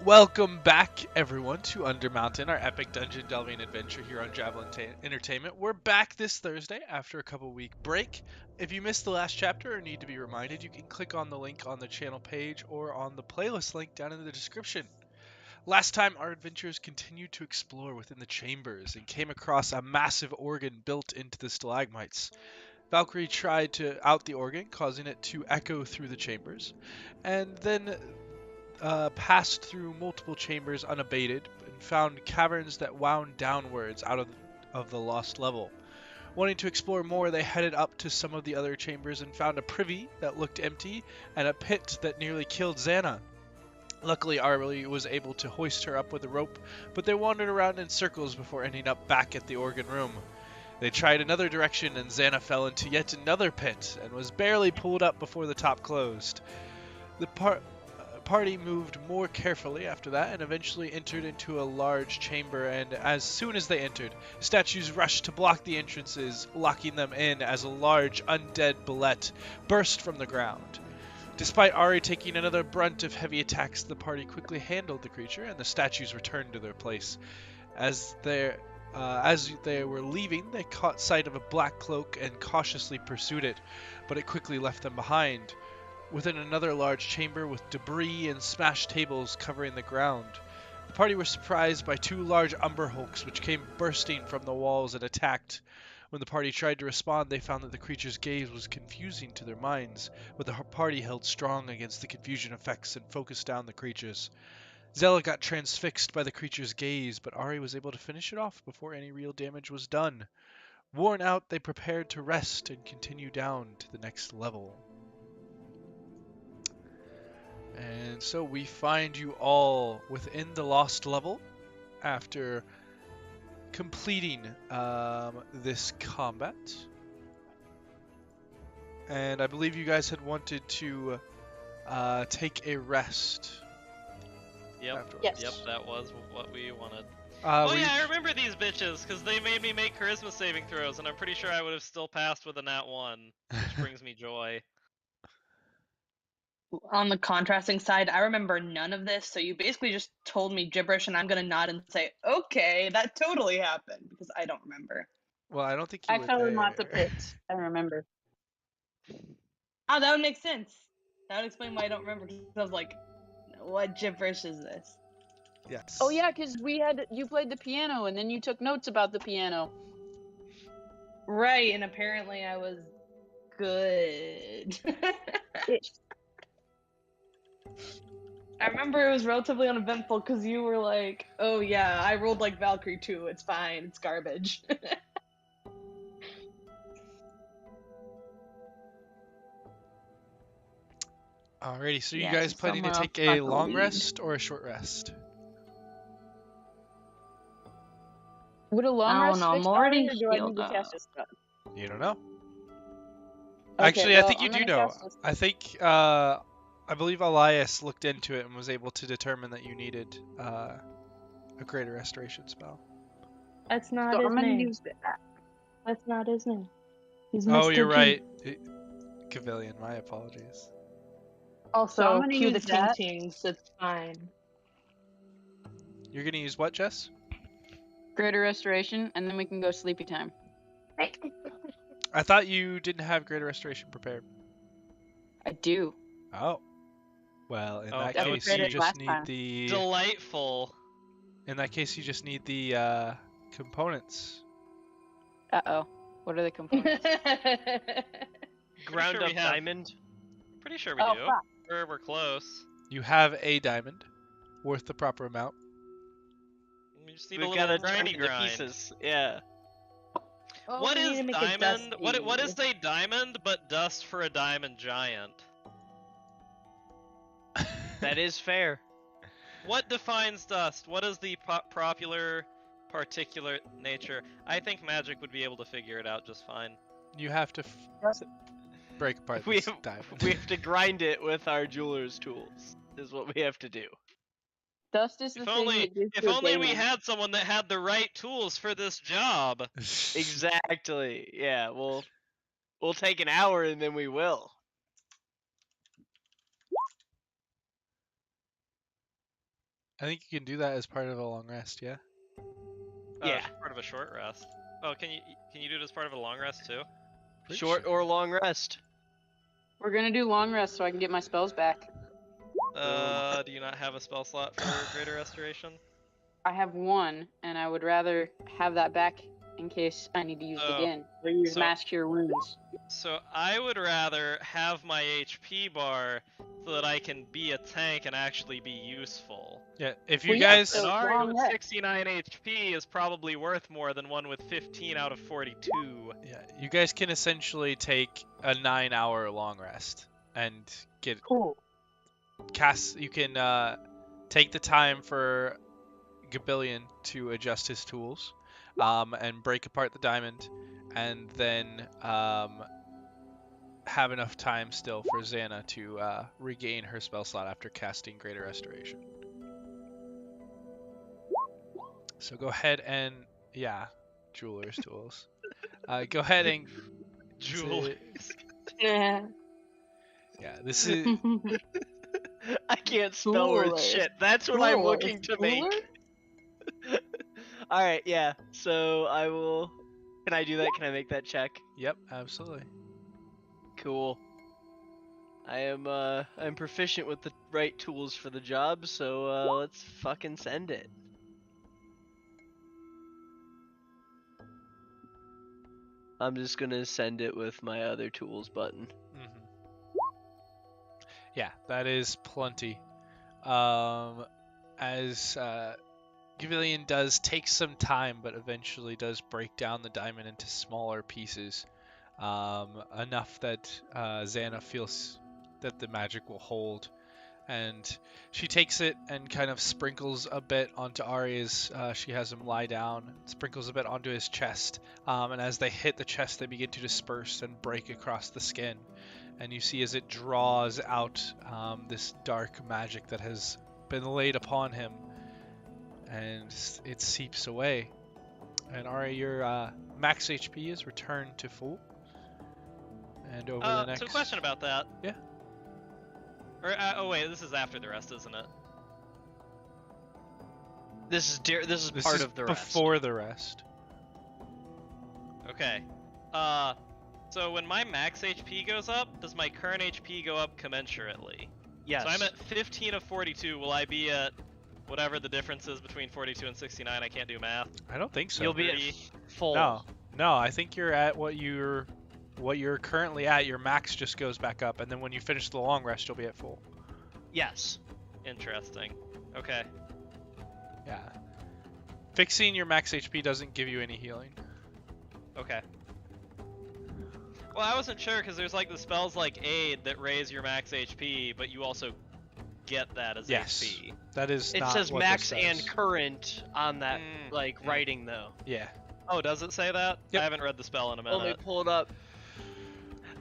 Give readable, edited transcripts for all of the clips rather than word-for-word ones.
Welcome back, everyone, to Undermountain, our epic dungeon delving adventure here on Javelin Entertainment. We're back this Thursday after a couple-week break. If you missed the last chapter or need to be reminded, you can click on the link on the channel page or on the playlist link down in the description. Last time, our adventurers continued to explore within the chambers and came across a massive organ built into the stalagmites. Valcrie tried to out the organ, causing it to echo through the chambers, and then passed through multiple chambers unabated and found caverns that wound downwards out of the lost level. Wanting to explore more, they headed up to some of the other chambers and found a privy that looked empty and a pit that nearly killed Zannah. Luckily, Arlie was able to hoist her up with a rope, but they wandered around in circles before ending up back at the organ room. They tried another direction and Zannah fell into yet another pit and was barely pulled up before the top closed. The party moved more carefully after that and eventually entered into a large chamber, and as soon as they entered, statues rushed to block the entrances, locking them in as a large undead bullete burst from the ground. Despite Ari taking another brunt of heavy attacks, the party quickly handled the creature and the statues returned to their place. As they were leaving, they caught sight of a black cloak and cautiously pursued it, but it quickly left them behind. Within another large chamber with debris and smashed tables covering the ground, the party were surprised by two large Umber Hulks which came bursting from the walls and attacked. When the party tried to respond, they found that the creature's gaze was confusing to their minds, but the party held strong against the confusion effects and focused down the creatures. Zella got transfixed by the creature's gaze, but Ari was able to finish it off before any real damage was done. Worn out, they prepared to rest and continue down to the next level. And so we find you all within the lost level after completing this combat. And I believe you guys had wanted to take a rest. Yep, Yes. yep, that was what we wanted. Yeah, I remember these bitches, because they made me make charisma saving throws, and I'm pretty sure I would have still passed with a nat 1, which brings me joy. On the contrasting side, I remember none of this, so you basically just told me gibberish, and I'm gonna nod and say, okay, that totally happened, because I don't remember. Well, I don't think you I were fell there. in lots of pits. I remember. Oh, that would make sense. That would explain why I don't remember, because I was like, what gibberish is this? Yes. Oh yeah, because you played the piano and then you took notes about the piano. Right, and apparently I was good. I remember it was relatively uneventful because you were like, oh yeah, I rolled like Valcrie too, it's fine, it's garbage. Alrighty, so you Yeah, guys so planning to somewhere take I'll a fuck a long lead. rest or a short rest? Would a long I rest don't know, fix I'm already Ari, or do I need healed to up. cast a spell? You don't know. Okay, Actually, well, I think you I'm do gonna know. cast a spell. I think I believe Elias looked into it and was able to determine that you needed a greater restoration spell. That's not So his I'm gonna name. use that. That's not his name. He's Oh, Mr. you're G. right. Cavellion, my apologies. So I'm Also, gonna cue the use that. ting-tings, it's fine. You're gonna use what, Jess? Greater restoration, and then we can go sleepy time. I thought you didn't have greater restoration prepared. I do. Oh. Well, in Oh, that that would case, you be just last need time. the. Delightful. In that case, you just need the components. Uh-oh. What are the components? Ground sure we up have- diamond. Pretty sure we Oh, do. fuck. We're close. You have a diamond, worth the proper amount. We just need We've a got little to turn grindy into grind. pieces. Yeah. Oh, What we need is to make a diamond? What is dusty. a diamond but dust for a diamond giant? That is fair. What defines dust? What is the popular particulate nature? I think magic would be able to figure it out just fine. You have to break apart We this have, diamond. we have to grind it with our jeweler's tools. Is what we have to do. Dust is the If thing only, that gives if you a only we diamond. had someone that had the right tools for this job. Exactly. Yeah. We'll take an hour and then we will. I think you can do that as part of a long rest. Yeah. Yeah. Part of a short rest. Oh, can you do it as part of a long rest too? Pretty Short sure. or long rest. We're gonna do long rest so I can get my spells back. Do you not have a spell slot for Greater Restoration? I have one, and I would rather have that back in case I need to use it Oh, again. Or use so- Mass Cure Wounds. So I would rather have my HP bar so that I can be a tank and actually be useful. Yeah. If you Well, yeah, guys, An so- Ari long with rest. 69 HP is probably worth more than one with 15 out of 42. yeah, you guys can essentially take a 9-hour long rest and get Cool. cast. You can take the time for Gabillion to adjust his tools, and break apart the diamond, and then have enough time still for Zannah to regain her spell slot after casting Greater Restoration. So go ahead and jeweler's tools. Go ahead and Jewel. Yeah. this is I can't spell worth Jeweler. shit. That's what I'm Jeweler. looking to make. Jeweler? Alright, yeah. So I will. Can I do that? Can I make that check? yep, absolutely. Cool. I'm proficient with the right tools for the job, so let's fucking send it. I'm just gonna send it with my other tools button. Yeah, that is plenty. As Gavillion does take some time, but eventually does break down the diamond into smaller pieces, enough that Zannah feels that the magic will hold. And she takes it and kind of sprinkles a bit onto Ari's. She has him lie down, sprinkles a bit onto his chest. And as they hit the chest, they begin to disperse and break across the skin. And you see as it draws out this dark magic that has been laid upon him, and it seeps away. And Ari, your max HP is returned to full. And over the next. So question about that. Yeah. Or oh wait, this is after the rest, isn't it? This is This part is of the rest. before the rest. Okay. So when my max HP goes up, does my current HP go up commensurately? Yes. So I'm at 15 of 42. Will I be at whatever the difference is between 42 and 69? I can't do math. I don't think so. You'll be at 30. full. No, I think you're at what you're currently at. Your max just goes back up, and then when you finish the long rest, you'll be at full. Yes. Interesting. Okay. Yeah. Fixing your max HP doesn't give you any healing. Okay. Well, I wasn't sure because there's like the spells like Aid that raise your max HP, but you also get that as Yes. HP. That is It not says what max this and says. current on that writing though. Yeah. Oh, does it say that? Yep. I haven't read the spell in a Let me minute. pull it up.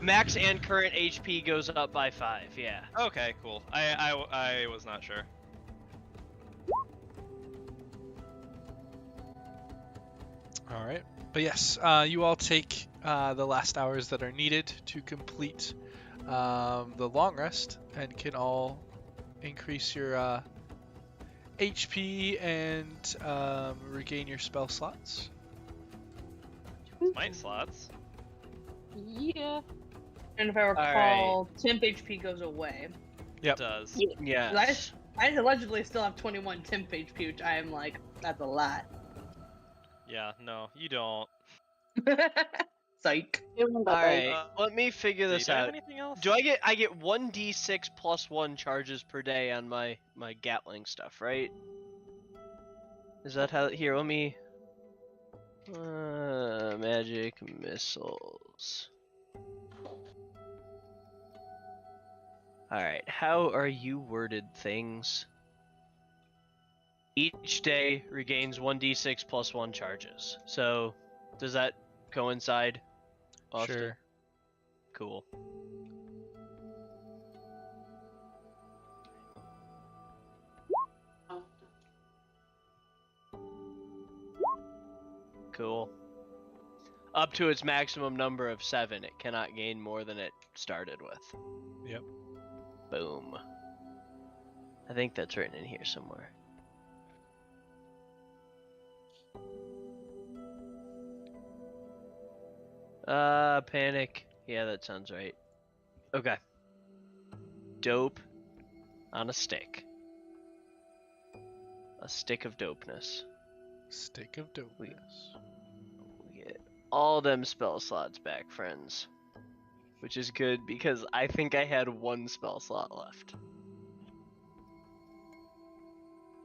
Max and current HP goes up by 5. Yeah. Okay, cool. I was not sure. All right. But yes, you all take the last hours that are needed to complete the long rest, and can all increase your HP and regain your spell slots. Might slots. Yeah. And if I recall, temp HP goes away. Yep. It does. Yeah. I allegedly still have 21 temp HP, which I am like, that's a lot. Yeah, no, you don't. Psych. Alright, let me figure Do this you have out. anything else? Do I get 1d6 plus 1 charges per day on my Gatling stuff, right? Is that how? Here, let me. Magic missiles. Alright, how are you worded things? Each day regains 1d6 plus 1 charges. So, does that coincide often? Sure. Cool. Cool. Up to its maximum number of 7, it cannot gain more than it started with. Yep. Boom. I think that's written in here somewhere. Panic. Yeah, that sounds right. Okay. Dope on a stick. A stick of dopeness. Stick of dopeness. We get all them spell slots back, friends. Which is good because I think I had one spell slot left.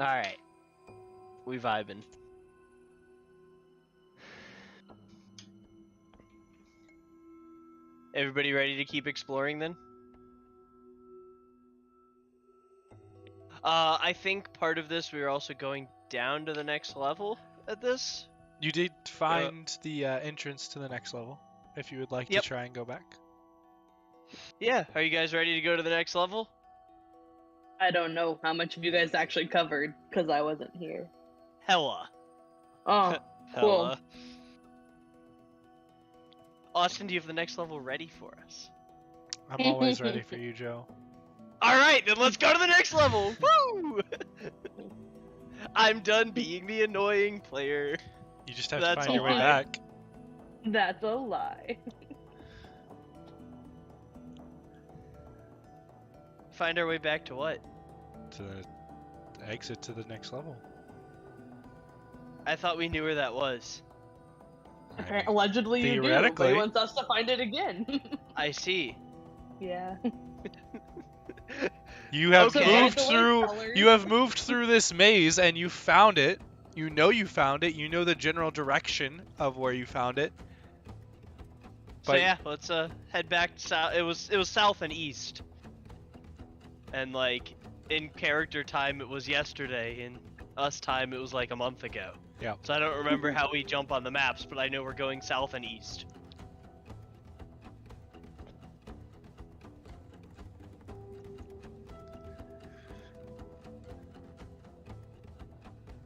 Alright. We vibing. Everybody ready to keep exploring then? I think part of this we were also going down to the next level at this. You did find the entrance to the next level. If you would like Yep. to try and go back. Yeah, are you guys ready to go to the next level? I don't know how much of you guys actually covered because I wasn't here. Hella. Oh, cool. Hella. Austin, do you have the next level ready for us? I'm always ready for you, Joe. Alright, then let's go to the next level! Woo! I'm done being the annoying player. You just have to That's find your a way lie. back. That's a lie. Find our way back to what? To the exit to the next level. I thought we knew where that was. I mean, Allegedly you do, but theoretically. he wants us to find it again. I see. Yeah. You have Okay. moved So, through. colors. You have moved through this maze and you found it. You know you found it. You know the general direction of where you found it. So But- yeah, let's head back south. It was south and east. And like in character time it was yesterday, in us time it was like a month ago. Yeah. So I don't remember how we jump on the maps, but I know we're going south and east.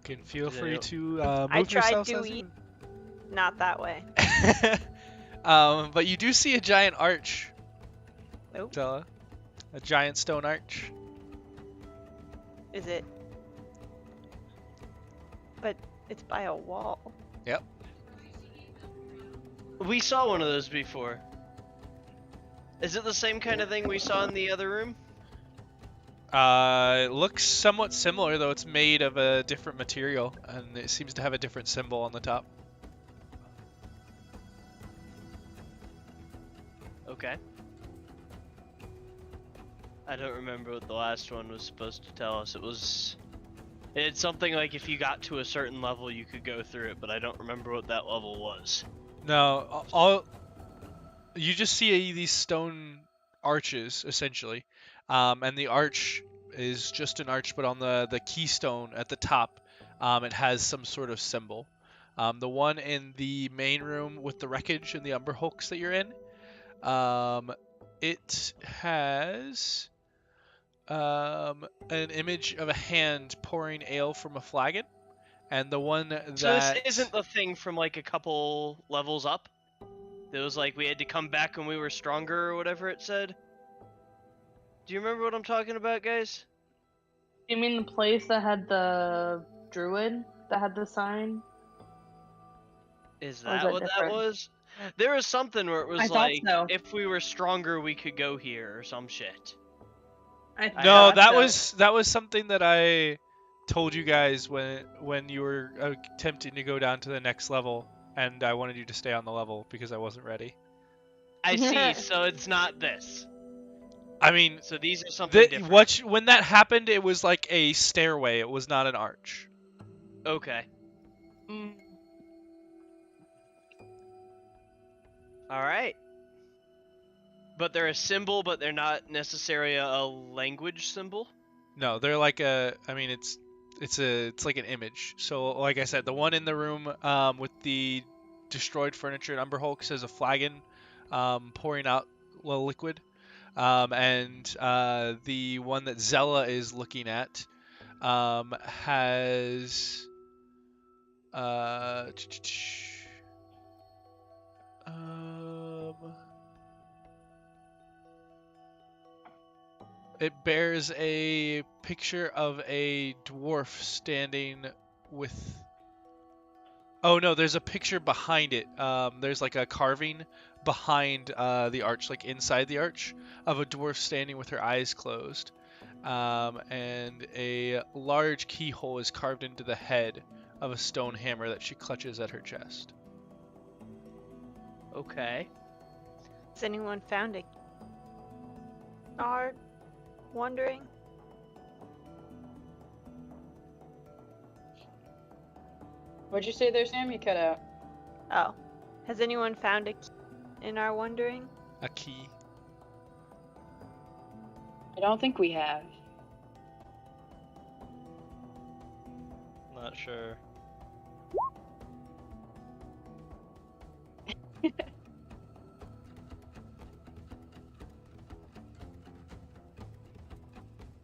You can feel Yeah. free to move I tried yourselves to as eat. you- Not that way. But you do see a giant arch. Nope. Zella. A giant stone arch. Is it? But it's by a wall. We saw one of those before. Is it the same kind of thing we saw in the other room? It looks somewhat similar, though it's made of a different material, and it seems to have a different symbol on the top. Okay. I don't remember what the last one was supposed to tell us. It's something like if you got to a certain level you could go through it, but I don't remember what that level was. No, all you just see these stone arches essentially, and the arch is just an arch, but on the keystone at the top, it has some sort of symbol. The one in the main room with the wreckage and the Umber Hulks that you're in, it has an image of a hand pouring ale from a flagon, and the one that So this isn't the thing from like a couple levels up? It was like we had to come back when we were stronger or whatever it said? Do you remember what I'm talking about, guys? You mean the place that had the druid that had the sign? Is Or is that that what that different? was? There was something where it I was thought like, so. if we were stronger we could go here or some shit. I No, thought that was something that I told you guys when you were attempting to go down to the next level, and I wanted you to stay on the level because I wasn't ready. I see, so it's not this. I mean, So these are something different. when that happened, it was like a stairway. It was not an arch. Okay. Mm. Alright. But they're a symbol, but they're not necessarily a language symbol? No, they're like a. I mean, it's like an image. So, like I said, the one in the room with the destroyed furniture and Umber Hulks has a flagon pouring out a liquid, and the one that Zella is looking at has it bears a picture of a dwarf standing with Oh no, there's a picture behind it. There's like a carving behind the arch, like inside the arch, of a dwarf standing with her eyes closed. And a large keyhole is carved into the head of a stone hammer that she clutches at her chest. Okay. Has anyone found it? Are wondering? What'd you say there, Sam? You cut out. Oh. Has anyone found a key in our wondering? A key. I don't think we have. Not sure.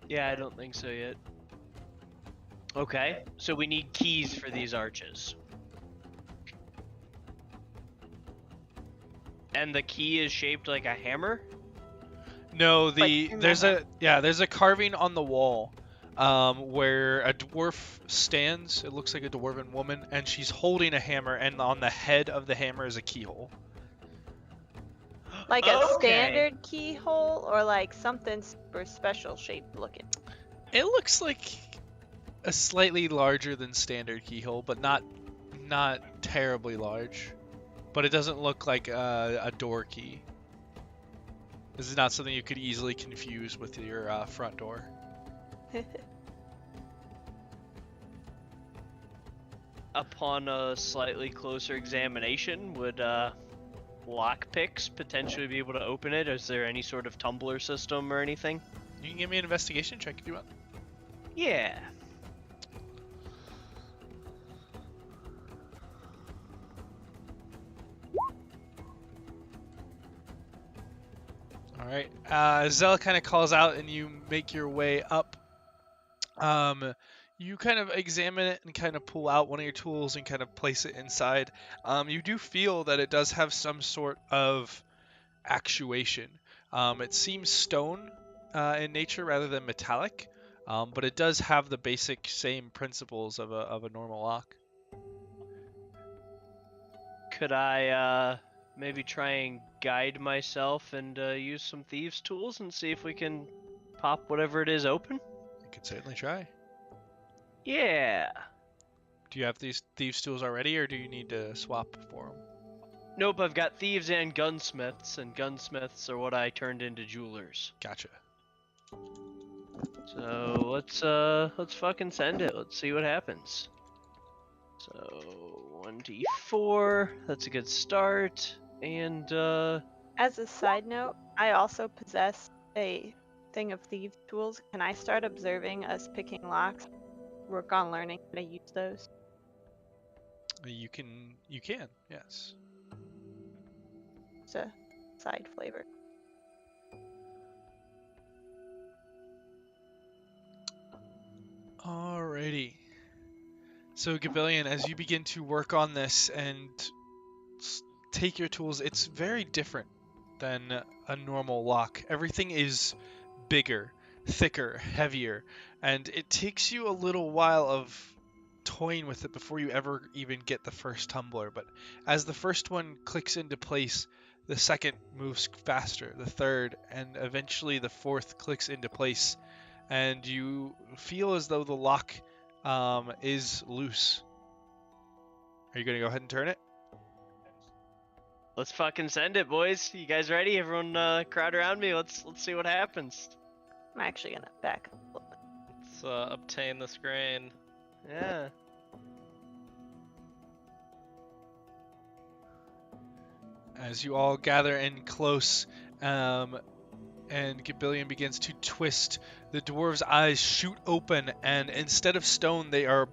Yeah, I don't think so yet. Okay, so we need keys for these arches. And the key is shaped like a hammer? No, Like in there's the there's a carving on the wall, where a dwarf stands. It looks like a dwarven woman, and she's holding a hammer, and on the head of the hammer is a keyhole. Like a Okay. standard keyhole or like something super special shaped looking? It looks like a slightly larger than standard keyhole, but not terribly large. But it doesn't look like a door key. This is not something you could easily confuse with your front door. Upon a slightly closer examination, would lockpicks potentially be able to open it? Is there any sort of tumbler system or anything? You can give me an investigation check if you want. Yeah. All right. Zella kind of calls out, and you make your way up. You kind of examine it and kind of pull out one of your tools and kind of place it inside. You do feel that it does have some sort of actuation. It seems stone in nature rather than metallic, but it does have the basic same principles of a normal lock. Could I maybe try and guide myself and use some thieves' tools and see if we can pop whatever it is open? You could certainly try. Yeah. Do you have these thieves tools already, or do you need to swap for them? Nope, I've got thieves and gunsmiths are what I turned into jewelers. Gotcha. So let's fucking send it. Let's see what happens. So 1d4, that's a good start. And As a side note, I also possess a thing of thieves tools. Can I start observing us picking locks? Work on learning how to use those. You can, yes. It's a side flavor. Alrighty. So Gavillion, as you begin to work on this and take your tools, it's very different than a normal lock. Everything is bigger, thicker, heavier, and it takes you a little while of toying with it before you ever even get the first tumbler. But as the first one clicks into place, the second moves faster, the third, and eventually the fourth clicks into place, and you feel as though the lock is loose. Are you gonna go ahead and turn it? let's fucking send it, boys. You guys ready? Everyone crowd around me. Let's see what happens. I'm actually gonna back up a little bit. Let's obtain this grain. Yeah. As you all gather in close, and Gabillion begins to twist, the dwarves' eyes shoot open, and instead of stone, they are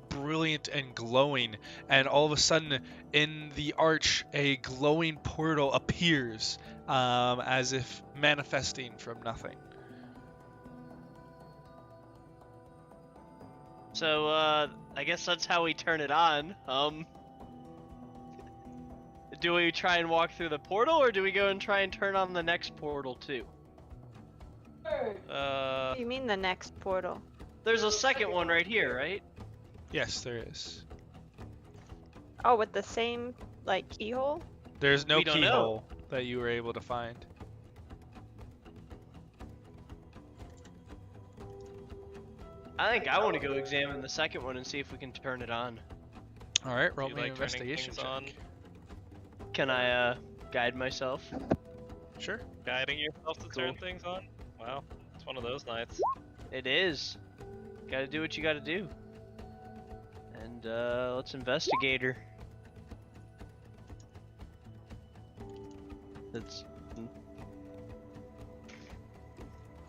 brilliant and glowing. And all of a sudden, in the arch, a glowing portal appears, as if manifesting from nothing. So I guess that's how we turn it on. Do we try and walk through the portal, or do we go and try and turn on the next portal too? What do you mean the next portal? There's a second one right here, right? Yes, there is. Oh, with the same like keyhole? There's no We don't know. keyhole that you were able to find. I think I want to go examine the second one and see if we can turn it on. All right, Do roll you me an like turning investigation things check. on? Can I guide myself? Sure. Guiding yourself to turn Cool. things on? Wow, it's one of those nights. It is. Gotta do what you gotta do. And let's investigate her. That's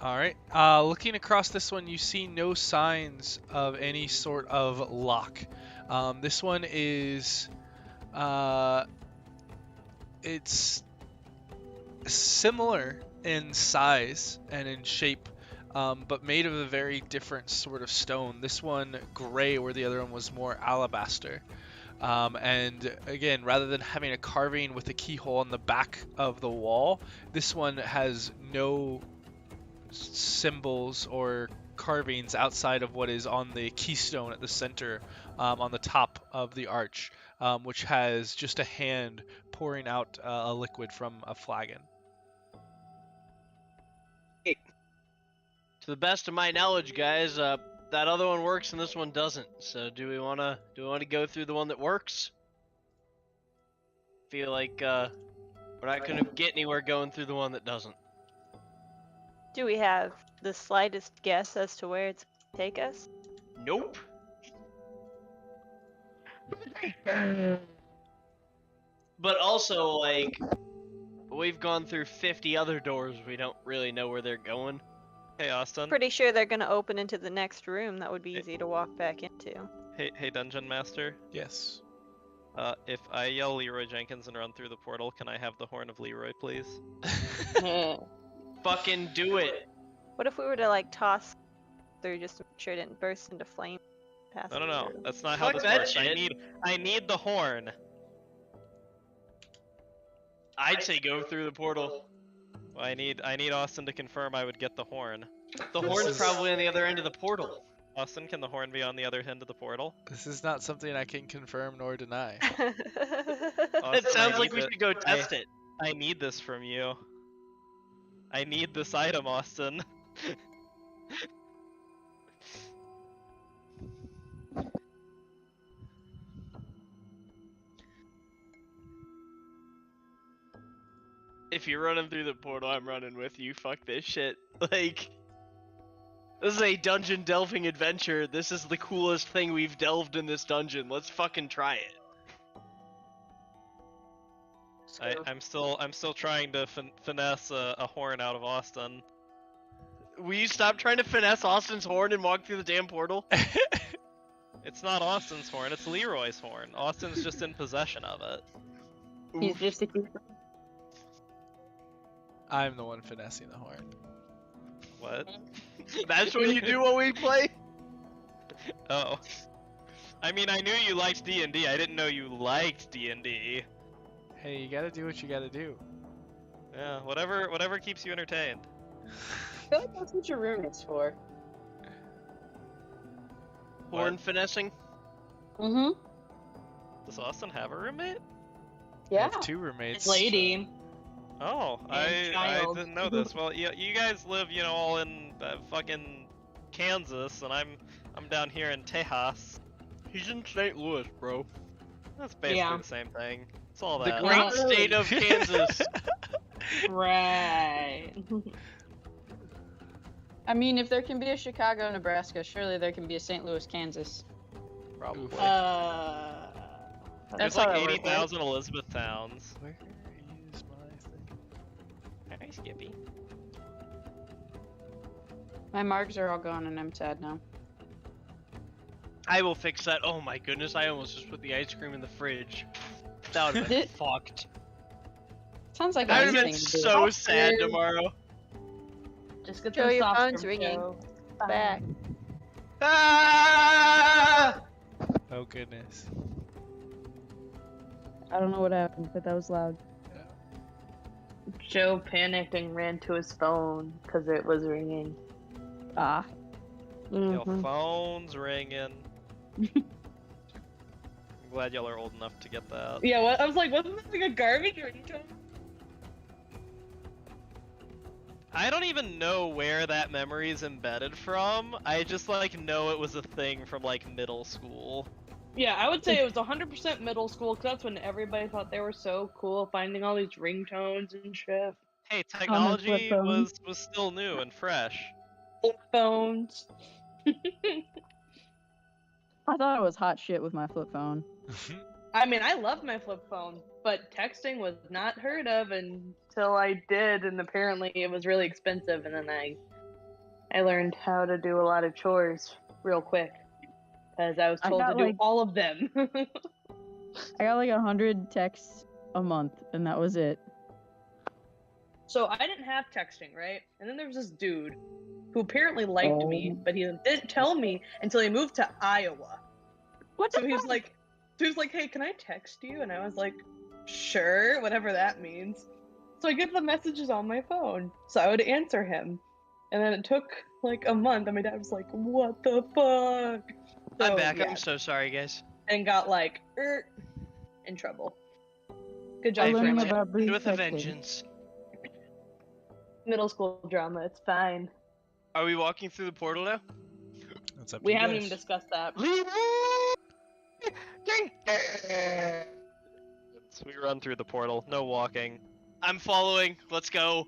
All right. Looking across this one, you see no signs of any sort of lock. This one is, it's similar in size and in shape, but made of a very different sort of stone. This one gray, where the other one was more alabaster. And again, rather than having a carving with a keyhole on the back of the wall, this one has no symbols or carvings outside of what is on the keystone at the center, on the top of the arch, which has just a hand pouring out a liquid from a flagon. to the best of my knowledge, guys. That other one works and this one doesn't. So do we wanna go through the one that works? Feel like we're not gonna get anywhere going through the one that doesn't. Do we have the slightest guess as to where it's gonna take us? Nope. But also, like, we've gone through 50 other doors. We don't really know where they're going. Hey, Austin. Pretty sure they're gonna open into the next room. That would be easy to walk back into. Hey, Dungeon Master. Yes. If I yell Leroy Jenkins and run through the portal, can I have the Horn of Leroy, please? Fucking do it. What if we were to like toss through just to make sure it didn't burst into flame? No. That's not how Fuck this that works. shit. I need the horn. I'd say go through the portal. Well, I need Austin to confirm I would get the horn. The horn's probably on the other end of the portal. Austin, can the horn be on the other end of the portal? This is not something I can confirm nor deny. It Austin, I sounds like need we it. should go test it. I need this from you. I need this item, Austin. If you're running through the portal, I'm running with you. Fuck this shit. Like, this is a dungeon delving adventure. This is the coolest thing we've delved in this dungeon. Let's fucking try it. I'm still trying to finesse a horn out of Austin. Will you stop trying to finesse Austin's horn and walk through the damn portal? It's not Austin's horn, it's Leroy's horn. Austin's just in possession of it. He's just a keeper. I'm the one finessing the horn. What? That's what you do when we play? Oh. I mean, I knew you liked D&D. I didn't know you liked D&D. Hey, you gotta do what you gotta do. Yeah, whatever keeps you entertained. I feel like that's what your room is for. Horn finessing? Mm-hmm. Does Austin have a roommate? I Yeah. have two roommates. Lady. Oh, And I child. didn't know this. Well, you guys live, all in fucking Kansas, and I'm down here in Tejas. He's in St. Louis, bro. That's basically Yeah. the same thing. It's all The that. great state of Kansas. Right. I mean, if there can be a Chicago, Nebraska, surely there can be a St. Louis, Kansas. Probably. There's That's how like that works, 80,000 Elizabeth towns. Where is my thing? Hi, Skippy. My marks are all gone and I'm sad now. I will fix that. Oh my goodness, I almost just put the ice cream in the fridge. That would have been fucked. Sounds like I a would have been nice thing to do. so sad tomorrow. Just get Joe, the your soft phone's serve, ringing. Joe. Back. Ah! Oh goodness. I don't know what happened, but that was loud. Joe panicked and ran to his phone because it was ringing. Ah. Your Mhm. phone's ringing. glad y'all are old enough to get that. Yeah, what? I was like, wasn't this like a garbage ringtone? I don't even know where that memory is embedded from. I just like know it was a thing from like middle school. Yeah, I would say it was 100% middle school, because that's when everybody thought they were so cool, finding all these ringtones and shit. Hey, flip technology phone. was still new and fresh. Flip phones. I thought it was hot shit with my flip phone. I mean, I love my flip phone, but texting was not heard of until I did, and apparently it was really expensive, and then I learned how to do a lot of chores real quick, because I was I told to got, do like- all of them. I got like 100 texts a month, and that was it. So I didn't have texting, right? And then there was this dude who apparently liked me, but he didn't tell me until he moved to Iowa. What So the he was fuck? like, hey, can I text you? And I was like, sure, whatever that means. So I get the messages on my phone. So I would answer him. And then it took like a month, and my dad was like, what the fuck? So, I'm back. yeah, I'm so sorry, guys. and got like, in trouble. Good job, I'm learning family. about brief With a texting. vengeance. Middle school drama, it's fine. Are we walking through the portal now? That's up to We you haven't guys. even discussed that. So we run through the portal, no walking. I'm following. Let's go.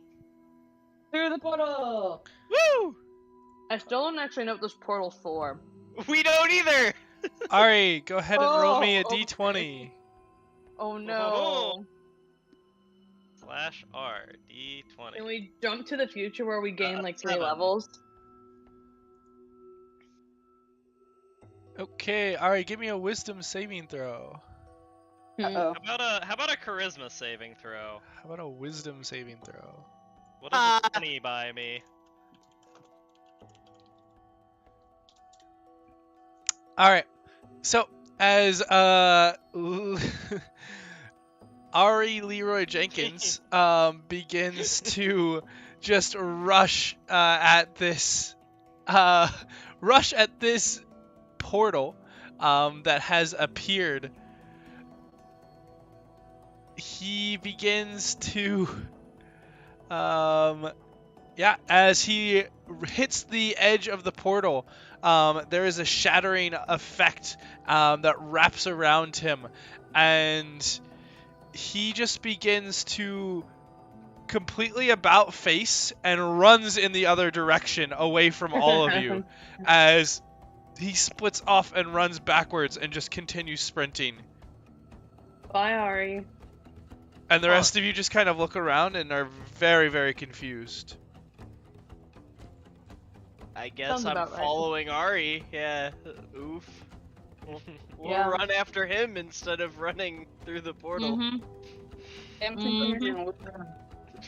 Through the portal! Woo! I still don't actually know what this portal's for. We don't either. Ari, go ahead and roll me a Oh, okay. d20. Oh no. /R D20. Can we jump to the future where we gain like 3 7. levels? Okay, Ari, give me a wisdom saving throw. Uh-oh. How about a charisma saving throw? How about a wisdom saving throw? What does a 20 buy me? All right. So as Ari Leroy Jenkins begins to just rush at this portal that has appeared, he begins to as he hits the edge of the portal, there is a shattering effect that wraps around him, and he just begins to completely about face and runs in the other direction away from all of you as he splits off and runs backwards and just continues sprinting. Bye, Ari. And the rest of you just kind of look around and are very, very confused. I guess Sounds I'm about right. following Ari. Yeah. Oof. We'll Yeah. run after him instead of running through the portal. Mm-hmm.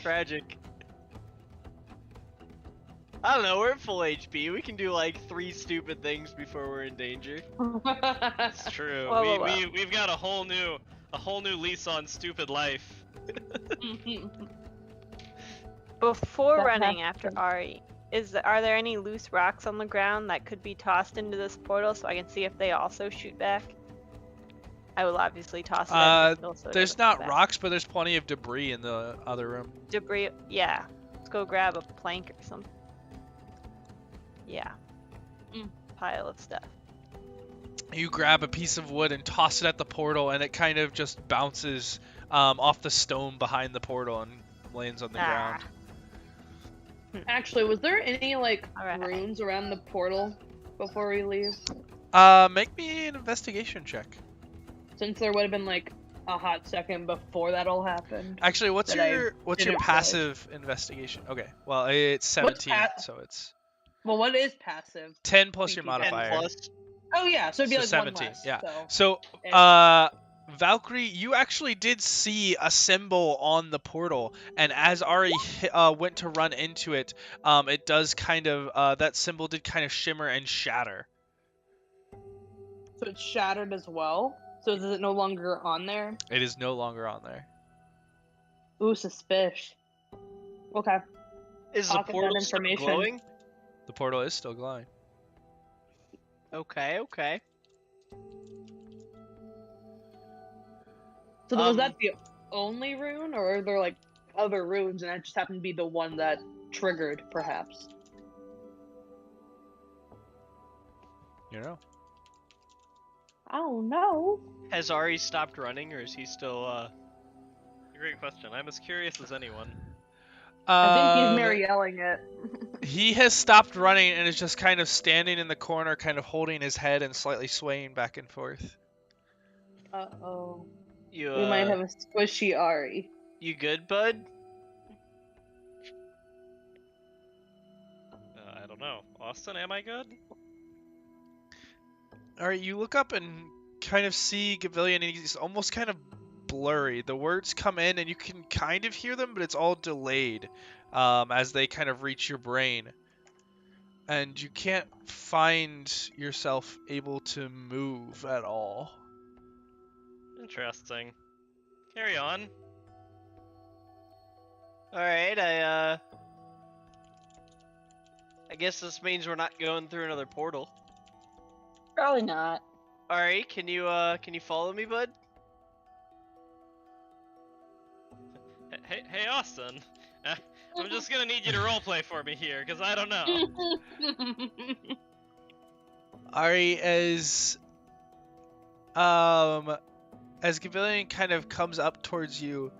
Tragic. I don't know, we're at full HP. We can do like 3 stupid things before we're in danger. It's true. Whoa, whoa, whoa. We've got a whole new lease on stupid life. Before That running has after to- Ari, are there any loose rocks on the ground that could be tossed into this portal so I can see if they also shoot back? I will obviously toss it at the pistol so it There's doesn't not shoot back. rocks, but there's plenty of debris in the other room. Debris. Yeah. Let's go grab a plank or something. Yeah. Pile of stuff. You grab a piece of wood and toss it at the portal, and it kind of just bounces off the stone behind the portal and lands on the ground. Actually, was there any like Alright. runes around the portal before we leave? Make me an investigation check. Since there would have been like a hot second before that all happened. Actually, what's That I your didn't passive investigation? Okay, well it's 17, pat- so it's Well, what is passive? 10 plus your Thank you. 10 modifier. plus. Oh yeah, so it'd be So like 17, 1 less. yeah. So. So, Valcrie, you actually did see a symbol on the portal, and as Ari went to run into it, it does kind of that symbol did kind of shimmer and shatter. So it's shattered as well. So is it no longer on there? It is no longer on there. Ooh, suspicious. Okay. Is the Pocket that portal still information. glowing? The portal is still glowing. Okay, okay. So was that the only rune, or are there like other runes, and that just happened to be the one that triggered, perhaps? You know. Oh no. Has Ari stopped running, or is he still? Great question. I'm as curious as anyone. I think he's Mary yelling it. He has stopped running and is just kind of standing in the corner, kind of holding his head and slightly swaying back and forth. Uh-oh. You We might have a squishy Ari. You good, bud? I don't know. Austin, am I good? Alright, you look up and kind of see Javelin, and he's almost kind of blurry. The words come in and you can kind of hear them, but it's all delayed as they kind of reach your brain. And you can't find yourself able to move at all. Interesting. Carry on. Alright, I guess this means we're not going through another portal. Probably not. Alright, can you follow me, bud? Hey, Austin. I'm just gonna need you to roleplay for me here, because I don't know. Ari, as Javelin kind of comes up towards you,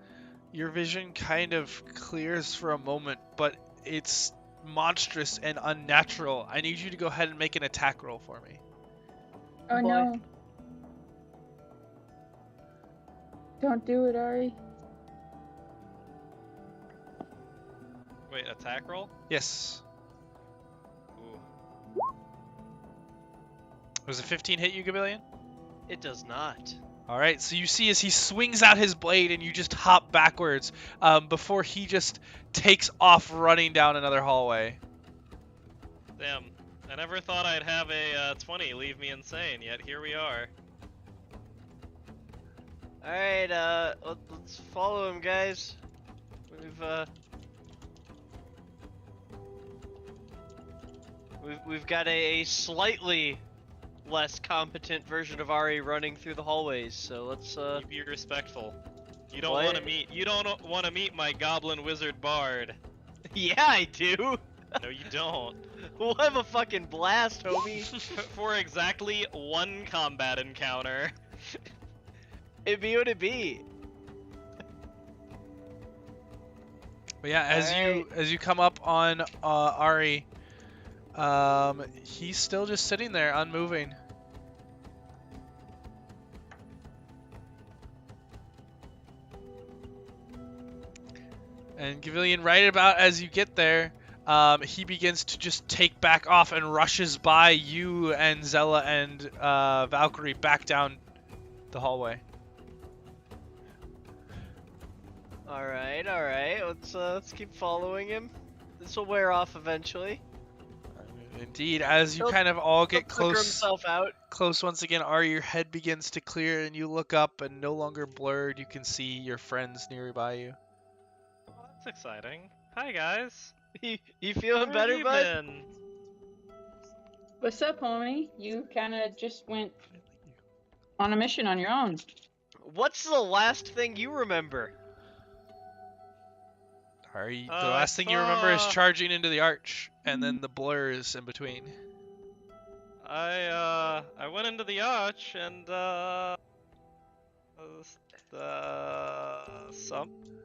your vision kind of clears for a moment, but it's monstrous and unnatural. I need you to go ahead and make an attack roll for me. Oh Boy. no. Don't do it, Ari. Wait, attack roll? Yes. Ooh. Was a 15 hit you, Javelin? It does not. Alright, so you see as he swings out his blade and you just hop backwards before he just takes off running down another hallway. Damn. I never thought I'd have a 20 leave me insane, yet here we are. Alright, let's follow him, guys. We've got a slightly less competent version of Ari running through the hallways, so let's You be respectful. You don't What? want to meet. You don't want to meet my goblin wizard bard. Yeah, I do. No, you don't. We'll have a fucking blast, homie. For exactly one combat encounter. It be what it be. But yeah, Alright. as you come up on Ari, he's still just sitting there, unmoving. And Javelin, right about as you get there, he begins to just take back off and rushes by you and Zella and Valcrie back down the hallway. Alright, let's keep following him. This will wear off eventually. Indeed, as you He'll- kind of all He'll get flicker close himself out. once again, Ari, your head begins to clear and you look up and no longer blurred, you can see your friends nearby you. Well, that's exciting. Hi guys. You feeling Where have better, you bud? been? What's up, homie? You kind of just went on a mission on your own. What's the last thing you remember? Ari, the I last thing you remember is saw- charging into the arch, and then the blurs in between. I went into the arch and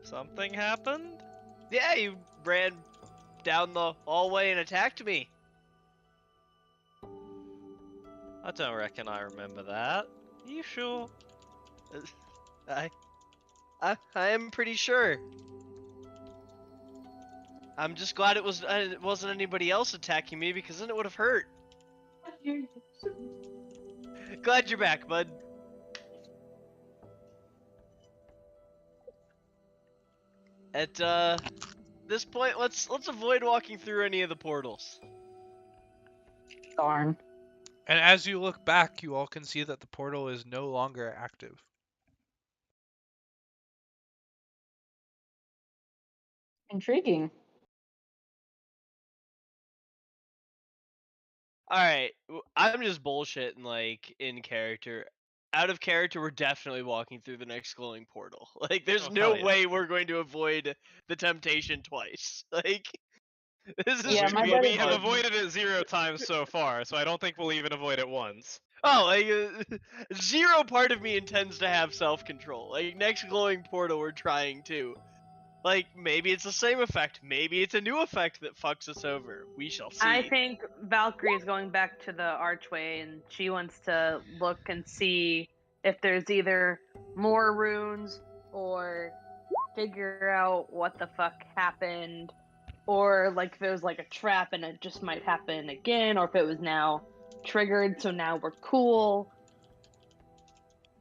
something happened. Yeah, you ran down the hallway and attacked me. I don't reckon I remember that. You sure? I am pretty sure. I'm just glad it wasn't anybody else attacking me, because then it would have hurt. Glad you're back, bud. At this point, let's avoid walking through any of the portals. Darn. And as you look back, you all can see that the portal is no longer active. Intriguing. Alright, I'm just bullshitting, like, in character. out of character, we're definitely walking through the next glowing portal. Like, there's Oh, no hell yeah. way we're going to avoid the temptation twice. Like, this is Yeah, too my we, buddy we have did. avoided it 0 times so far, so I don't think we'll even avoid it once. Oh, like, zero part of me intends to have self-control. Like, next glowing portal, we're trying to. Like, maybe it's the same effect. Maybe it's a new effect that fucks us over. We shall see. I think Valkyrie is going back to the archway and she wants to look and see if there's either more runes or figure out what the fuck happened, or like if it was like a trap and it just might happen again, or if it was now triggered so now we're cool.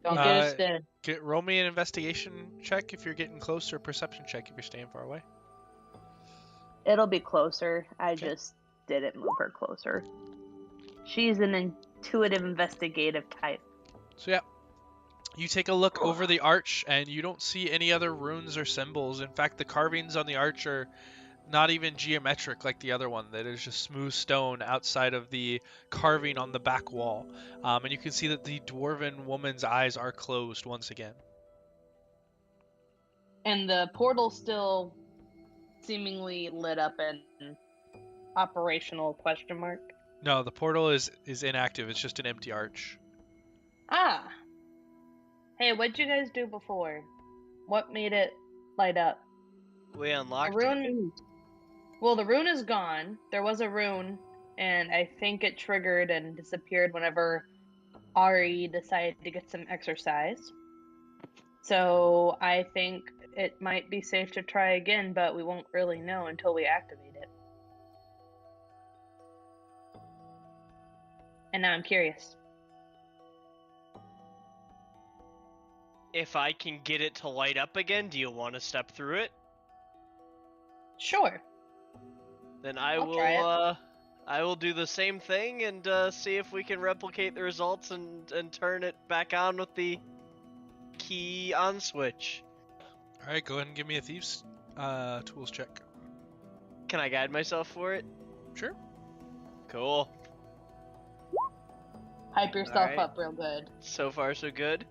Don't get us dead. Roll me an investigation check if you're getting close, or a perception check if you're staying far away. It'll be closer. I Okay. just didn't move her closer. She's an intuitive investigative type. So yeah, you take a look over the arch and you don't see any other runes or symbols. In fact, the carvings on the arch are not even geometric like the other one. That is just smooth stone outside of the carving on the back wall. And you can see that the dwarven woman's eyes are closed once again. And the portal's still seemingly lit up and operational, question mark. No, the portal is inactive. It's just an empty arch. Ah. Hey, what'd you guys do before? What made it light up? We The unlocked it. rune. Well, the rune is gone. There was a rune, and I think it triggered and disappeared whenever Ari decided to get some exercise. So I think it might be safe to try again, but we won't really know until we activate it. And now I'm curious. If I can get it to light up again, do you want to step through it? Sure. Then I I'll will. try it. I will do the same thing and see if we can replicate the results and turn it back on with the key on switch. All right, go ahead and give me a thieves tools check. Can I guide myself for it? Sure. Cool. Hype yourself Alright. up real good. So far, so good.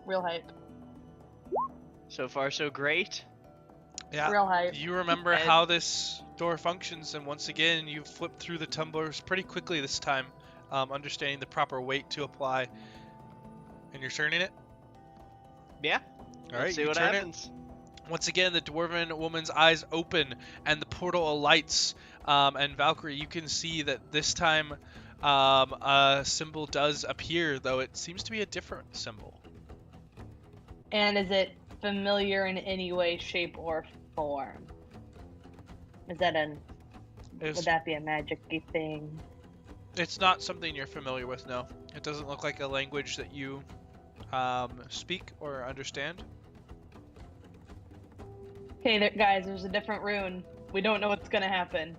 Real hype. So far, so great. Yeah. Real hype. You remember And- how this door functions, and once again, you flip through the tumblers pretty quickly this time, understanding the proper weight to apply. And you're turning it? Yeah. All right, Let's see you what turn happens. it. Once again, the dwarven woman's eyes open, and the portal alights. And Valcrie, you can see that this time a symbol does appear, though it seems to be a different symbol. And is it familiar in any way, shape, or form? Is that would that be a magic-y thing? It's not something you're familiar with, no. It doesn't look like a language that you speak or understand. Okay, there, guys, there's a different rune. We don't know what's gonna happen.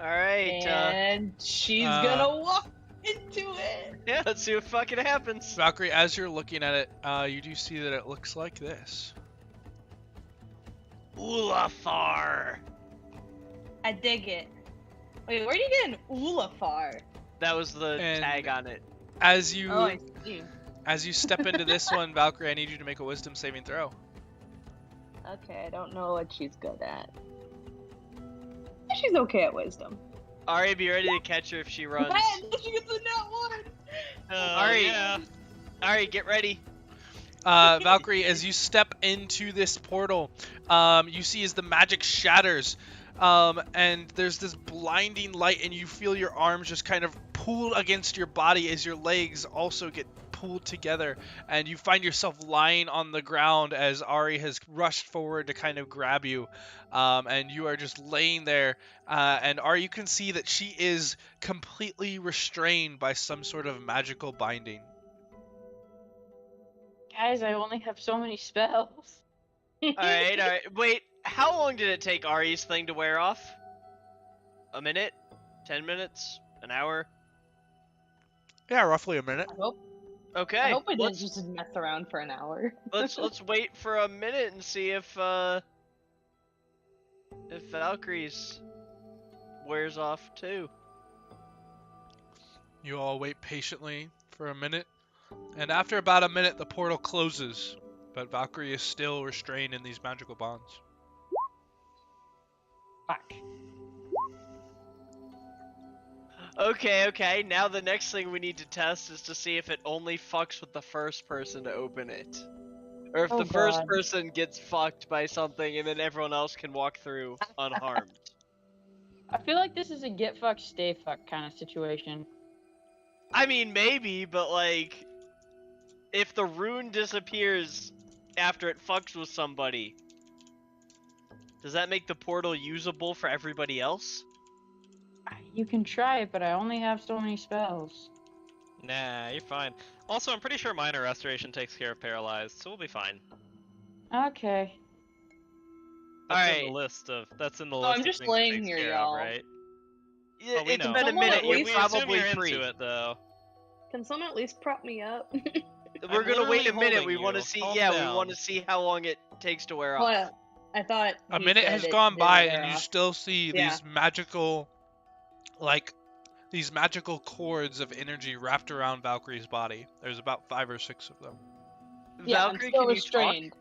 Alright, And she's gonna walk into it! yeah, let's see what fucking happens. Valcrie, as you're looking at it, you do see that it looks like this. Ulafar. I dig it. Wait, where do you get an Ulafar? That was the And- tag on it. As you Oh, I see. as you step into this one, Valcrie, I need you to make a wisdom saving throw. Okay, I don't know what she's good at. She's okay at wisdom. Ari, be ready to catch her if she runs. She gets a nat one! Alright. Yeah. Alright, get ready. Valcrie, as you step into this portal, you see as the magic shatters, and there's this blinding light, and you feel your arms just kind of pulled against your body as your legs also get pulled together, and you find yourself lying on the ground as Ari has rushed forward to kind of grab you, and you are just laying there, and Ari, you can see that she is completely restrained by some sort of magical binding. Guys, I only have so many spells. Alright, alright. Wait, how long did it take Ari's thing to wear off? A minute? 10 minutes? An hour? Yeah, roughly a minute. Okay. I hope we didn't let's, just mess around for an hour. let's wait for a minute and see if Valkyrie's wears off too. You all wait patiently for a minute, And after about a minute, the portal closes, but Valkyrie is still restrained in these magical bonds. Fuck. Okay. Now the next thing we need to test is to see if it only fucks with the first person to open it. Or if Oh, the first God. person gets fucked by something and then everyone else can walk through unharmed. I feel like this is a get fucked, stay fucked kind of situation. I mean, maybe, but like, if the rune disappears after it fucks with somebody, does that make the portal usable for everybody else? You can try it, but I only have so many spells. Nah, you're fine. Also, I'm pretty sure minor restoration takes care of paralyzed, so we'll be fine. Okay. That's in Alright. the list of. That's in the Oh, list. I'm of just things it laying takes here, care y'all. Of, right? Yeah, Oh, we it's know. been a Someone minute. at You're least- We assume probably you're free. into it, though. Can someone at least prop me up? We're I'm gonna wait a literally minute. holding We want to you. see. Calm Yeah, down. we want to see how long it takes to wear off. Well, I thought A he minute said has it gone didn't by, wear and you off. still see Yeah. these magical, these magical cords of energy wrapped around Valkyrie's body. There's about 5 or 6 of them. Yeah, I'm Valkyrie, still can you restrained.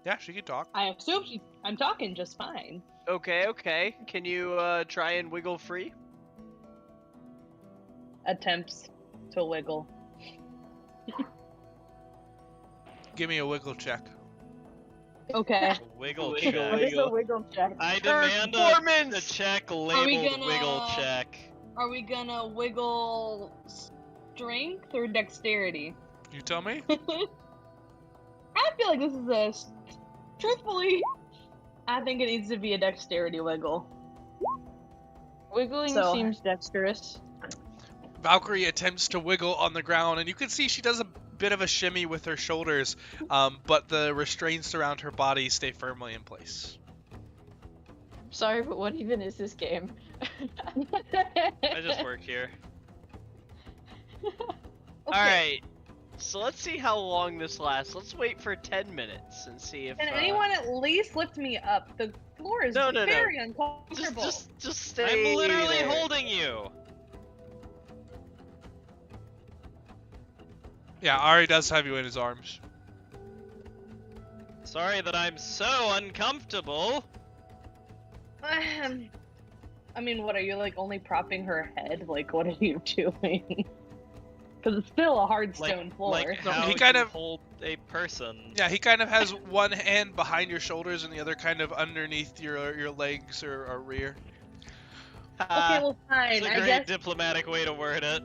Yeah, she can talk. I assume I'm talking just fine. talk? Okay. Can you try and wiggle free? Attempts to wiggle. Give me a wiggle check. Okay. Wiggle Wiggle, check. What is a wiggle check? I demand a Performance! check we labeled gonna- wiggle check. Are we gonna wiggle strength or dexterity? You tell me. I feel like this is a. Truthfully, I think it needs to be a dexterity wiggle. Wiggling So- seems dexterous. Valkyrie attempts to wiggle on the ground, and you can see she does a bit of a shimmy with her shoulders, but the restraints around her body stay firmly in place. Sorry, but what even is this game? I just work here. Alright. So let's see how long this lasts. Let's wait for 10 minutes and see if. Can anyone at least lift me up? The floor is No. very uncomfortable. Just stay. I'm literally there. holding you. Yeah, Ari does have you in his arms. Sorry that I'm so uncomfortable. I mean, what are you like only propping her head? Like, what are you doing? Because it's still a hard stone floor. Like so- how He kind you of- hold a person. Yeah, he kind of has one hand behind your shoulders and the other kind of underneath your legs or rear. Okay, well, fine. It's a I great guess diplomatic way to word it.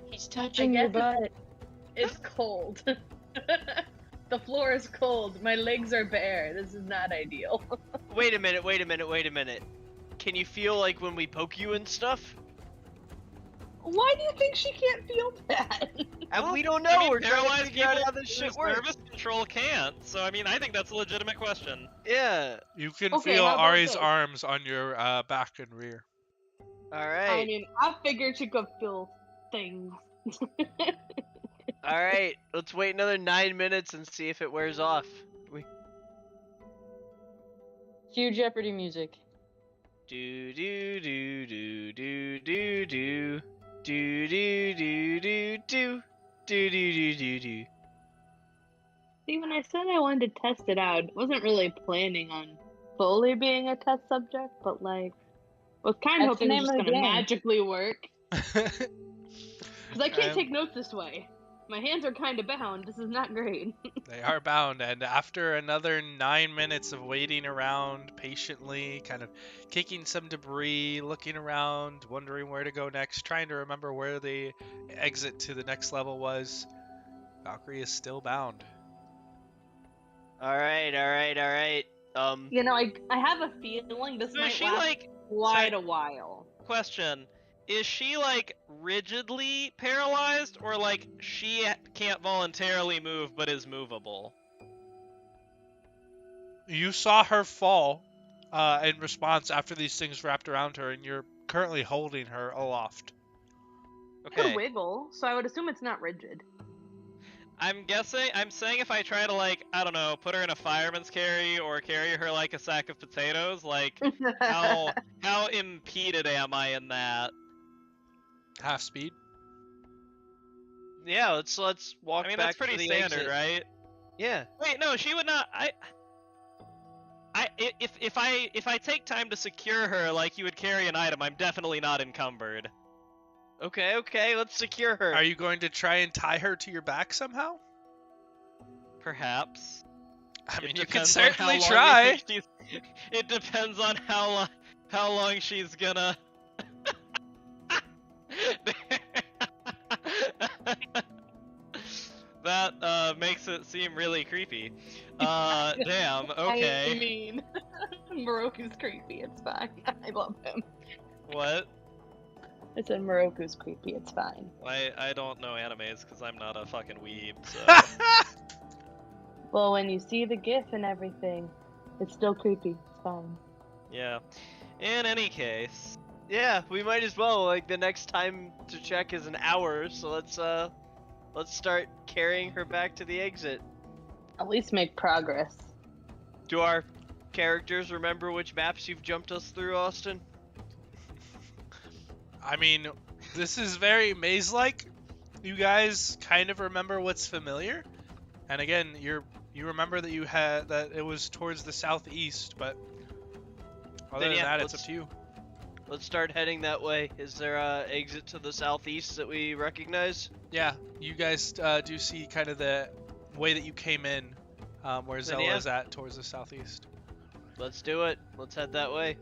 He's touching your guess butt. it's cold. The floor is cold. My legs are bare. This is not ideal. Wait a minute. Can you feel like when we poke you and stuff? Why do you think she can't feel that? We don't know. I mean, We're trying to paralyzed figure out people how this shit whose works. nervous control can't. So I mean, I think that's a legitimate question. Yeah. You can Okay, feel how about Ari's this? arms on your back and rear. All I right. mean, I figured she could feel things. All right. Let's wait another 9 minutes and see if it wears off. Cue Jeopardy music. Do do do do do do do do do do do do do do do do. See, when I said I wanted to test it out, I wasn't really planning on fully being a test subject, but like, was kind of That's the hoping it name was of just the gonna game. magically work. Because I can't Um, take notes this way. My hands are kind of bound. This is not great. They are bound, and after another 9 minutes of waiting around patiently, kind of kicking some debris, looking around, wondering where to go next, trying to remember where the exit to the next level was, Valkyrie is still bound. All right. You know, I have a feeling this So might is she last like quite a while. question? Is she like rigidly paralyzed, or like she can't voluntarily move but is movable? You saw her fall in response after these things wrapped around her, and you're currently holding her aloft. It could Okay. wiggle, so I would assume it's not rigid. I'm saying if I try to like, I don't know, put her in a fireman's carry or carry her like a sack of potatoes, like how impeded am I in that? Half speed. Yeah, let's walk I mean, back that's pretty to the standard, exit. right? Yeah. Wait, no, she would not. If I take time to secure her like you would carry an item, I'm definitely not encumbered. Okay, let's secure her. Are you going to try and tie her to your back somehow? Perhaps. I mean, It you can depends on how certainly long try. you think it depends on how long she's gonna. That makes it seem really creepy. Damn. I Okay. mean, Moroku's creepy. It's fine. I love him. What? I said Moroku's creepy. It's fine. I don't know animes because I'm not a fucking weeb. So. Well, when you see the GIF and everything, it's still creepy. It's fine. Yeah. In any case. Yeah, we might as well. Like the next time to check is an hour, so let's start carrying her back to the exit. At least make progress. Do our characters remember which maps you've jumped us through, Austin? I mean, this is very maze-like. You guys kind of remember what's familiar, and again, you remember that you had that it was towards the southeast, but other than that, it's up to you. Let's start heading that way. Is there a exit to the southeast that we recognize? Yeah, you guys do see kind of the way that you came in, where Then Zella yeah. is at towards the southeast. Let's do it. Let's head that way.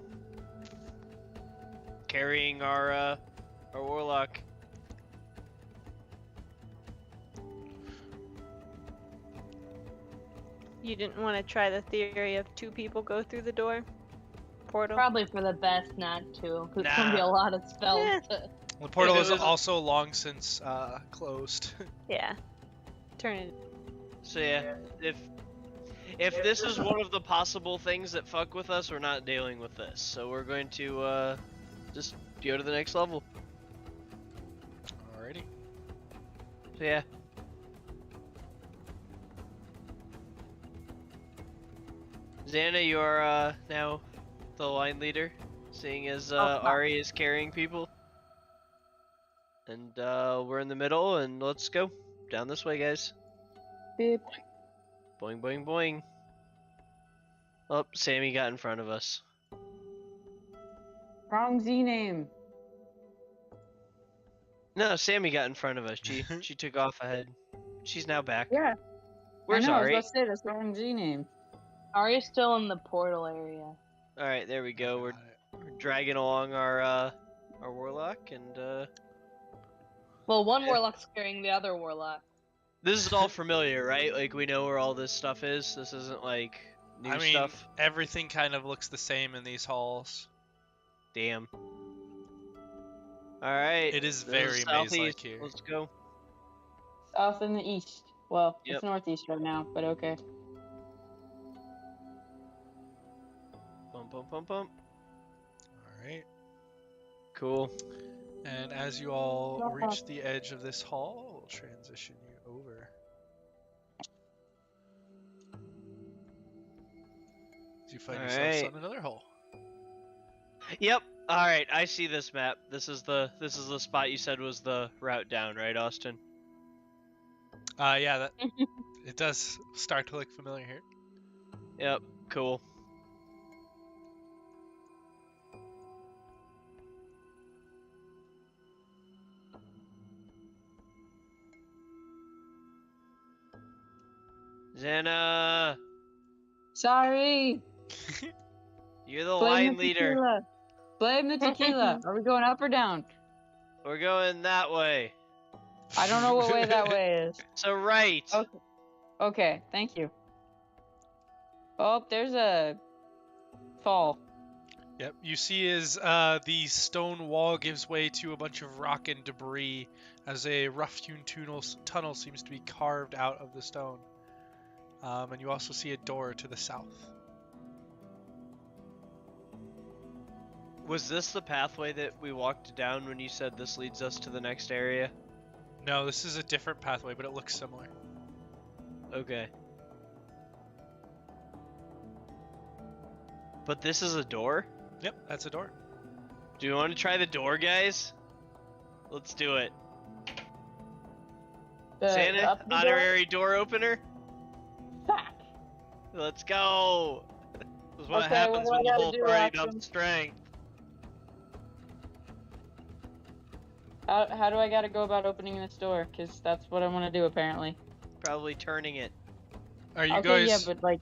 Carrying our warlock. You didn't want to try the theory of 2 people go through the door? Portal? Probably for the best not to, because it's gonna be Nah. a lot of spells. Eh. To... The portal If is it was- also long since closed. Yeah. Turn it. So yeah, if this is one of the possible things that fuck with us, we're not dealing with this. So we're going to just go to the next level. Alrighty. So yeah. Zannah, you are now the line leader, seeing as Ari is carrying people. And we're in the middle, and let's go down this way, guys. Beep. Boing, boing, boing. Oh, Sammy got in front of us. Wrong Z name. No, Sammy got in front of us. She took off ahead. She's now back. Yeah. Where's I know, Ari? I was about to say that's the wrong Z name. Ari's still in the portal area. All right, there we go. We're Got it. dragging along our warlock, and Well, one warlock's carrying the other warlock. this is all familiar, right? Like we know where all this stuff is. This isn't like new I mean, stuff. everything kind of looks the same in these halls. Damn. All right. It is this very southeast. maze-like here. Let's go. South and the east. Well, Yep. it's northeast right now, but okay. Bump, bump, bump, bump. Alright. Cool. And as you all reach the edge of this hall, we'll transition you over. As you find yourselves Alright. on another hall. Yep. All right. I see this map. This is the spot you said was the route down, right, Austin? Yeah, that it does start to look familiar here. Yep. Cool. Zannah, Sorry. you're the Blame line the leader. tequila. Blame the tequila. Are we going up or down? We're going that way. I don't know what way that way is. So right. Okay. Okay, thank you. Oh, there's a fall. Yep, you see as the stone wall gives way to a bunch of rock and debris as a rough-hewn tunnel seems to be carved out of the stone. And you also see a door to the south. Was this the pathway that we walked down when you said this leads us to the next area? No, this is a different pathway, but it looks similar. Okay. But this is a door? Yep, that's a door. Do you want to try the door, guys? Let's do it. Zannah, up the door? honorary door opener. Fuck. Let's go. This is what Okay, happens what do when I the gotta whole do, party Axel? dumps strength. How do I gotta go about opening this door? Because that's what I want to do, apparently. Probably turning it. Are you Okay, guys? yeah, but like,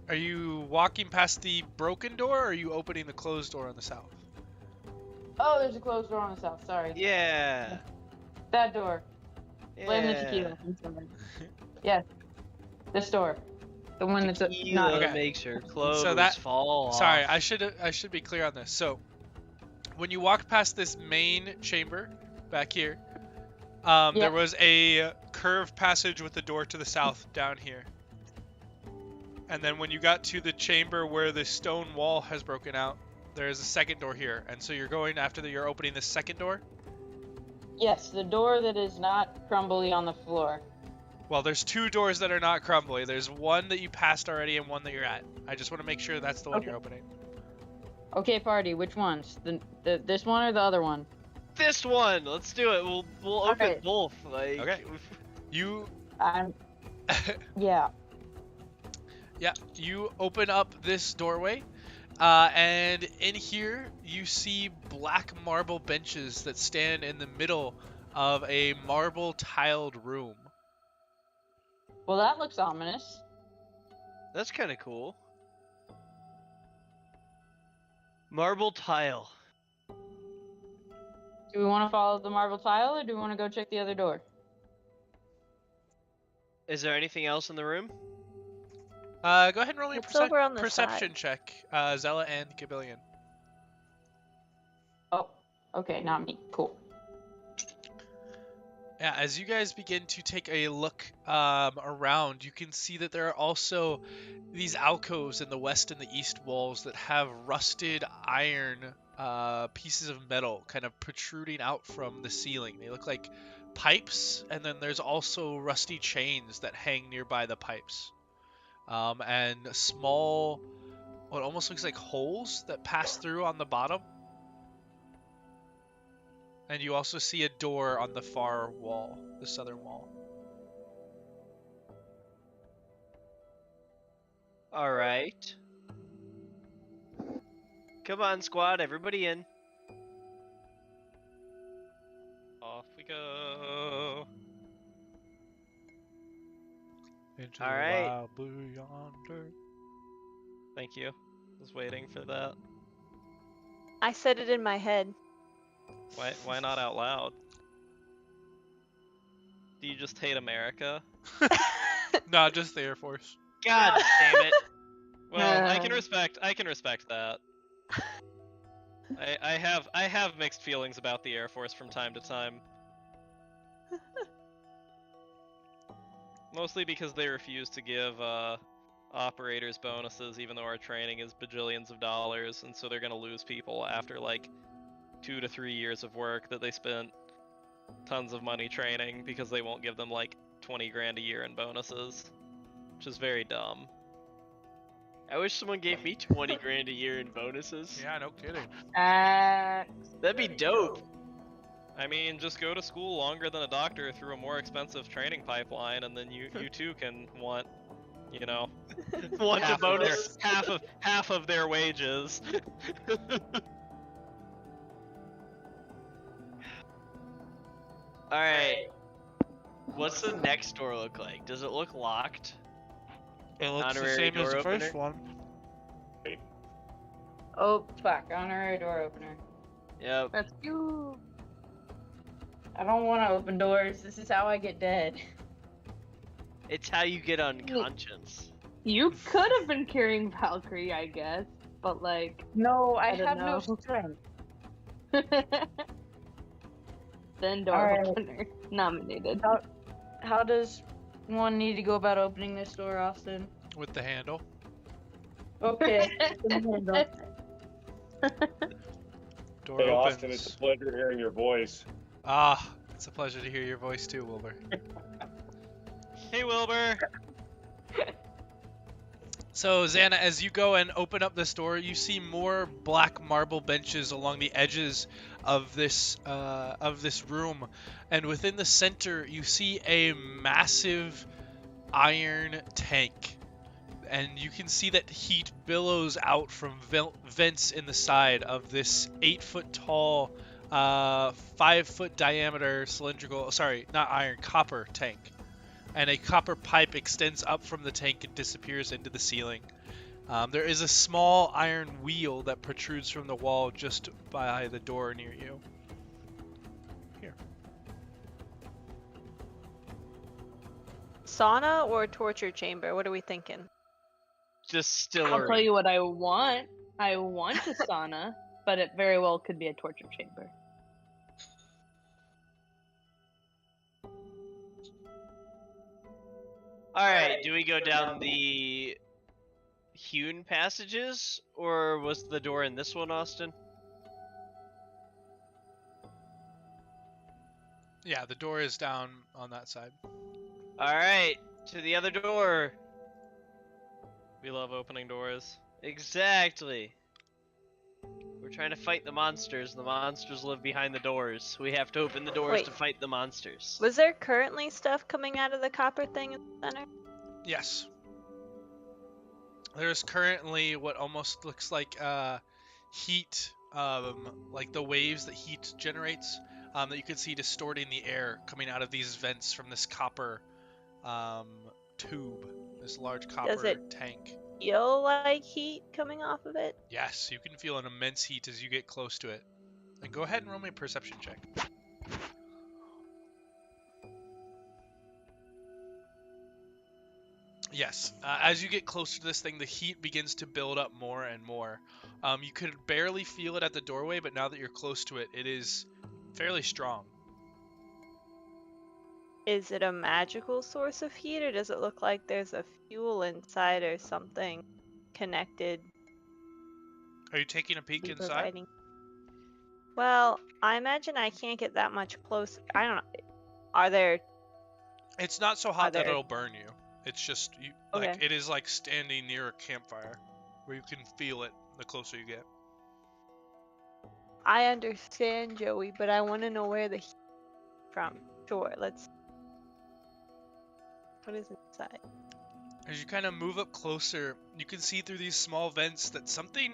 Are you walking past the broken door, or are you opening the closed door on the south? oh, there's a closed door on the south. Sorry. Yeah. That door. Blame the Yeah. tequila. I'm sorry. Yes. This door. The one that's Tequila not. Okay. makes your clothes that- fall off. Sorry, I should be clear on this. So, when you walk past this main chamber back here, Yeah. there was a curved passage with a door to the south down here. And then when you got to the chamber where the stone wall has broken out, there is a second door here. And so you're going after that. You're opening the second door. Yes, the door that is not crumbly on the floor. Well, there's two doors that are not crumbly. There's one that you passed already and one that you're at. I just want to make sure that's the one Okay. you're opening. Okay, party. Which ones? This one or the other one? This one. Let's do it. We'll open Alright. both. Like. Okay. You Yeah. Yeah, you open up this doorway, and in here you see black marble benches that stand in the middle of a marble tiled room. Well, that looks ominous. That's kind of cool. Marble tile. Do we want to follow the marble tile, or do we want to go check the other door? Is there anything else in the room? Go ahead and roll me a It's over on the perception side. check, Zella and Gavillion. Oh, okay, not me. Cool. Yeah, as you guys begin to take a look around, you can see that there are also these alcoves in the west and the east walls that have rusted iron pieces of metal kind of protruding out from the ceiling. They look like pipes, and then there's also rusty chains that hang nearby the pipes. And small, what almost looks like holes that pass through on the bottom. And you also see a door on the far wall, the southern wall. Alright. Come on, squad. Everybody in. Off we go. Into All the right. wild blue yonder. Thank you. Was waiting for that. I said it in my head. Why not out loud? Do you just hate America? No, just the Air Force. God damn it. Well, I can respect that. I have mixed feelings about the Air Force from time to time. Mostly because they refuse to give operators bonuses even though our training is bajillions of dollars, and so they're gonna lose people after like 2 to 3 years of work that they spent tons of money training because they won't give them like 20 grand a year in bonuses, which is very dumb. I wish someone gave me 20 grand a year in bonuses. Yeah, no kidding. That'd be dope. I mean, just go to school longer than a doctor through a more expensive training pipeline, and then you too can want, you know, Want a half of bonus? their, half of their wages. Alright. What's the next door look like? Does it look locked? It looks Honorary the same as door the first opener? one. Oh, fuck. Honorary door opener. Yep. That's you. I don't want to open doors. This is how I get dead. It's how you get unconscious. You could have been carrying Valcrie, I guess, but like, No, I don't have know. no strength. then door Alright. opener nominated. How does one need to go about opening this door, Austin? With the handle. Okay. Door Hey, opens. Austin, it's a pleasure hearing your voice. Ah, it's a pleasure to hear your voice too, Wilbur. Hey Wilbur. So Zannah, as you go and open up this door, you see more black marble benches along the edges of this room, and within the center you see a massive iron tank, and you can see that heat billows out from vents in the side of this 8-foot tall, 5-foot diameter cylindrical, sorry, not iron, copper tank. And a copper pipe extends up from the tank and disappears into the ceiling. There is a small iron wheel that protrudes from the wall just by the door near you. Here. Sauna or torture chamber? What are we thinking? Distillery. I'll tell you what I want. I want a sauna, but it very well could be a torture chamber. Alright, do we go down the hewn passages, or was the door in this one, Austin? Yeah, the door is down on that side. Alright, to the other door. We love opening doors. Exactly. We're trying to fight the monsters, and the monsters live behind the doors. We have to open the doors Wait. to fight the monsters. Was there currently stuff coming out of the copper thing in the center? Yes. There's currently what almost looks like heat, like the waves that heat generates, that you can see distorting the air coming out of these vents from this copper tube, this large copper tank. Feel like heat coming off of it? Yes, you can feel an immense heat as you get close to it. And go ahead and roll me a perception check. Yes, as you get closer to this thing, the heat begins to build up more and more. You could barely feel it at the doorway, but now that you're close to it, it is fairly strong. Is it a magical source of heat, or does it look like there's a fuel inside or something connected? Are you taking a peek inside? providing- Well, I imagine I can't get that much close. I don't know. Are there? It's not so hot that there- it'll burn you. It's just like Okay. it is like standing near a campfire, where you can feel it the closer you get. I understand, Joey, but I want to know where the heat from. Sure, let's. What is inside? As you kind of move up closer, you can see through these small vents that something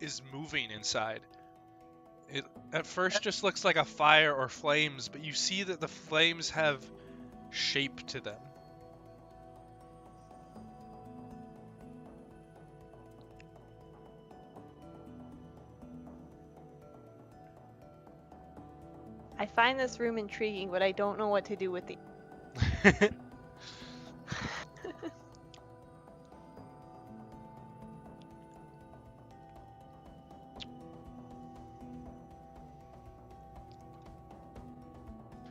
is moving inside. It at first just looks like a fire or flames, but you see that the flames have shape to them. I find this room intriguing, but I don't know what to do with the.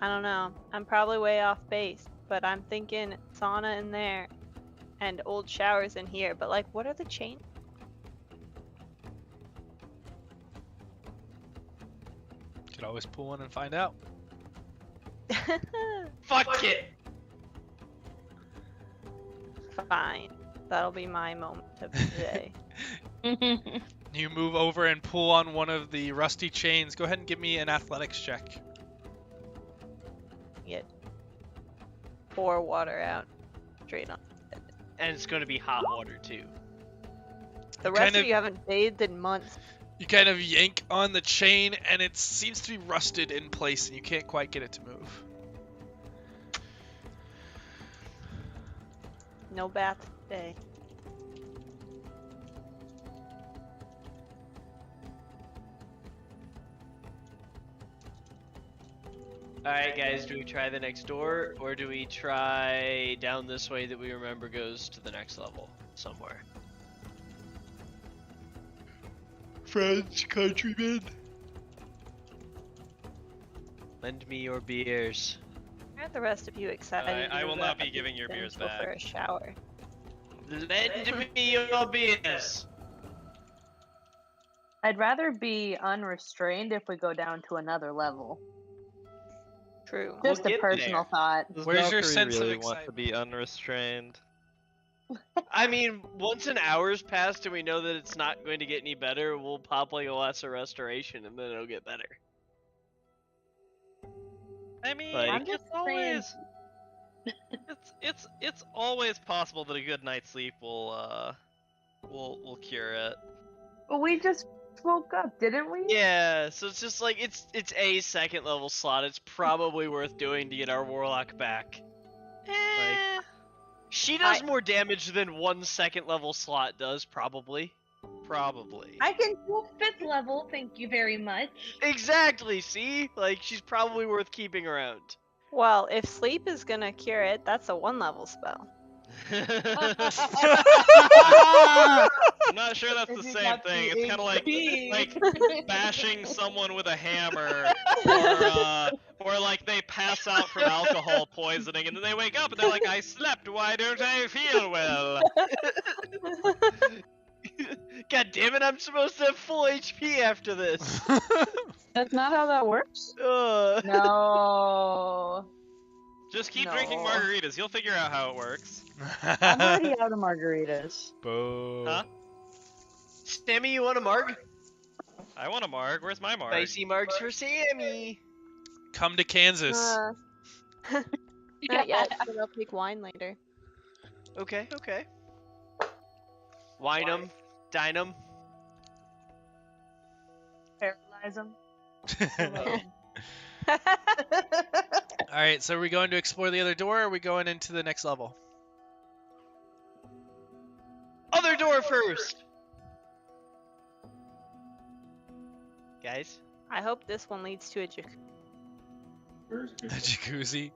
I don't know. I'm probably way off base, but I'm thinking sauna in there and old showers in here. But like, what are the chains? Could always pull one and find out. Fuck it! Fine. That'll be my moment of the day. You move over and pull on one of the rusty chains. Go ahead and give me an athletics check. Get pour water out straight on. And it's going to be hot water too. The Kind rest of- of you haven't bathed in months. You kind of yank on the chain, and it seems to be rusted in place, and you can't quite get it to move. No bath today. Alright guys, do we try the next door, or do we try down this way that we remember goes to the next level somewhere? Friends, countrymen, lend me your beers. Aren't the rest of you excited? I to will move not out be giving your and beers go for back. a shower? Lend me your beers! I'd rather be unrestrained if we go down to another level. True. We'll Just a get personal there. thought. Does Where's your Valcrie sense of really want to excitement? be unrestrained? I mean, once an hour's passed and we know that it's not going to get any better, we'll pop like a lesser restoration and then it'll get better. I mean, Like- it's always it's always possible that a good night's sleep will cure it. But we just woke up, didn't we? Yeah, so it's just like it's a second level slot. It's probably worth doing to get our warlock back. Eh. She does more damage than 1 second level slot does, probably. Probably. I can do 5th level, thank you very much. Exactly, see? Like, she's probably worth keeping around. Well, if sleep is gonna cure it, that's a 1-level spell. I'm not sure that's the same thing. It's kind of like bashing someone with a hammer, or like they pass out from alcohol poisoning and then they wake up and they're like, I slept, why don't I feel well? God damn it, I'm supposed to have full HP after this. That's not how that works. No. Just keep No. drinking margaritas, you'll figure out how it works. I'm already out of margaritas. Boo. Huh? Sammy, you want a marg? I want a marg, where's my marg? Spicy margs for Sammy. Come to Kansas. Not yet, but I'll take wine later. Okay, okay. Wine 'em, dine 'em. Paralyze them. Alright, so are we going to explore the other door, or are we going into the next level? Other door first! Guys? I hope this one leads to a jacuzzi. The jacuzzi.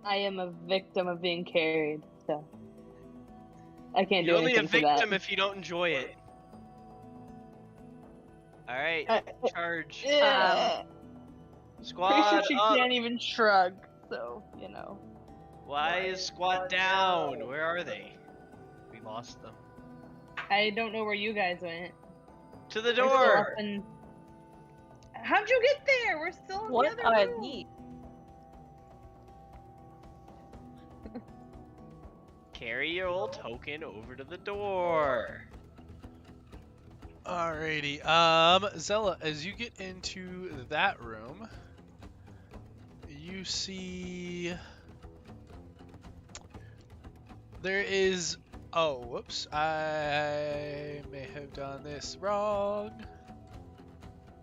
I am a victim of being carried, so I can't do You're only a anything for victim that. if you don't enjoy it. Alright, charge. Squad Pretty sure she up. can't even shrug, so, you know. Why is squad down? Where are they? We lost them. I don't know where you guys went. To the We're still door! up in- How'd you get there? We're still in What the other a room. neat. Carry your old token over to the door. Alrighty, Zella, as you get into that room, you see there is, oh, whoops, I may have done this wrong.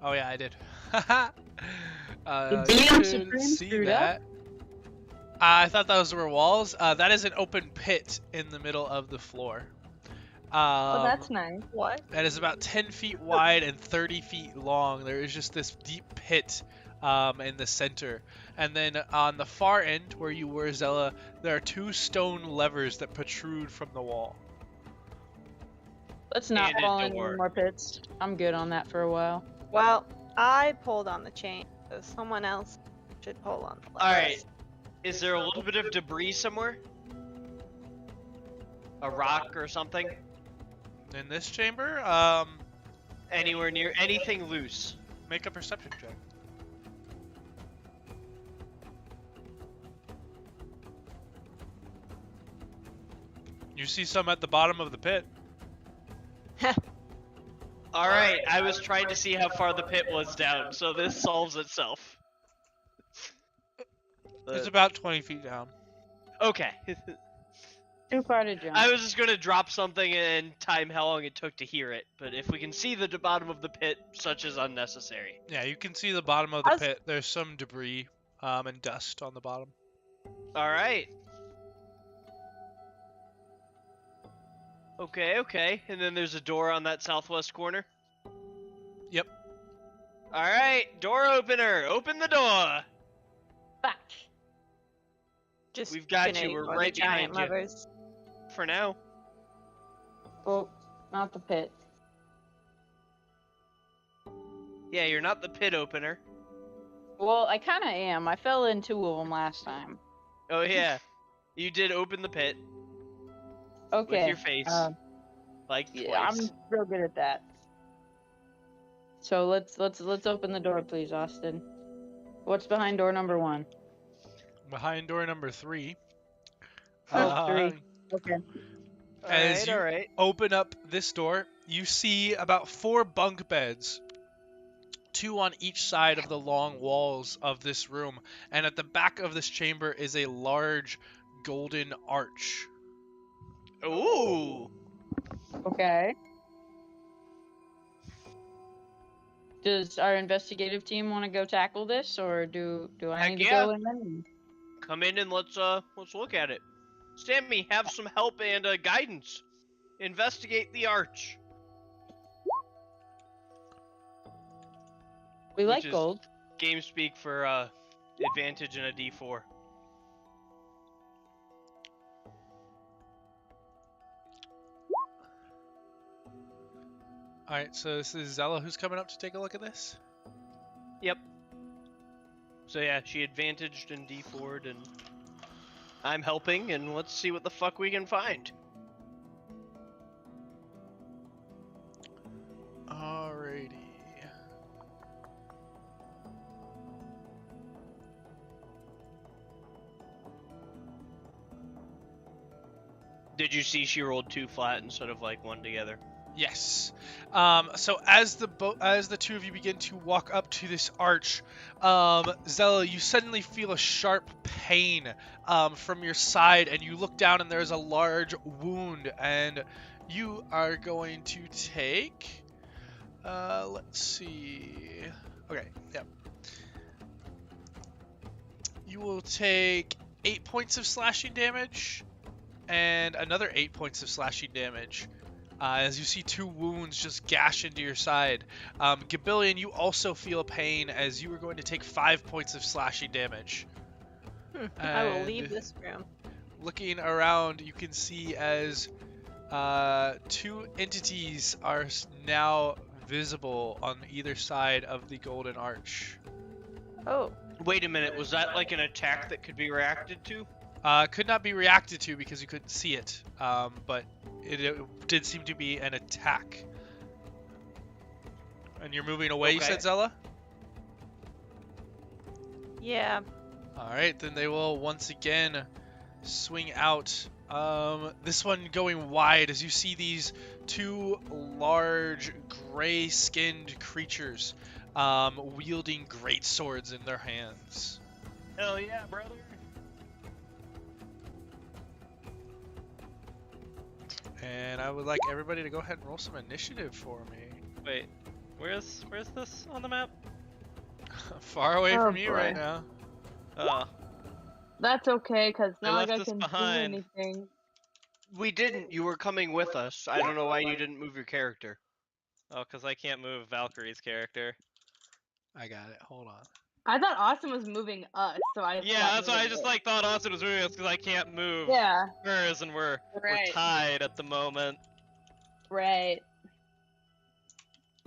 Oh yeah, I did. The You DM should Supreme see screwed up? that. I thought those were walls. That is an open pit in the middle of the floor. Oh, that's nice. What? That is about 10 feet wide and 30 feet long. There is just this deep pit in the center. And then on the far end, where you were, Zella, there are 2 stone levers that protrude from the wall. Let's not And a fall into door. more pits. I'm good on that for a while. Well, I pulled on the chain, so someone else should pull on the levers. Alright. Is there a little bit of debris somewhere? A rock or something? In this chamber, Anywhere near anything loose? make a perception check. You see some at the bottom of the pit. Alright, I was trying to see how far the pit was down, so this solves itself. It's about 20 feet down. Okay. Too far to jump. I was just gonna drop something and time how long it took to hear it, but if we can see the bottom of the pit, such is unnecessary. Yeah, you can see the bottom of the pit. There's some debris and dust on the bottom. Alright. Okay, okay. And then there's a door on that southwest corner? Yep. Alright, door opener! Open the door! Back. Just We've got gonna you, we're ignore right the giant behind you. levers. For now. Oh, not the pit. Yeah, you're not the pit opener. Well, I kind of am. I fell in 2 of them last time. Oh yeah. You did open the pit Okay. with your face. Like Yeah, I'm twice. real good at that. So let's open the door, please, Austin. What's behind door number 1? Behind door number 3, Oh, 3. Okay. As you Alright. open up this door, you see about 4 bunk beds, 2 on each side of the long walls of this room, and at the back of this chamber is a large golden arch. Ooh. Okay. Does our investigative team want to go tackle this, or do I Heck need to yeah. go in then? Come in and let's look at it. Sammy, have some help and guidance. Investigate the arch. We Which like is- gold. Game speak for advantage and a D4. Alright, so this is Zella who's coming up to take a look at this? Yep. So yeah, she advantaged and D4'd and I'm helping, and let's see what the fuck we can find. Alrighty. Did you see she rolled 2 flat instead of like 1 together? Yes. So as the two of you begin to walk up to this arch, Zella, you suddenly feel a sharp pain from your side, and you look down, and there's a large wound, and you are going to take. Let's see. Okay. Yep. You will take 8 points of slashing damage, and another 8 points of slashing damage. As you see 2 wounds just gash into your side. Gabillion, you also feel pain as you are going to take 5 points of slashing damage. I will And leave this room. Looking around, you can see as 2 entities are now visible on either side of the Golden Arch. Oh, Wait a minute, was that like an attack that could be reacted to? Could not be reacted to because you couldn't see it, but it did seem to be an attack. And you're moving away, you Okay. said, Zella? yeah. Alright, then they will once again swing out. This one going wide as you see these 2 large gray-skinned creatures wielding great swords in their hands. Hell yeah, brother. And I would like everybody to go ahead and roll some initiative for me. Wait, where's this on the map? Far away Oh, from you right boy. now. That's okay, because They not like left I us can behind. do anything. We didn't. You were coming with us. I don't know why you didn't move your character. Oh, because I can't move Valkyrie's character. I got it. Hold on. I thought Austin was moving us, so I Yeah, stopped that's why I moving just it. like thought Austin was moving us because I can't move Yeah, hers, and we're Right. tied at the moment. right.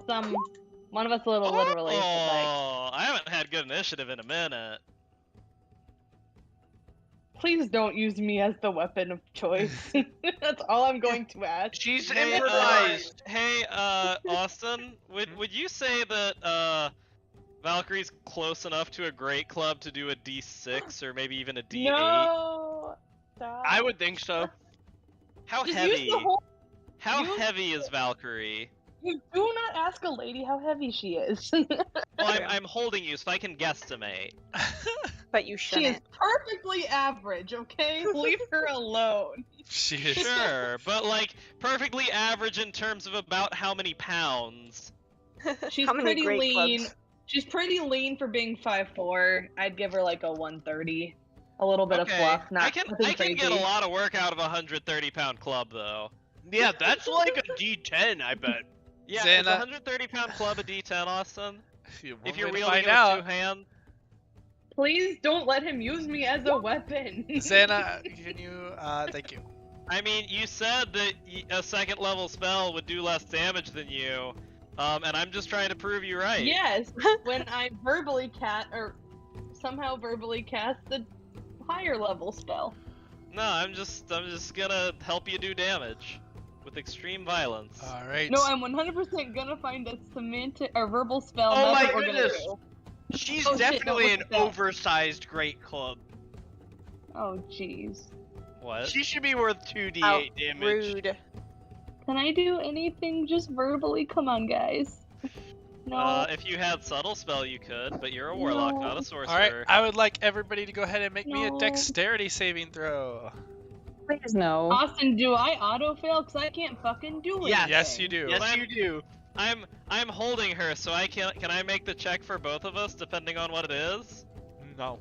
One of us a little literally, but like, Oh, I haven't had good initiative in a minute. please don't use me as the weapon of choice. That's all I'm going to ask. She's Hey, improvised. Austin, would you say that Valkyrie's close enough to a great club to do a D6 or maybe even a D8? No. Stop. I would think so. How Just heavy? use the whole. How use- heavy is Valkyrie? You do not ask a lady how heavy she is. Well, I'm holding you, so I can guesstimate. But you She is shouldn't. perfectly average, okay? Leave her alone. She is. Sure, but like perfectly average in terms of about how many pounds. She's How many pretty great lean. clubs? She's pretty lean for being 5'4". I'd give her like a 130. A little bit of Okay, fluff, not I can nothing get crazy. a lot of work out of a 130-pound club though. Yeah, that's like a D10, I bet. Yeah, is Zannah- a 130-pound club a D10, Austin? One If you're way to wielding find it out. with 2 hands. Please don't let him use me as a weapon. Zannah, can you? Thank you. I mean, you said that a 2nd level spell would do less damage than you, and I'm just trying to prove you right. Yes, when I somehow verbally cast the higher level spell. No, I'm just gonna help you do damage with extreme violence. All right. No, I'm 100% gonna find a semantic or verbal spell. Oh That's my what we're gonna goodness. do. She's Oh, shit, definitely don't an look at that. oversized great club. Oh jeez. What? She should be worth 2d8 How damage. rude. Can I do anything just verbally? Come on, guys. No. If you had subtle spell, you could, but you're a warlock, No. not a sorcerer. All right, I would like everybody to go ahead and make me a No. dexterity saving throw. Please no. Austin, do I auto fail? Cause I can't fucking do it. Yes. Yes, you do. Yes, you do. I'm holding her, so I can I make the check for both of us, depending on what it is? No.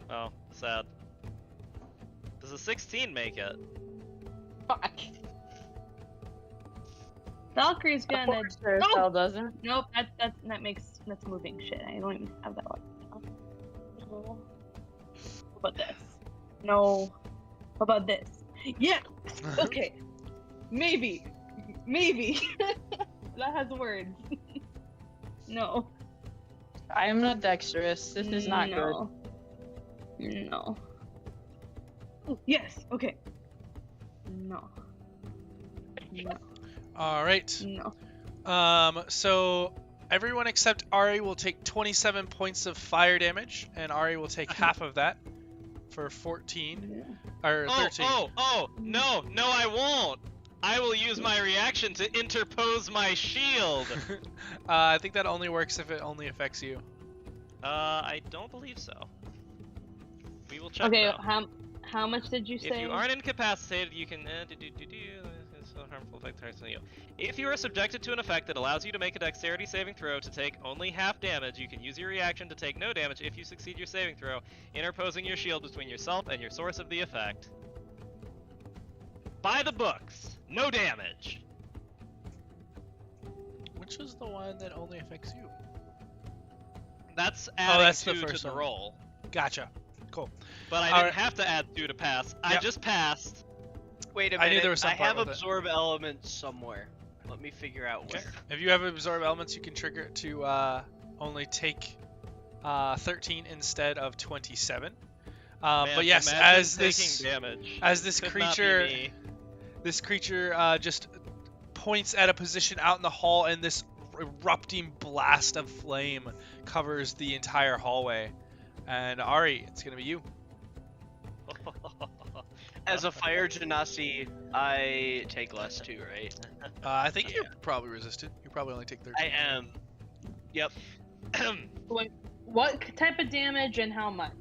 Oh, sad. Does a 16 make it? Fuck. Valkrie's gonna. Spell Nope. doesn't. Nope. That's moving shit. I don't even have that one. No. How about this? No. How about this? Yeah. Okay. Maybe. That has words. No. I am not dexterous. This is not good. No. No. Oh, yes. Okay. No. No. All right. No. So everyone except Ari will take 27 points of fire damage, and Ari will take half of that for 14 or 13. No, I won't! I will use my reaction to interpose my shield! I think that only works if it only affects you. I don't believe so. We will check Okay. though. How much did you say? If you aren't incapacitated, you can so harmful effect targets on you. If you are subjected to an effect that allows you to make a dexterity saving throw to take only half damage, you can use your reaction to take no damage if you succeed your saving throw, interposing your shield between yourself and your source of the effect. By the books, no damage. Which is the one that only affects you? That's adding that's the 2 first to the one. roll. Gotcha. Cool. But I Alright. didn't have to add 2 to pass. I Yep. just passed. Wait a I knew minute. there was some I part have with it. absorb elements somewhere. Let me figure out Okay. where. If you have absorb elements, you can trigger it to only take 13 instead of 27. Man, but yes, imagine as this taking damage. as this Could not be creature me. this creature just points at a position out in the hall, and this erupting blast of flame covers the entire hallway. And Ari, it's gonna be you. As a fire genasi, I take less too, right? I think you're probably resistant. You probably only take 13. I am. Yep. Wait, what type of damage and how much?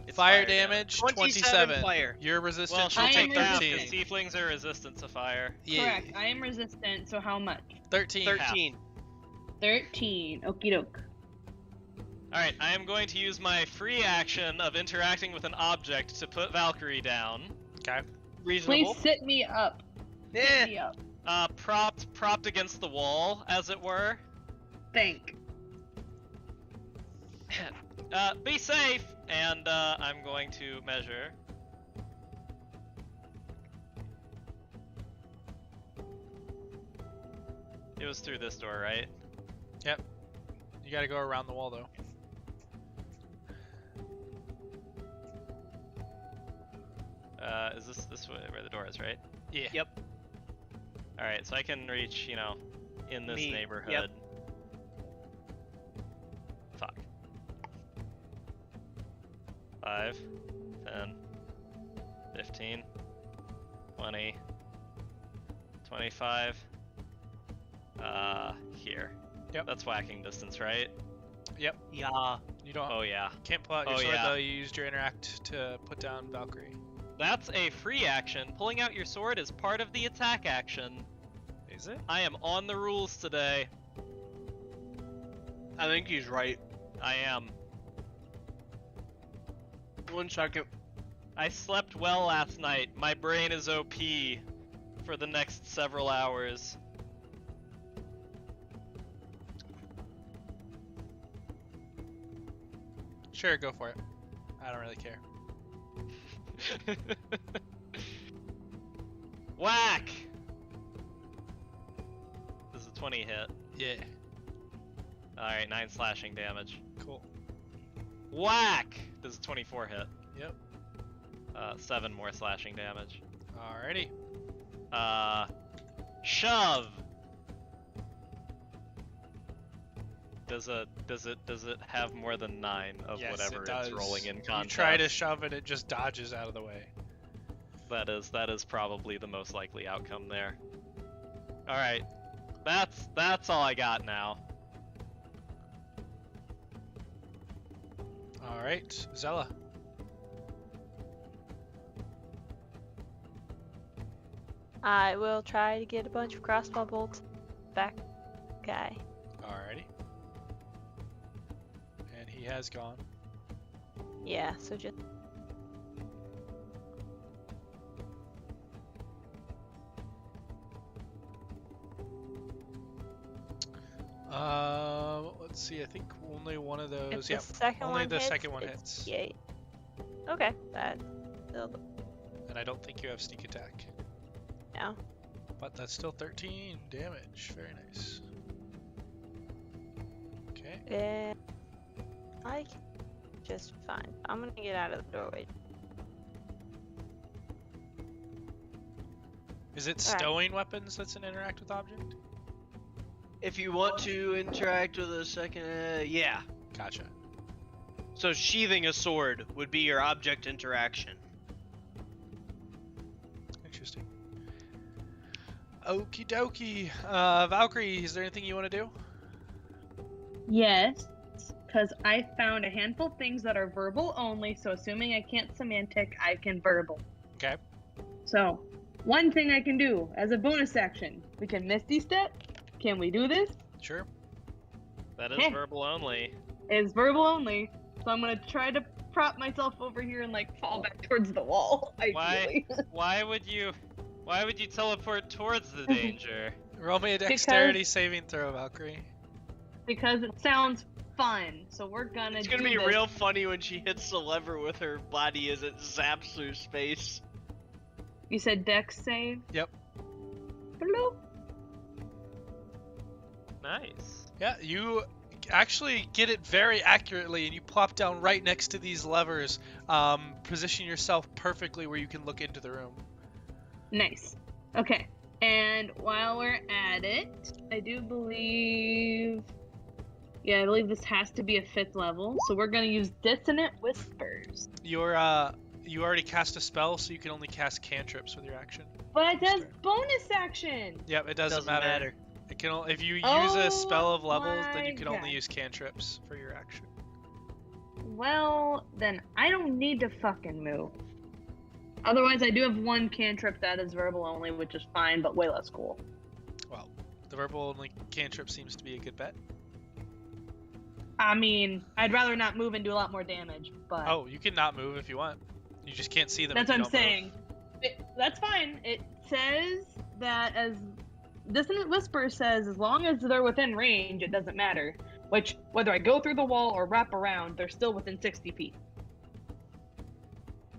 It's Fire damage 27 fire. You're resistant. Well, she'll I take am that resistant. because tieflings are resistant to fire. Yeah. Correct. I am resistant. So how much? 13. 13. 13. Okie doke. Alright, I am going to use my free action of interacting with an object to put Valkyrie down. Okay. Reasonable. Please sit me up. Sit Eh. me up. Propped against the wall, as it were. Thank. Be safe! And, I'm going to measure. It was through this door, right? Yep. You gotta go around the wall though. Is this where the door is, right? Yeah. Yep. Alright, so I can reach, you know, in this Me, neighborhood. yep. Fuck. 5, 10, 15, 20, 25. Here. Yep. That's whacking distance, right? Yeah. You don't Oh yeah. can't pull out your Oh, sword yeah. though. You used your interact to put down Valkyrie. That's a free action. Pulling out your sword is part of the attack action. Is it? I am on the rules today. I think he's right. I am. 1 second. I slept well last night. My brain is OP for the next several hours. Sure, go for it. I don't really care. Whack! This is a 20 hit. Yeah. Alright, 9 slashing damage. Cool. Whack! This is a 24 hit. Yep. 7 more slashing damage. Alrighty. Shove! Does it have more than 9 of Yes, whatever it does. it's rolling in You contest? try to shove it, it just dodges out of the way. That is probably the most likely outcome there. All right, that's all I got now. All right, Zella. I will try to get a bunch of crossbow bolts back guy. Alrighty. And he has gone. Yeah, so just Let's see. I think only one of those. if Yeah, the second only one the hits, second one it's hits. yay. Okay, that's still And I don't think you have sneak attack. no. But that's still 13 damage. Very nice. Okay. And I just fine. I'm gonna get out of the doorway. Is it Alright. stowing weapons that's an interact with object? If you want to interact with a second, yeah. Gotcha. So sheathing a sword would be your object interaction. Interesting. Okie dokie. Valcrie, is there anything you want to do? Yes, because I found a handful of things that are verbal only, so assuming I can't semantic, I can verbal. Okay. So, one thing I can do as a bonus action, we can Misty Step. Can we do this? Sure. That is Hey. verbal only. It's verbal only, so I'm gonna try to prop myself over here and like fall back towards the wall. Ideally. Why would you teleport towards the danger? Roll me a dexterity saving throw, Valcrie. Because it sounds fun, so we're gonna. It's gonna do be this. real funny when she hits the lever with her body as it zaps through space. You said Dex save. Yep. Hello. Nice. Yeah, you actually get it very accurately, and you plop down right next to these levers. Position yourself perfectly where you can look into the room. Nice. Okay. And while we're at it, I do believe. Yeah, I believe this has to be a 5th level, so we're gonna use Dissonant Whispers. You already cast a spell, so you can only cast cantrips with your action. But it does bonus action. Yep, it doesn't matter. It can if you use Oh a spell of levels, then my you can only God. use cantrips for your action. Well, then I don't need to fucking move. Otherwise, I do have one cantrip that is verbal only, which is fine, but way less cool. Well, the verbal only cantrip seems to be a good bet. I mean, I'd rather not move and do a lot more damage, but Oh, you can not move if you want. You just can't see them. that's if what you I'm don't move. saying. That's fine. It says that as Dissonant Whisper says, as long as they're within range, it doesn't matter. Which, whether I go through the wall or wrap around, they're still within 60 feet.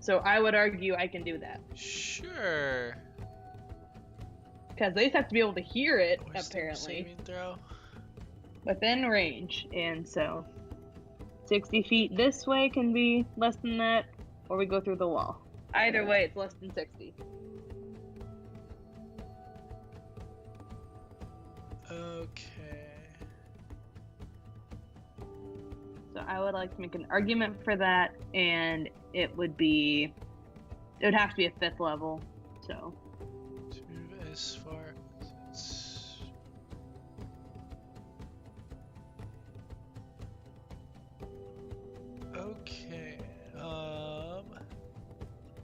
So I would argue I can do that. Sure. Because they just have to be able to hear it, Wisdom apparently. saving throw. Within range. And so 60 feet this way can be less than that, or we go through the wall. Either way, it's less than 60. Okay. So I would like to make an argument for that, and it would have to be a 5th level. So To move as far as it's... Okay.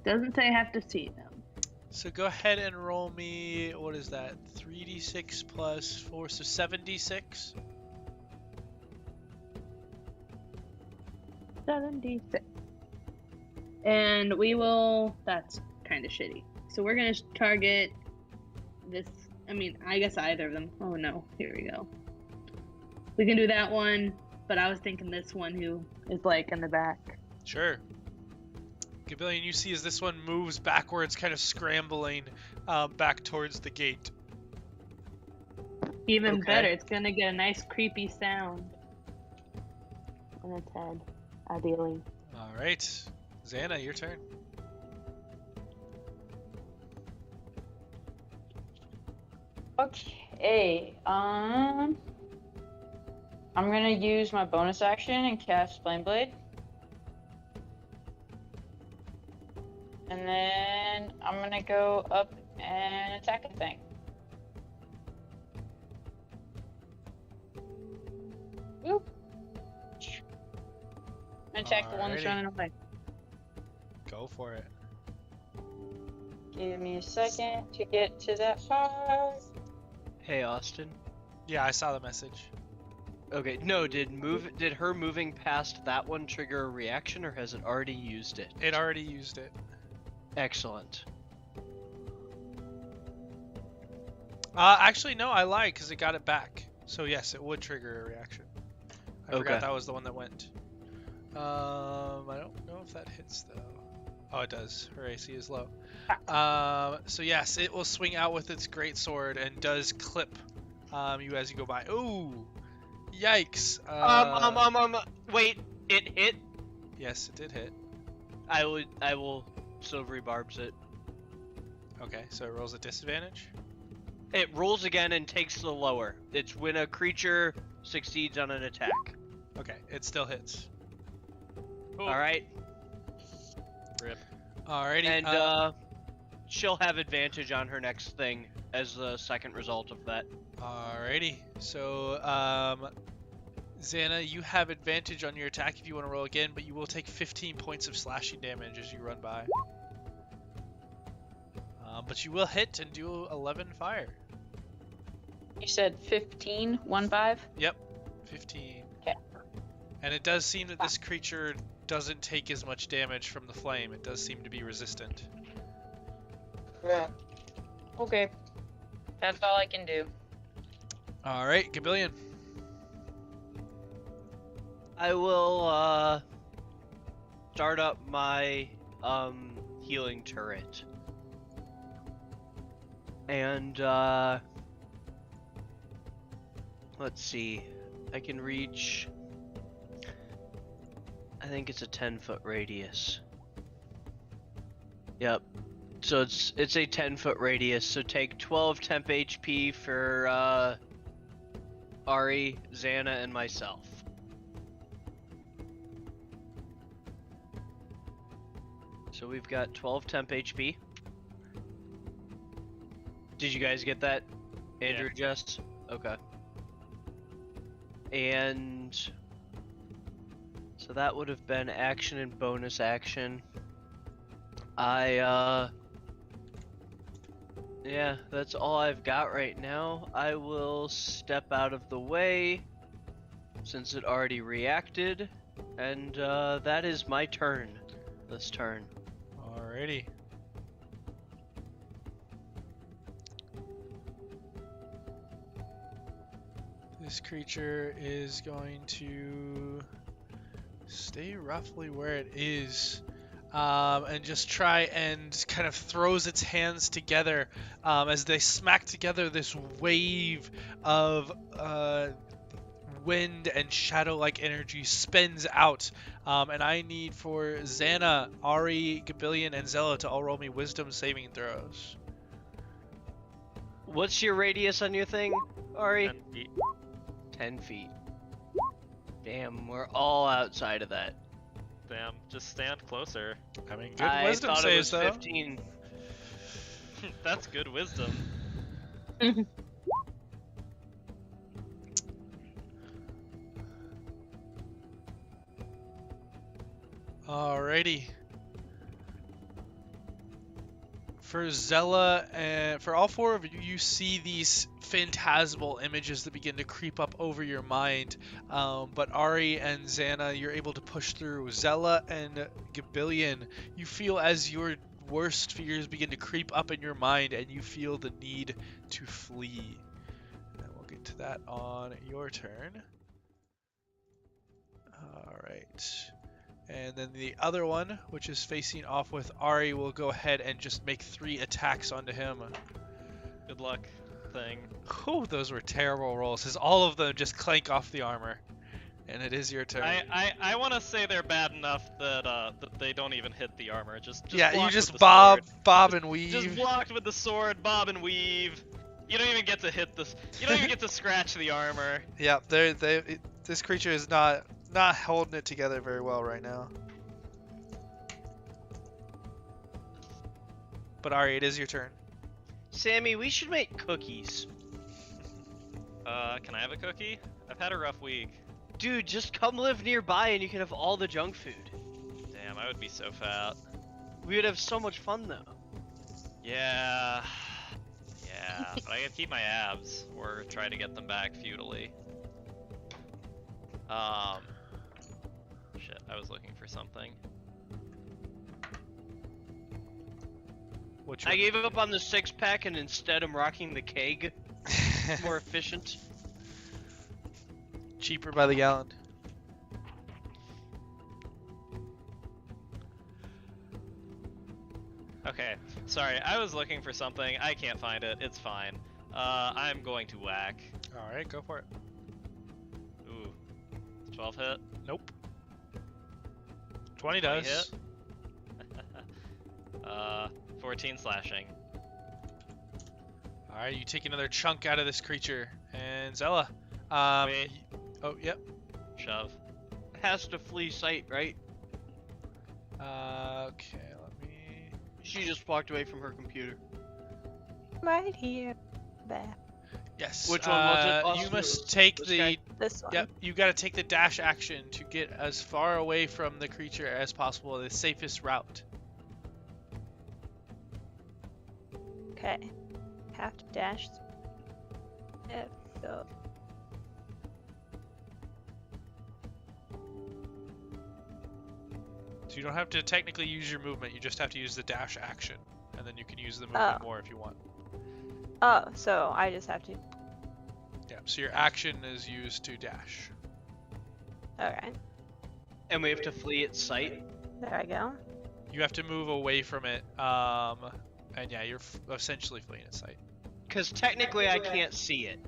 doesn't say I have to see them. So go ahead and roll me, what is that? 3d6 plus 4, so 7d6. 76. And we will. That's kind of shitty. So we're gonna target this. I mean, I guess either of them. Oh no, here we go. We can do that one, but I was thinking this one who is like in the back. Sure. Gabillion, you see as this one moves backwards, kind of scrambling back towards the gate. Even Okay. better, it's gonna get a nice creepy sound on its head, ideally. All right, Zannah, your turn. Okay. I'm gonna use my bonus action and cast Flame Blade. And then then I'm gonna go up and attack the thing. Boop. And attack the one that's Alrighty. running away. Go for it. Give me a second to get to that part. Hey, Austin. Yeah, I saw the message. Okay, no, did her moving past that one trigger a reaction, or has it already used it? It already used it. Excellent. Actually, no, I lied because it got it back. So yes, it would trigger a reaction. I Okay. forgot that was the one that went. I don't know if that hits though. Oh, it does. Her AC is low. So yes, it will swing out with its greatsword and does clip you as you go by. Ooh, yikes! Wait, it hit. Yes, it did hit. I will silvery barbs it. Okay, so it rolls a disadvantage. It rolls again and takes the lower. It's when a creature succeeds on an attack. Okay, it still hits. Cool. All right, Rip. Alrighty. and she'll have advantage on her next thing as the second result of that. Alrighty. So, Zannah, you have advantage on your attack if you want to roll again, but you will take 15 points of slashing damage as you run by. But you will hit and do 11 fire. You said 15, 1-5? Yep, 15. Okay. And it does seem that this creature doesn't take as much damage from the flame. It does seem to be resistant. Yeah. Okay. That's all I can do. Alright, Gabillion. I will start up my healing turret. And let's see. I can reach, I think it's a 10-foot radius. Yep. So it's a 10-foot radius. So take 12 temp HP for Ari, Zannah, and myself. So we've got 12 temp HP. Did you guys get that, Andrew? Just okay. And so that would have been action and bonus action. Yeah, that's all I've got right now. I will step out of the way since it already reacted, and that is my turn this turn. Alrighty. This creature is going to stay roughly where it is, and just try and kind of throws its hands together as they smack together. This wave of wind and shadow-like energy spins out, and I need for Zannah, Ari, Gabillion, and Zella to all roll me wisdom saving throws. What's your radius on your thing, Ari? 10 feet. 10 feet. Damn, we're all outside of that. Damn, just stand closer. I mean, good I wisdom thought saves it was though. 15. That's good wisdom. Alrighty. For Zella and for all four of you, you see these phantasmal images that begin to creep up over your mind. But Ari and Zannah, you're able to push through. Zella and Gabillion, you feel as your worst fears begin to creep up in your mind, and you feel the need to flee. And we'll get to that on your turn. Alright. And then the other one, which is facing off with Ari, will go ahead and just make 3 attacks onto him. Good luck, thing. Oh, those were terrible rolls, as all of them just clank off the armor. And it is your turn. I want to say they're bad enough that that they don't even hit the armor. Just yeah, you block just with the sword. bob and weave. Just blocked with the sword, bob and weave. You don't even get to hit this. You don't even get to scratch the armor. Yeah, this creature is not holding it together very well right now. But Ari, it is your turn. Sammy, we should make cookies. Can I have a cookie? I've had a rough week. Dude, just come live nearby and you can have all the junk food. Damn, I would be so fat. We would have so much fun though. Yeah. Yeah, but I gotta keep my abs, or try to get them back feudally. Shit, I was looking for something. Which I one? gave up on the 6-pack and instead I'm rocking the keg. More efficient. Cheaper by the gallon. Okay, sorry, I was looking for something. I can't find it. It's fine. I'm going to whack. Alright, go for it. Ooh. 12 hit? Nope. 20 20 does. hit? 14 slashing. Alright, you take another chunk out of this creature. And Zella. Wait. Oh, yep. Shove. Has to flee sight, right? Okay, let me... She just walked away from her computer. Right here. There. Yes. Which one was it? You Us must or take this the... guy? This one. Yep, you gotta take the dash action to get as far away from the creature as possible, the safest route. Okay. Have to dash. There we go. So you don't have to technically use your movement, you just have to use the dash action. And then you can use the movement more if you want. Oh, so I just have to. Yeah, so your action is used to dash. Okay. And we have to flee its sight. There I go. You have to move away from it, and yeah, you're essentially fleeing its sight. Because technically I can't see it.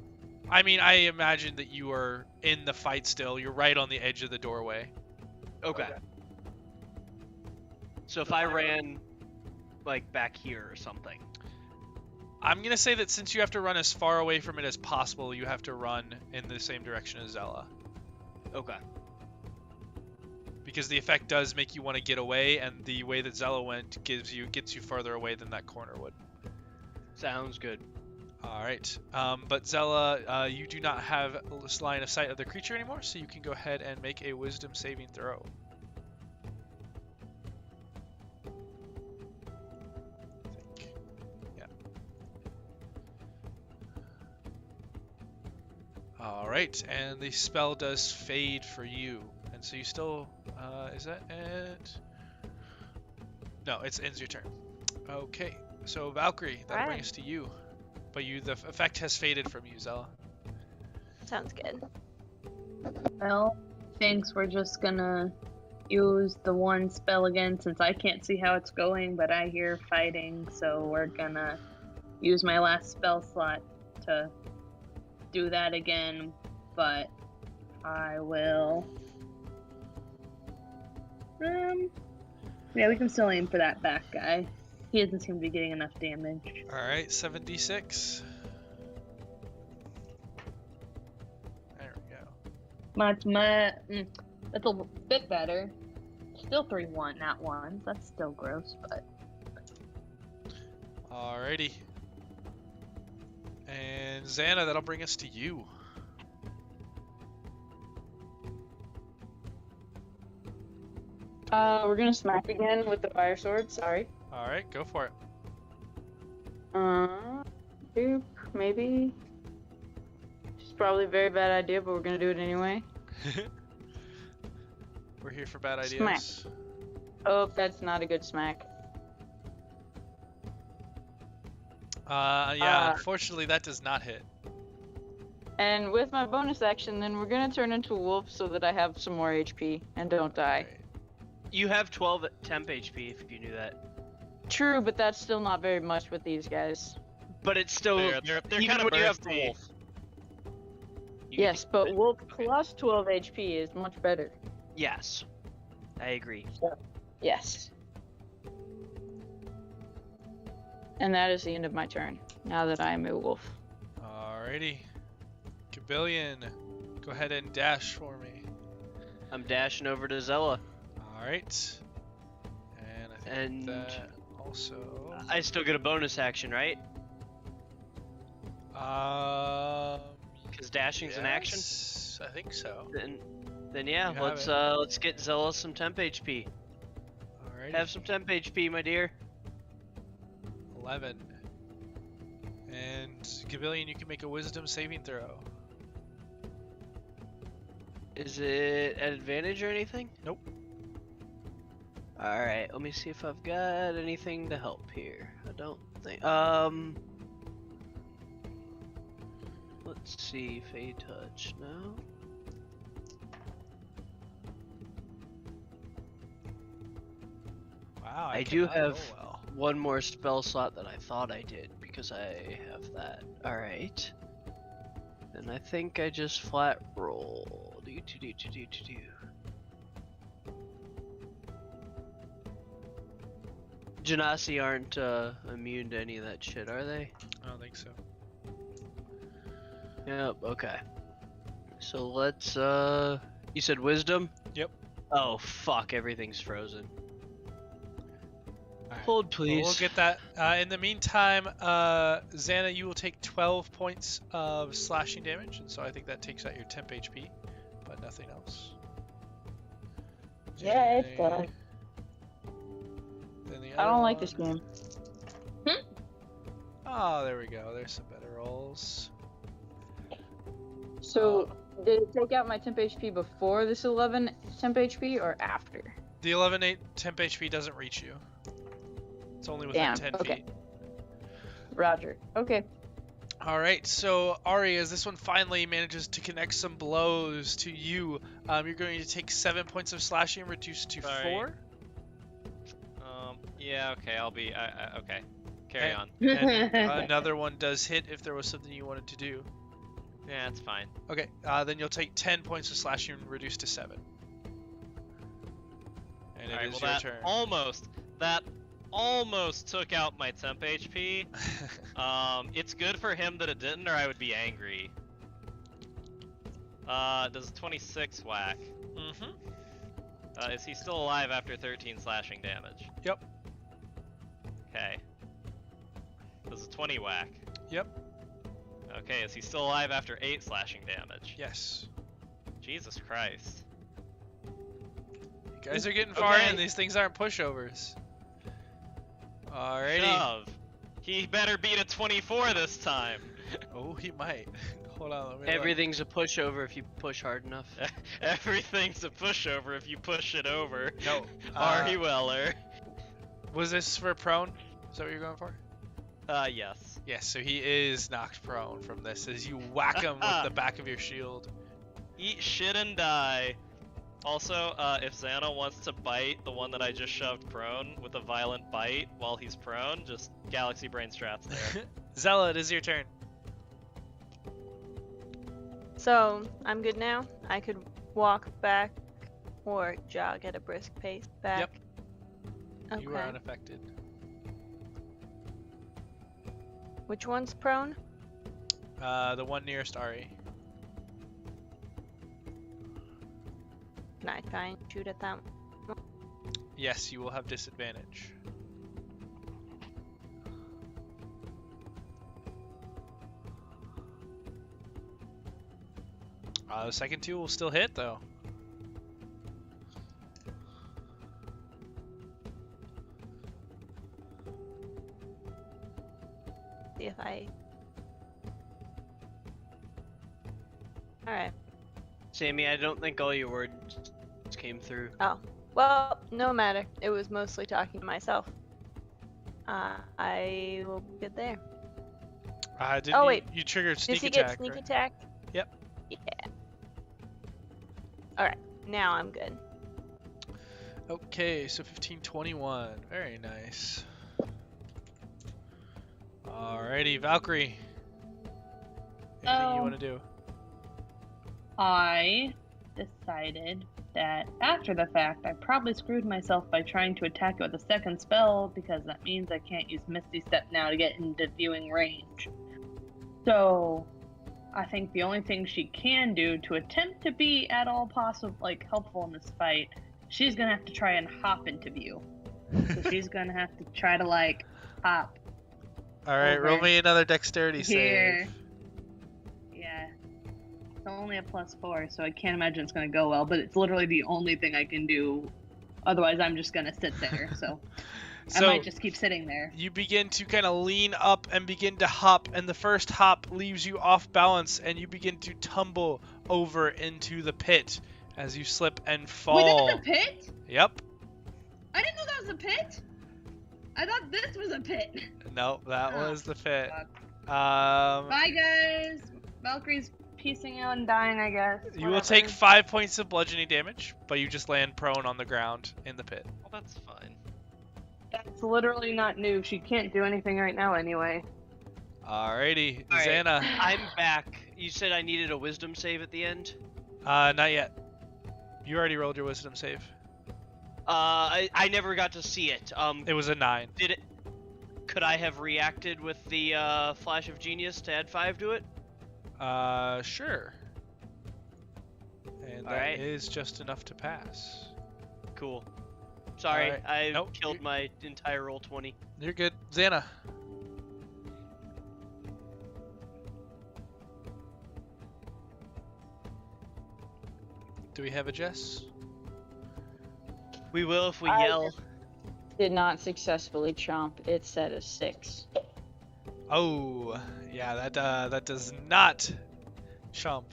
I mean, I imagine that you are in the fight still. You're right on the edge of the doorway. Okay. So if I ran, like, back here or something. I'm gonna say that since you have to run as far away from it as possible, you have to run in the same direction as Zella. Okay. Because the effect does make you want to get away, and the way that Zella went gets you farther away than that corner would. Sounds good. Alright, but Zella, you do not have this line of sight of the creature anymore, so you can go ahead and make a wisdom saving throw. Alright, and the spell does fade for you. And so you still, is that it? No, it ends your turn. Okay, so Valcrie, that'll bring us to you. But the effect has faded from you, Zella. Sounds good. Well, thanks. We're just gonna use the one spell again since I can't see how it's going, but I hear fighting, so we're gonna use my last spell slot to do that again, but I will... yeah, we can still aim for that back guy. He doesn't seem to be getting enough damage. Alright, 7d6. There we go. That's a bit better. Still 3-1, not 1. That's still gross, but... Alrighty. And Zannah, that'll bring us to you. We're gonna smack again with the fire sword, sorry. Alright, go for it. Dupe, maybe? It's probably a very bad idea, but we're gonna do it anyway. We're here for bad ideas. Smack. Oh, that's not a good smack. Yeah, unfortunately that does not hit. And with my bonus action, then we're gonna turn into a wolf so that I have some more HP and don't die. Right. You have 12 temp HP if you knew that. True, but that's still not very much with these guys. But it's still They're even kind of when you have bursty. wolf. Yes, but wolf plus 12 HP is much better. Yes, I agree. Yes. And that is the end of my turn, now that I am a wolf. Alrighty. Cabillion, go ahead and dash for me. I'm dashing over to Zella. Alright. And I think And that so I still get a bonus action, right? Because dashing's an action. yes, I think so. Then yeah, You have let's get Zella some temp HP. Alright. Have some temp HP, my dear. 11. And Javelin, you can make a wisdom saving throw. Is it at advantage or anything? Nope. Alright, let me see if I've got anything to help here. I don't think. Let's see, Fey Touch, no? Wow, I do cannot roll have well. one more spell slot than I thought I did, because I have that. Alright. Then I think I just flat roll. Genasi aren't immune to any of that shit, are they? I don't think so. Yep, okay. So let's, you said wisdom? Yep. Oh, fuck, everything's frozen. Alright. Hold, Well, please. we'll get that. In the meantime, Zannah, you will take 12 points of slashing damage, and so I think that takes out your temp HP, but nothing else. Yeah, it And does. then the I other don't like one- this game. Oh, there we go. There's some better rolls. So, did it take out my temp HP before this 11 temp HP or after? The 11 temp HP doesn't reach you. It's only within Damn, 10 okay. feet. Roger. Okay. All right, so Ari, as this one finally manages to connect some blows to you, you're going to take 7 points of slashing, reduced to Sorry. 4. Yeah, okay, I'll be, okay. Carry on. And another one does hit if there was something you wanted to do. Yeah, it's fine. Okay, then you'll take 10 points of slashing, reduced to 7. And Alright, it is well, your that turn. almost took out my temp HP. It's good for him that it didn't, or I would be angry. Does 26 whack? Mm-hmm. Is he still alive after 13 slashing damage? Yep. Okay. Does a 20 whack? Yep. Okay, is he still alive after 8 slashing damage? Yes. Jesus Christ. You guys are getting far Okay. in. These things aren't pushovers. Alrighty. Shove. He better beat a 24 this time. Oh, he might. Hold on, let me look. Everything's a pushover if you push hard enough. Everything's a pushover if you push it over. No. Ari Weller. Was this for prone? Is that what you're going for? Yes. Yes, so he is knocked prone from this as you whack him with the back of your shield. Eat shit and die. Also, if Zannah wants to bite the one that I just shoved prone with a violent bite while he's prone, just Galaxy Brain Strats there. Zella, it is your turn. So, I'm good now. I could walk back or jog at a brisk pace back. Yep. Okay. You are unaffected. Which one's prone? The one nearest Ari. Can I try and shoot at that? Yes, you will have disadvantage. The second two will still hit, though. See if I... Alright. Sammy, I don't think all your words came through. Oh. Well, no matter. It was mostly talking to myself. I will get there. Didn't Oh, you, wait. you triggered Does sneak he attack, get sneak right? attack? Yep. Yeah. Alright. Now I'm good. Okay, so 1521. Very nice. Alrighty, Valcrie. Anything you want to do? I decided that after the fact, I probably screwed myself by trying to attack it with a second spell, because that means I can't use Misty Step now to get into viewing range. So, I think the only thing she can do to attempt to be at all possible, helpful in this fight, she's gonna have to try and hop into view. So she's gonna have to try to like hop All right, roll over me another dexterity here. save. Yeah. It's only a +4, so I can't imagine it's gonna go well, but it's literally the only thing I can do. Otherwise, I'm just gonna sit there, so I So might just keep sitting there. you begin to kind of lean up and begin to hop, and the first hop leaves you off balance, and you begin to tumble over into the pit as you slip and Wait, fall. that's a pit? Yep. I didn't know that was a pit. I thought this was a pit. No, that Oh, was the pit. fuck. Um, Bye, guys. Valkyrie's piecing out and dying, I guess. you will take 5 points of bludgeoning damage, but you just land prone on the ground in the pit. Well, that's fine. That's literally not new. She can't do anything right now anyway. Alrighty, All right. Zannah. I'm back. You said I needed a wisdom save at the end? Not yet. You already rolled your wisdom save. I never got to see it. It was a 9. Did it? Could I have reacted with the flash of genius to add 5 to it? Sure. And that Alright. is just enough to pass. Cool. Sorry, Alright. I Nope, killed my entire roll 20. You're good. Zannah. Do we have a Jess? We will if we I yell. Did not successfully chomp. It said a 6. Oh, yeah, that does not chomp.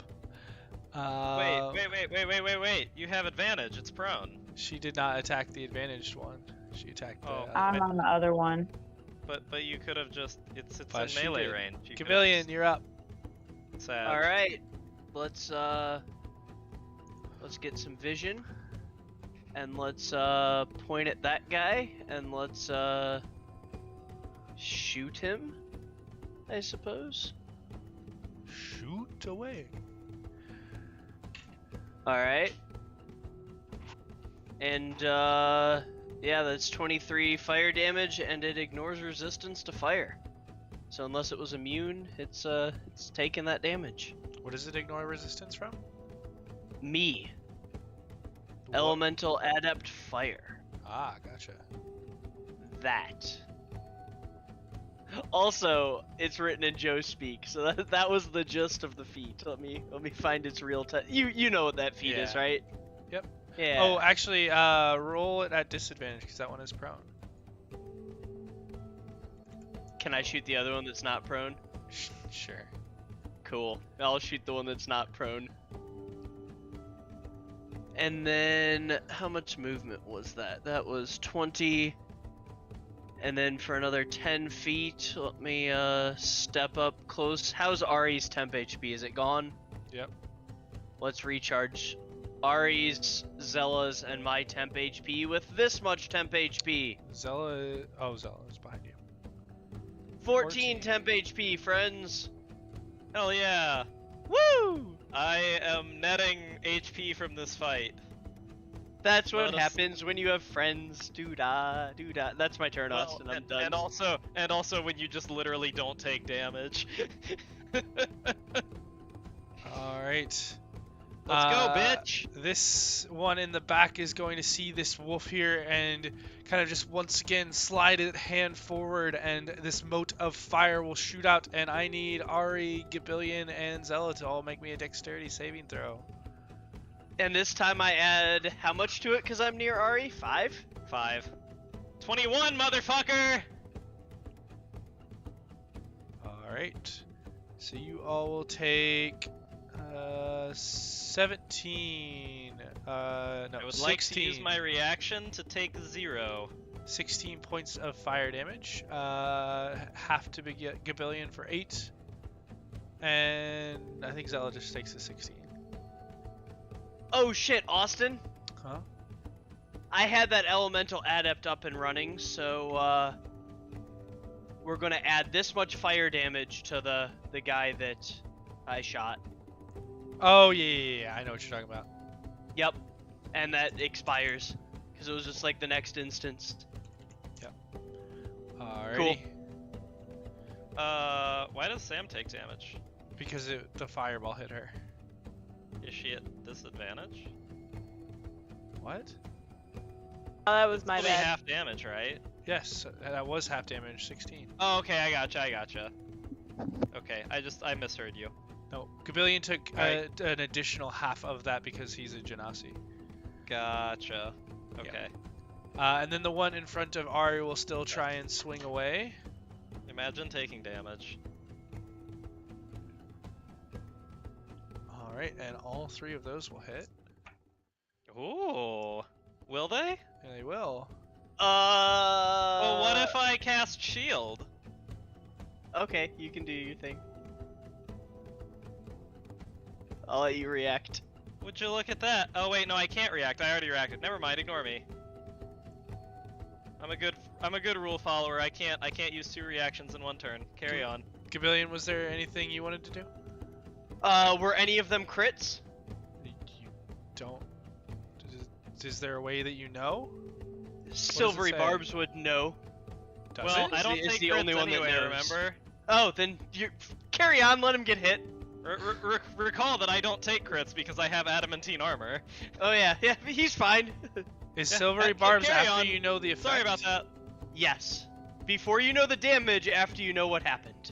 Wait. You have advantage. It's prone. She did not attack the advantaged one. She attacked the. Oh, I'm on the other one. But you could have just it's But in she melee did. range. You could've Javelin, just you're up. said, All right, let's get some vision, and let's point at that guy, and let's shoot him, I suppose. Shoot away. All right, and yeah, that's 23 fire damage, and it ignores resistance to fire. So unless it was immune, it's taking that damage. What does it ignore resistance from? Me, What? elemental adept fire. Ah, gotcha. That. Also, it's written in Joe speak, so that was the gist of the feat. Let me find its real you know what that feat is, Yeah. right? Yep. Yeah. Oh, actually, roll it at disadvantage because that one is prone. Can I shoot the other one that's not prone? Sure. Cool. I'll shoot the one that's not prone. And then how much movement was that? That was 20. And then for another 10 feet, let me step up close. How's Ari's temp HP? Is it gone? Yep. Let's recharge Ari's, Zella's, and my temp HP with this much temp HP. Zella. Oh, Zella is behind you. 14 temp HP, friends. Hell yeah! Woo! I am netting HP from this fight. That's what Let us- happens when you have friends. Doo-da, doo-da. That's my turn, Austin. I'm done. And also when you just literally don't take damage. All right. Let's go, bitch! This one in the back is going to see this wolf here and kind of just once again slide its hand forward, and this mote of fire will shoot out. And I need Ari, Javelin, and Zella to all make me a dexterity saving throw. And this time I add how much to it because I'm near Ari? 5? 5. 21, motherfucker! All right. So you all will take 17. No, I would 16. like to use my reaction to take 0. 16 points of fire damage. Have to be Javelin for 8. And I think Zella just takes the 16. Oh shit, Austin. Huh? I had that elemental adept up and running, so we're gonna add this much fire damage to the guy that I shot. Oh, yeah. I know what you're talking about. Yep. And that expires. Because it was just like the next instance. Alrighty. Why does Sam take damage? Because the fireball hit her. Is she at disadvantage? What? Oh, that was my Only bad. half damage, right? Yes, that was half damage, 16. Oh, okay, I gotcha. Okay, I misheard you. No, Gavillion took Right. an additional half of that because he's a Genasi. Gotcha. Okay. And then the one in front of Ari will still try and swing away. Imagine taking damage. Alright, and all 3 of those will hit. Ooh. Will they? And they will. Well, what if I cast shield? Okay, you can do your thing. I'll let you react. Would you look at that? Oh wait, no, I can't react. I already reacted. Never mind. Ignore me. I'm a good rule follower. I can't use 2 reactions in 1 turn. Carry on. Gavillion, was there anything you wanted to do? Were any of them crits? You don't. Is there a way that you know? Silvery say? Barbs would know. Does Well, it? I don't It's take the crits only one that anyway, knows. remember? Oh, then you carry on. Let him get hit. Recall that I don't take crits because I have adamantine armor. Oh yeah, he's fine. Is Yeah, Silvery Barbs carry after on. you know the effect? Sorry about that. Yes. Before you know the damage, after you know what happened.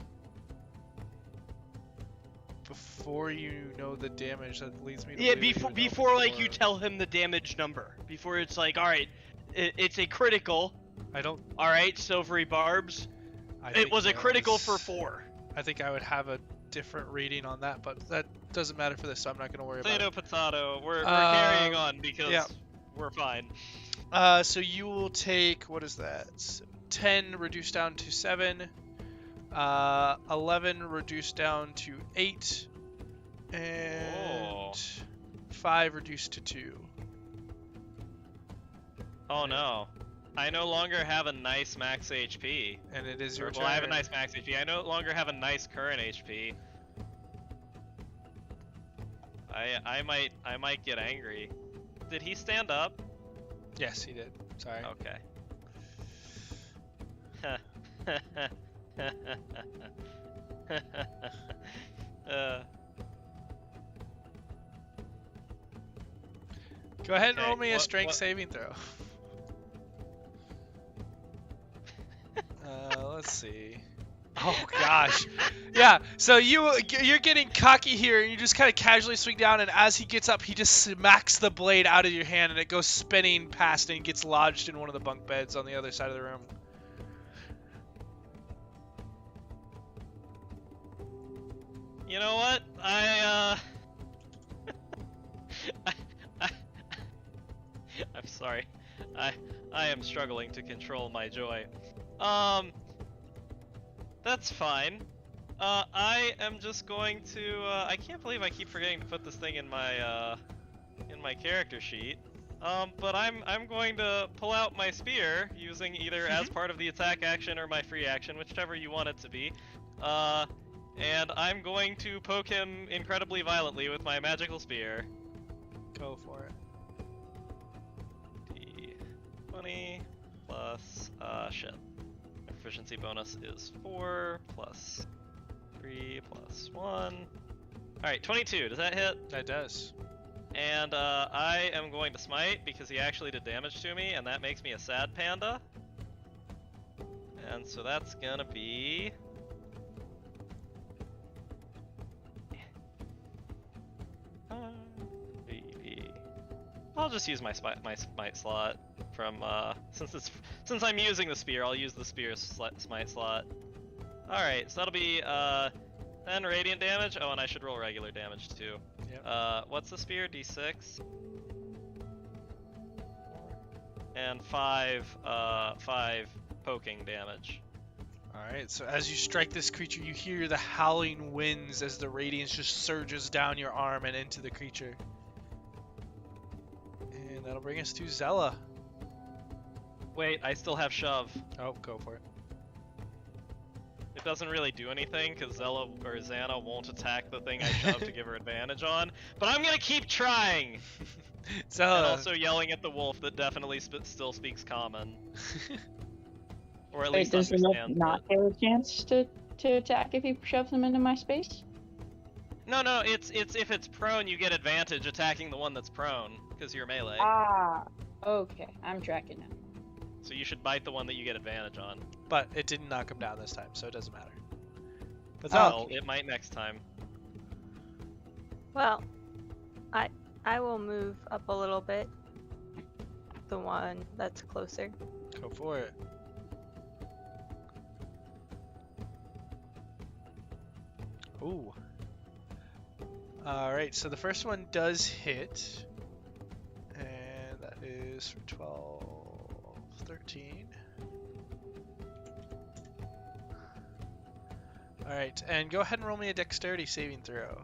Before you know the damage, that leads me to Yeah, believe you would know before like you tell him the damage number. Before it's like, all right, it's a critical. I don't. All right, Silvery Barbs. It was a critical for 4. I think I would have a different reading on that, but that doesn't matter for this, so I'm not going to worry about Potato, it. potato. We're carrying on because yeah. we're fine. So you will take, what is that? 10 reduced down to 7, 11 reduced down to 8, and 5 reduced to 2. Oh no. I no longer have a nice max HP. And it is your turn. Well, I have a nice max HP. I no longer have a nice current HP. I might get angry. Did he stand up? Yes, he did. Sorry. Okay. Go ahead and Okay, roll me a what- strength what- saving throw. Let's see. Oh gosh. Yeah, so you're getting cocky here, and you just kind of casually swing down, and as he gets up, he just smacks the blade out of your hand, and it goes spinning past and gets lodged in one of the bunk beds on the other side of the room. You know what? I'm sorry. I am struggling to control my joy. That's fine. I am just going to, I can't believe I keep forgetting to put this thing in my character sheet. But I'm going to pull out my spear, using either as part of the attack action or my free action, whichever you want it to be. And I'm going to poke him incredibly violently with my magical spear. Go for it. D20 plus, shit. My proficiency bonus is 4 plus 3 plus 1. Alright, 22, does that hit? That does. And I am going to smite because he actually did damage to me, and that makes me a sad panda. And so that's gonna be... I'll just use my smite slot from since I'm using the spear, I'll use the spear smite slot. All right, so that'll be 10 radiant damage. Oh, and I should roll regular damage too. Yep. What's the spear? D6. And 5 poking damage. Alright, so as you strike this creature, you hear the howling winds as the radiance just surges down your arm and into the creature. And that'll bring us to Zella. Wait, I still have shove. Oh, go for it. It doesn't really do anything because Zella or Zannah won't attack the thing I shoved to give her advantage on. But I'm gonna keep trying. Zella. And also yelling at the wolf that definitely still speaks common. Or at Wait, least does the wolf understands not it. get a chance to attack if he shoves him into my space? No, it's if it's prone, you get advantage attacking the one that's prone because you're melee. Ah, Okay, I'm tracking now. So you should bite the one that you get advantage on. But it didn't knock him down this time, so it doesn't matter. But Well, it might next time. Well, I will move up a little bit. The one that's closer. go for it. Ooh. Alright, so the first one does hit. And that is for 12, 13. Alright, and go ahead and roll me a dexterity saving throw.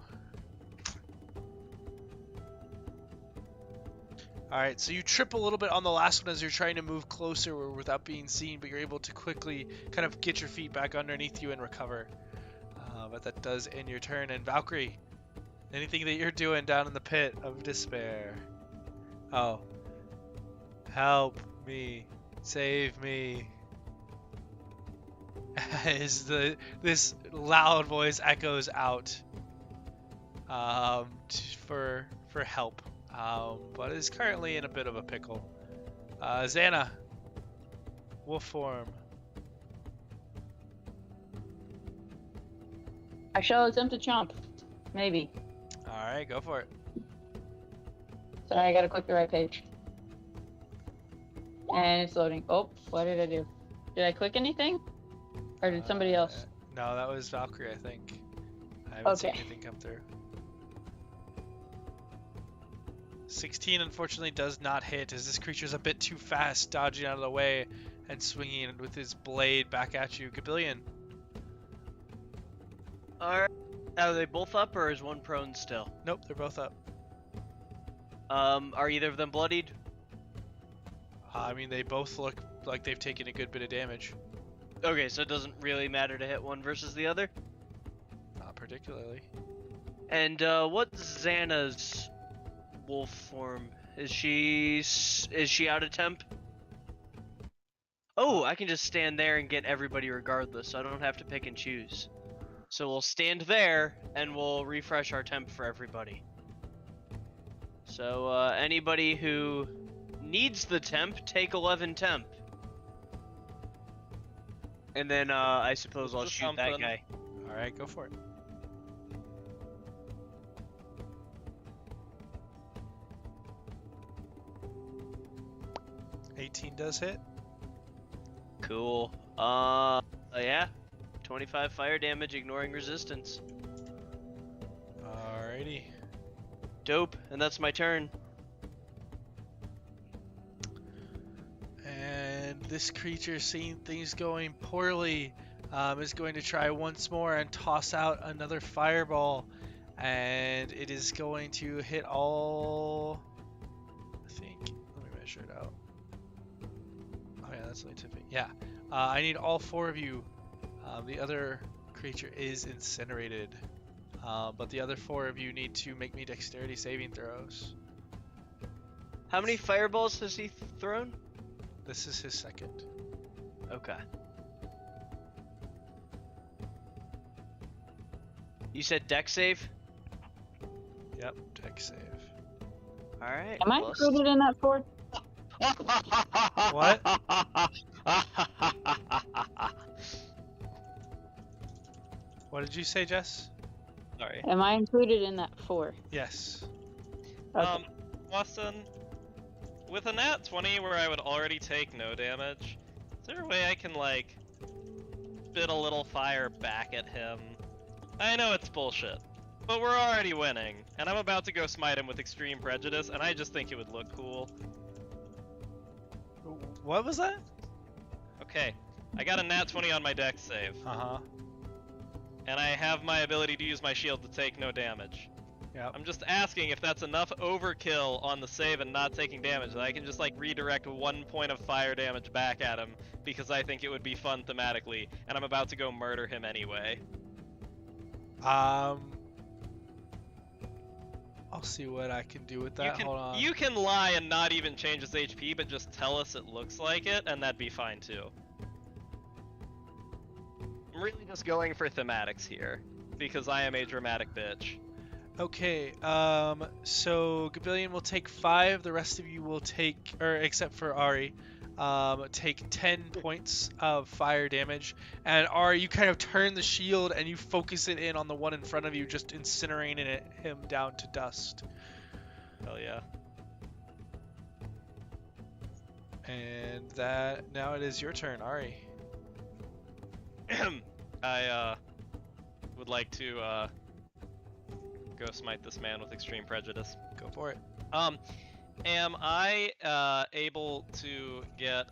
Alright, so you trip a little bit on the last one as you're trying to move closer without being seen, but you're able to quickly kind of get your feet back underneath you and recover. But that does end your turn. And Valcrie, anything that you're doing down in the pit of despair? Oh. Help me. Save me. As this loud voice echoes out for help. But is currently in a bit of a pickle. Zannah, wolf form. I shall attempt to chomp. Maybe. Alright, go for it. Sorry, I gotta click the right page. And it's loading. Oh, what did I do? Did I click anything? Or did somebody else? No, that was Valcrie, I think. I haven't seen Okay. anything come through. 16 unfortunately does not hit, as this creature's a bit too fast, dodging out of the way and swinging with his blade back at you. Gabillion. Alright. Are they both up or is one prone still? Nope, they're both up. Are either of them bloodied? I mean, they both look like they've taken a good bit of damage. Okay, so it doesn't really matter to hit one versus the other? Not particularly. And what's Zannah's wolf form? Is she out of temp? Oh, I can just stand there and get everybody regardless, so I don't have to pick and choose. So we'll stand there and we'll refresh our temp for everybody. So anybody who needs the temp, take 11 temp. And then I suppose I'll Just shoot that something. guy. Alright, go for it. $18 does hit. Cool. Yeah. 25 fire damage, ignoring resistance. Alrighty. Dope, and that's my turn. And this creature, seeing things going poorly, is going to try once more and toss out another fireball. And it is going to hit all... I think... Let me measure it out. Oh yeah, that's only tipping. Yeah. I need all 4 of you. The other creature is incinerated. But the other 4 of you need to make me dexterity saving throws. How many fireballs has he thrown? This is his second. Okay. You said dex save? Yep, dex save. Alright. Am I included in that 4? What? What did you say, Jess? Sorry. Am I included in that 4? Yes. Okay. Austin, with a nat 20 where I would already take no damage, is there a way I can, like, spit a little fire back at him? I know it's bullshit, but we're already winning, and I'm about to go smite him with extreme prejudice, and I just think it would look cool. What was that? Okay, I got a nat 20 on my dex save, Uh-huh. and I have my ability to use my shield to take no damage. Yep. I'm just asking if that's enough overkill on the save and not taking damage that I can just like redirect 1 point of fire damage back at him because I think it would be fun thematically, and I'm about to go murder him anyway. I'll see what I can do with that. Hold on. You can lie and not even change his HP, but just tell us it looks like it, and that'd be fine too. I'm really just going for thematics here, because I am a dramatic bitch. Okay, so Gabillion will take 5, the rest of you will take, or except for Ari, take 10 points of fire damage. And Ari, you kind of turn the shield and you focus it in on the one in front of you, just incinerating him down to dust. Hell yeah. And that, now it is your turn, Ari. I would like to go smite this man with extreme prejudice. Go for it. Am I able to get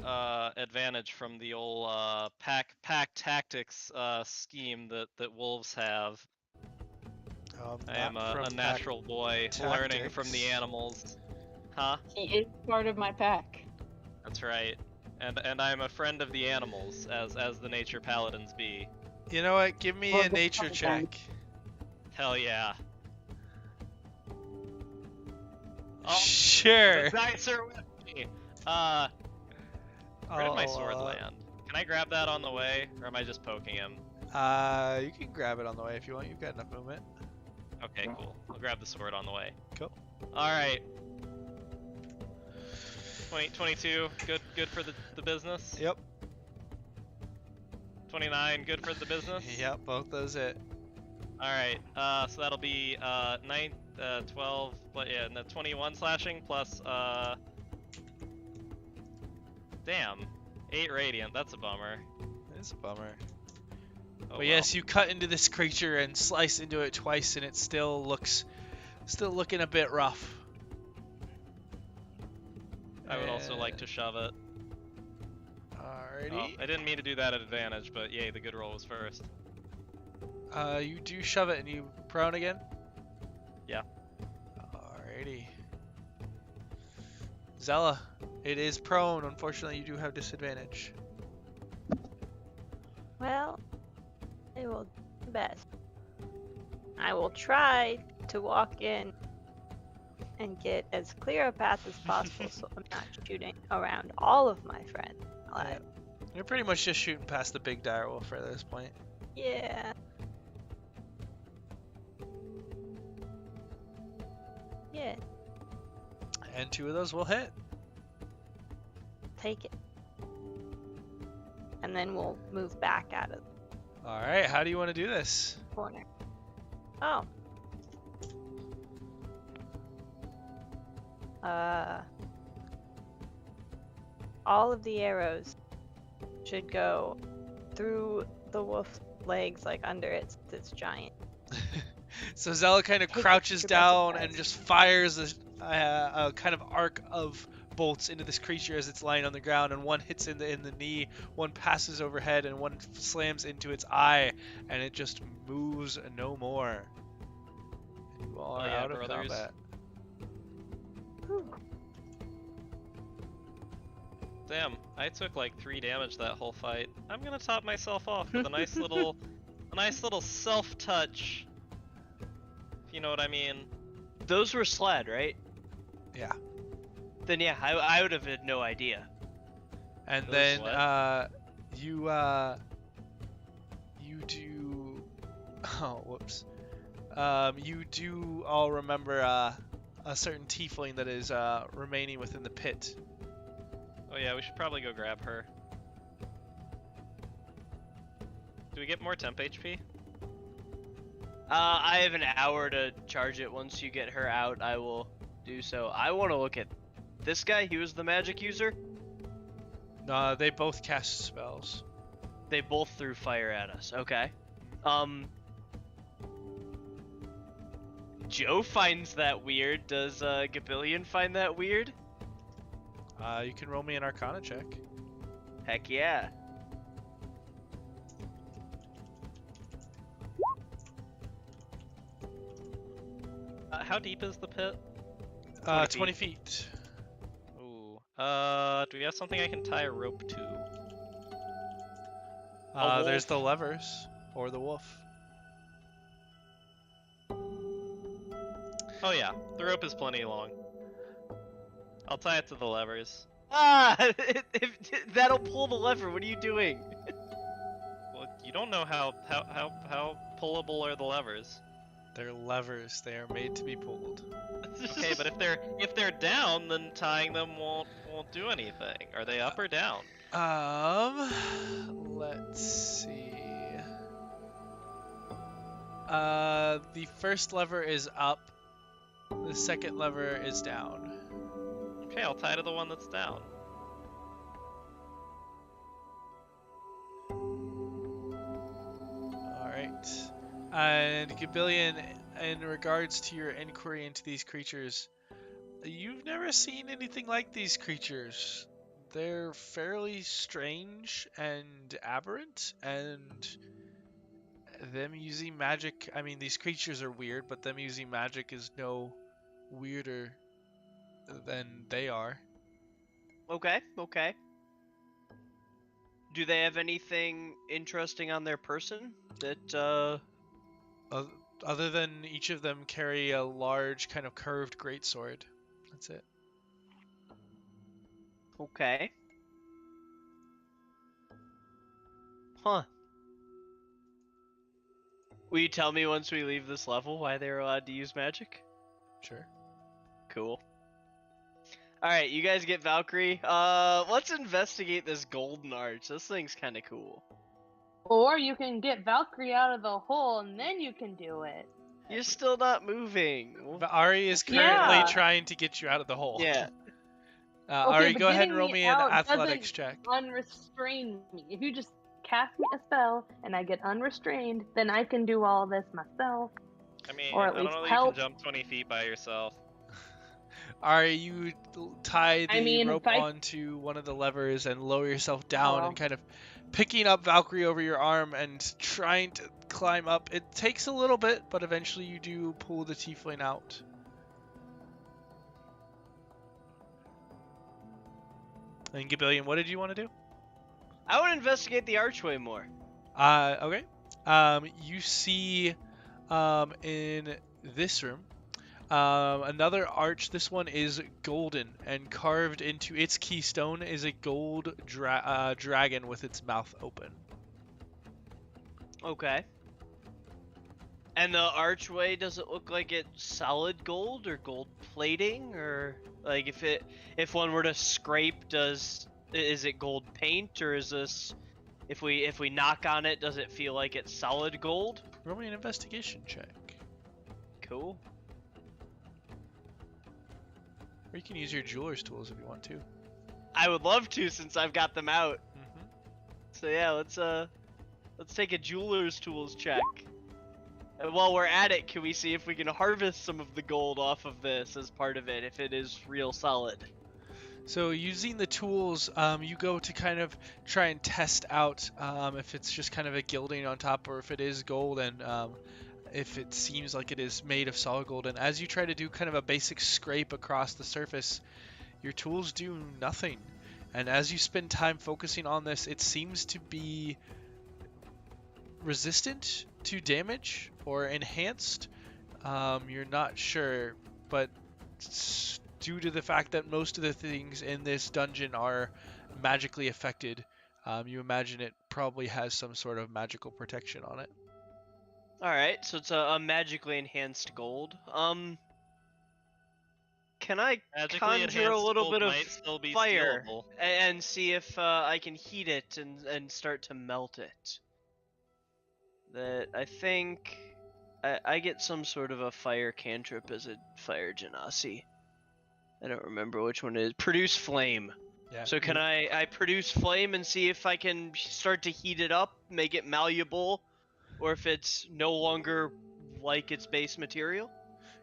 advantage from the old pack tactics scheme that wolves have? I am a natural boy learning from the animals. Huh? He is part of my pack. That's right. And I'm a friend of the animals, as the nature paladins be. You know what? Give me a nature check. Hell yeah. Oh, sure. the dice are with me. Where did my sword land? Can I grab that on the way, or am I just poking him? You can grab it on the way if you want. You've got enough movement. Okay, cool. I'll grab the sword on the way. Cool. All right. 22, good for the business. Yep. 29, good for the business. Yep, both those hit. All right. So that'll be 12, but yeah, and the 21 slashing plus damn, 8 radiant. That's a bummer. It's a bummer. Oh, But yes, you cut into this creature and slice into it twice, and it still looking a bit rough. I would also like to shove it. Alrighty. Oh, I didn't mean to do that at advantage, but yay, the good roll was first. You do shove it and you prone again? Yeah. Alrighty. Zella, it is prone. Unfortunately, you do have disadvantage. Well, I will do my best. I will try to walk in and get as clear a path as possible so I'm not shooting around all of my friends. Yeah. You're pretty much just shooting past the big dire wolf at this point. Yeah. Yeah, And 2 of those will hit. take it. And then we'll move back out of Alright, how do you want to do this? the corner. Oh. All of the arrows should go through the wolf's legs, like under its giant. So Zella kind of Take crouches your down best and advice. just fires a kind of arc of bolts into this creature as it's lying on the ground, and one hits in the knee, one passes overhead, and one slams into its eye, and it just moves no more. And you all are yeah, out of brothers. combat. Damn, I took like 3 damage that whole fight. I'm gonna top myself off with a nice little self-touch. If you know what I mean. Those were sled, right? Yeah. Then yeah, I would have had no idea. And Those then what? you do oh whoops. You do all remember a certain tiefling that is remaining within the pit. Oh yeah, we should probably go grab her. Do we get more temp HP? I have an hour to charge it. Once you get her out, I will do so. I want to look at this guy. He was the magic user. They both cast spells. They both threw fire at us. Okay. Joe finds that weird. Does Gabillion find that weird? You can roll me an Arcana check. Heck yeah. How deep is the pit? 20 feet. Ooh. Do we have something I can tie a rope to? There's the levers or the wolf. Oh yeah, the rope is plenty long. I'll tie it to the levers. Ah! That'll pull the lever. What are you doing? Well, you don't know how pullable are the levers. They're levers. They are made to be pulled. Okay, but if they're down, then tying them won't do anything. Are they up or down? Let's see. The first lever is up. The second lever is down. Okay, I'll tie to the one that's down. Alright. And Gabillion, in regards to your inquiry into these creatures, you've never seen anything like these creatures. They're fairly strange and aberrant, and them using magic, I mean, these creatures are weird, but them using magic is no weirder than they are. Okay, okay. Do they have anything interesting on their person that, Other than each of them carry a large kind of curved greatsword. That's it. Okay. Huh. Will you tell me once we leave this level why they're allowed to use magic? Sure. Cool. Alright, you guys get Valcrie. Let's investigate this golden arch. This thing's kinda cool. Or you can get Valkyrie out of the hole and then you can do it. You're still not moving. Ari is currently Yeah. trying to get you out of the hole. Yeah. Okay, Ari, but go ahead and getting roll me me an out athletics doesn't check. Unrestrain me. If you just cast me a spell and I get unrestrained, then I can do all this myself. I mean, Or I at don't least know that help. you can jump 20 feet by yourself. Ari, you tie the I mean, rope if I- onto one of the levers and lower yourself down Oh. and kind of picking up Valkyrie over your arm and trying to climb up. It takes a little bit, but eventually you do pull the tiefling out. And Gabillion, what did you want to do? I would investigate the archway more. Okay. You see, in this room, another arch. This one is golden, and carved into its keystone is a gold dragon with its mouth open. Okay. And the archway, does it look like it's solid gold or gold plating, or like if one were to scrape, is it gold paint, or is this if we knock on it, does it feel like it's solid gold? Roll me an investigation check. Cool. Or you can use your jeweler's tools if you want to. I would love to, since I've got them out. Mm-hmm. So yeah, let's take a jeweler's tools check. And while we're at it, can we see if we can harvest some of the gold off of this as part of it, if it is real solid? So using the tools, you go to kind of try and test out if it's just kind of a gilding on top or if it is gold, and if it seems like it is made of solid gold. And as you try to do kind of a basic scrape across the surface, your tools do nothing. And as you spend time focusing on this, it seems to be resistant to damage or enhanced. You're not sure, but due to the fact that most of the things in this dungeon are magically affected, you imagine it probably has some sort of magical protection on it. Alright, so it's a magically enhanced gold. Can I Magically conjure a enhanced little gold bit of might still be fire stealable. and see if I can heat it and start to melt it? That I think I get some sort of a fire cantrip as a fire genasi. I don't remember which one it is. Produce flame. Yeah. So can I produce flame and see if I can start to heat it up, make it malleable, or if it's no longer like its base material?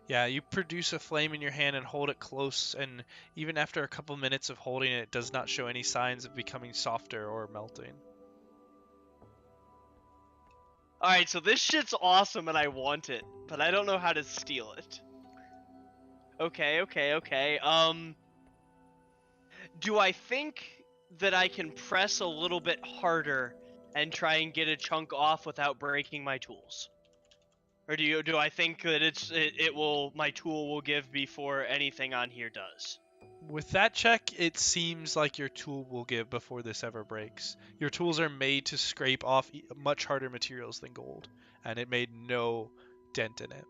Yeah, you produce a flame in your hand and hold it close, and even after a couple minutes of holding it, it does not show any signs of becoming softer or melting. Alright, so this shit's awesome and I want it, but I don't know how to steal it. Okay. Do I think that I can press a little bit harder and try and get a chunk off without breaking my tools? Or do I think that my tool will give before anything on here does? With that check, it seems like your tool will give before this ever breaks. Your tools are made to scrape off much harder materials than gold, and it made no dent in it.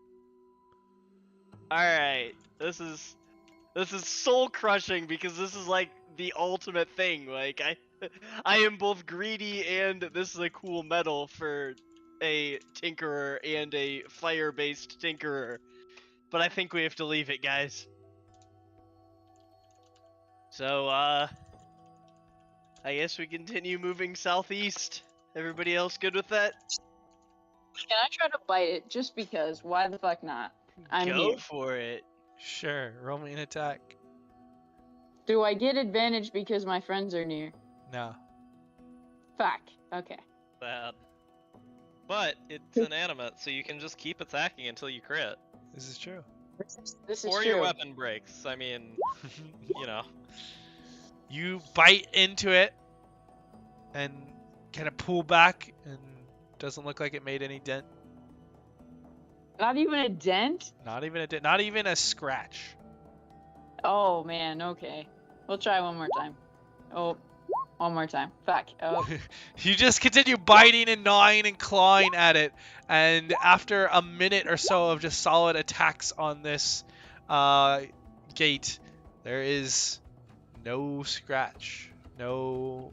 Alright, this is soul crushing because this is like the ultimate thing. Like I am both greedy and this is a cool medal for a tinkerer and a fire-based tinkerer. But I think we have to leave it, guys. So I guess we continue moving southeast. Everybody else good with that? Can I try to bite it? Just because. Why the fuck not? I'm Go here. for it. Sure, roll me an attack. Do I get advantage because my friends are near? No. Fuck. Okay. Bad. But it's inanimate, so you can just keep attacking until you crit. This is true. This is Or true. your weapon breaks. I mean, you know. You bite into it and kind of pull back, and doesn't look like it made any dent. Not even a dent? Not even a dent. Not even a scratch. Oh man, okay. We'll try one more time. Oh, one more time. Fuck. Oh. You just continue biting and gnawing and clawing at it, and after a minute or so of just solid attacks on this gate, there is no scratch, no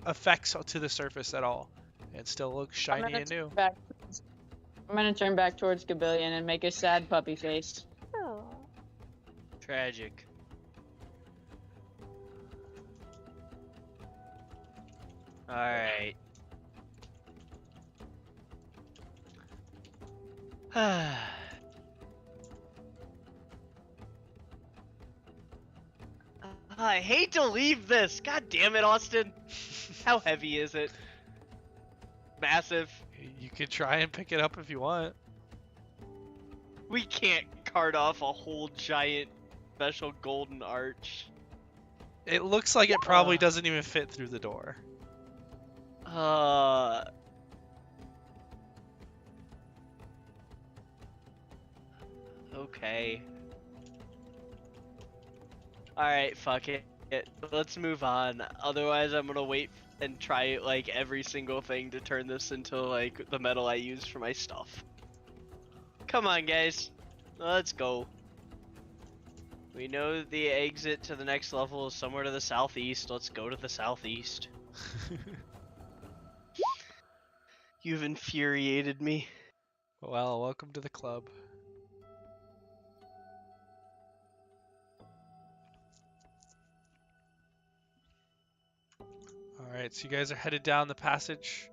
effects to the surface at all. It still looks shiny and new. I'm gonna turn back towards Gabillion and make a sad puppy face. Oh. Tragic. Alright. I hate to leave this. God damn it, Austin. How heavy is it? Massive. You could try and pick it up if you want. We can't cart off a whole giant special golden arch. It looks like it probably doesn't even fit through the door. Okay. Alright, fuck it. Let's move on. Otherwise, I'm gonna wait and try like every single thing to turn this into like the metal I use for my stuff. Come on, guys. Let's go. We know the exit to the next level is somewhere to the southeast. Let's go to the southeast. You've infuriated me. Well, welcome to the club. Alright, so you guys are headed down the passage.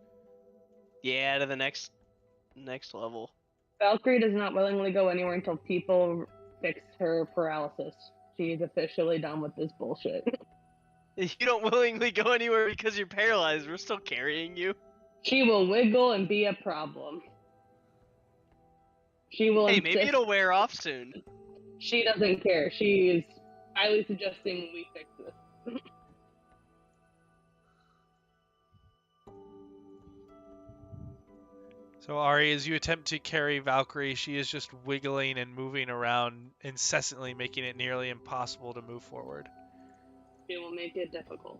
Yeah, to the next level. Valcrie does not willingly go anywhere until people fix her paralysis. She's officially done with this bullshit. You don't willingly go anywhere because you're paralyzed. We're still carrying you. She will wiggle and be a problem. She will Hey, maybe insist. it'll wear off soon. She doesn't care. She is highly suggesting we fix this. So Ari, as you attempt to carry Valcrie, she is just wiggling and moving around incessantly, making it nearly impossible to move forward. She will make it difficult.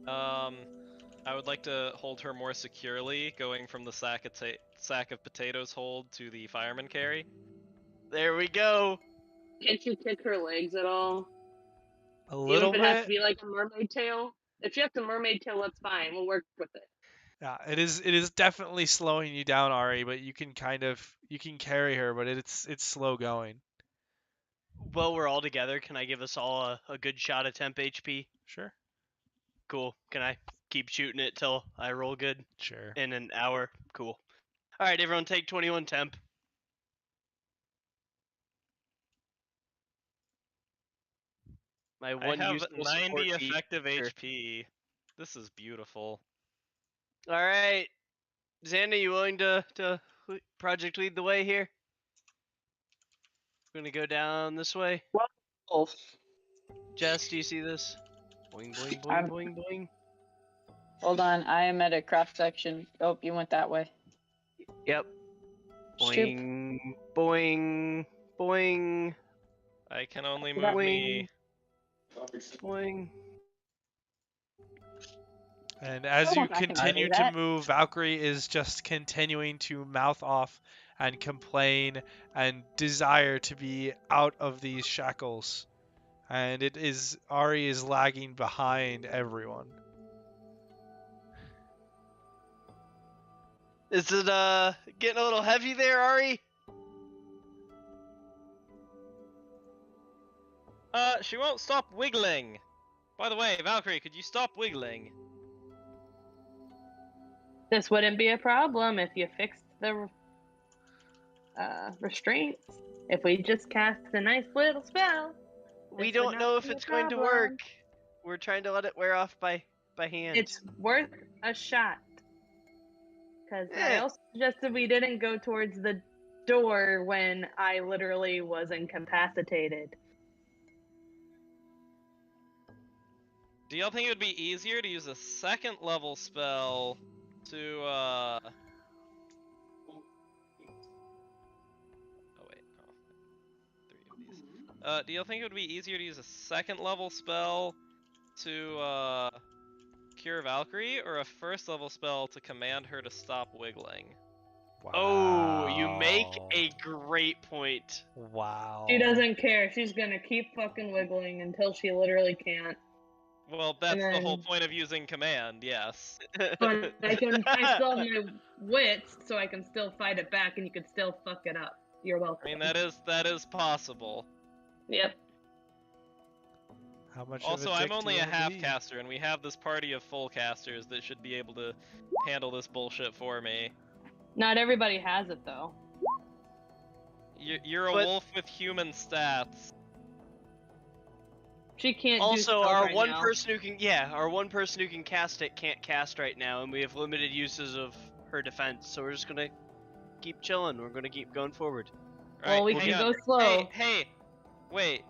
I would like to hold her more securely, going from the sack of potatoes hold to the fireman carry. There we go. Can't you kick her legs at all? A little Even if it has to bit. be like a mermaid tail. If she has a mermaid tail, that's fine. We'll work with it. Yeah, it is definitely slowing you down, Ari, but you can carry her, but it's slow going. Well, we're all together. Can I give us all a good shot at temp HP? Sure. Cool. Can I keep shooting it till I roll good? Sure. In an hour? Cool. Alright, everyone take 21 temp. My one I have useful 90 support effective feature. HP. This is beautiful. Alright. Zannah, you willing to project lead the way here? We're gonna go down this way. Wolf. Jess, do you see this? Boing, boing, boing, I'm- boing, boing. Hold on, I am at a cross section. Oh, you went that way. Yep. Boing, boing, boing, I can only That move me. boing. And as Oh, you I can continue do to that. move, Valkyrie is just continuing to mouth off and complain and desire to be out of these shackles. And it is Ari is lagging behind everyone. Is it getting a little heavy there, Ari? She won't stop wiggling. By the way, Valkyrie, could you stop wiggling? This wouldn't be a problem if you fixed the restraints. If we just cast a nice little spell. We This would don't not know if be a it's going to problem. work. We're trying to let it wear off by hand. It's worth a shot. Because I Eh. also suggested we didn't go towards the door when I literally was incapacitated. Do y'all think it would be easier to use a second level spell to oh wait, oh. 3 of these. Do y'all think it would be easier to use a second level spell to cure Valkyrie, or a first level spell to command her to stop wiggling? Oh, you make a great point. Wow. She doesn't care. She's gonna keep fucking wiggling until she literally can't. Well, that's the whole then- point of using command, yes. But I still have my wits, so I can still fight it back, and you can still fuck it up. You're welcome. I mean, that is possible. Yep. How much Also, of a I'm dick only do a you wanna half be? caster, and we have this party of full casters that should be able to handle this bullshit for me. Not everybody has it though. You're a But- wolf with human stats. She can't. do Also, spells our right one now. person who can cast it can't cast right now, and we have limited uses of her defense. So we're just gonna keep chilling. We're gonna keep going forward. Right? Well, we hang can on. go slow. Hey, wait.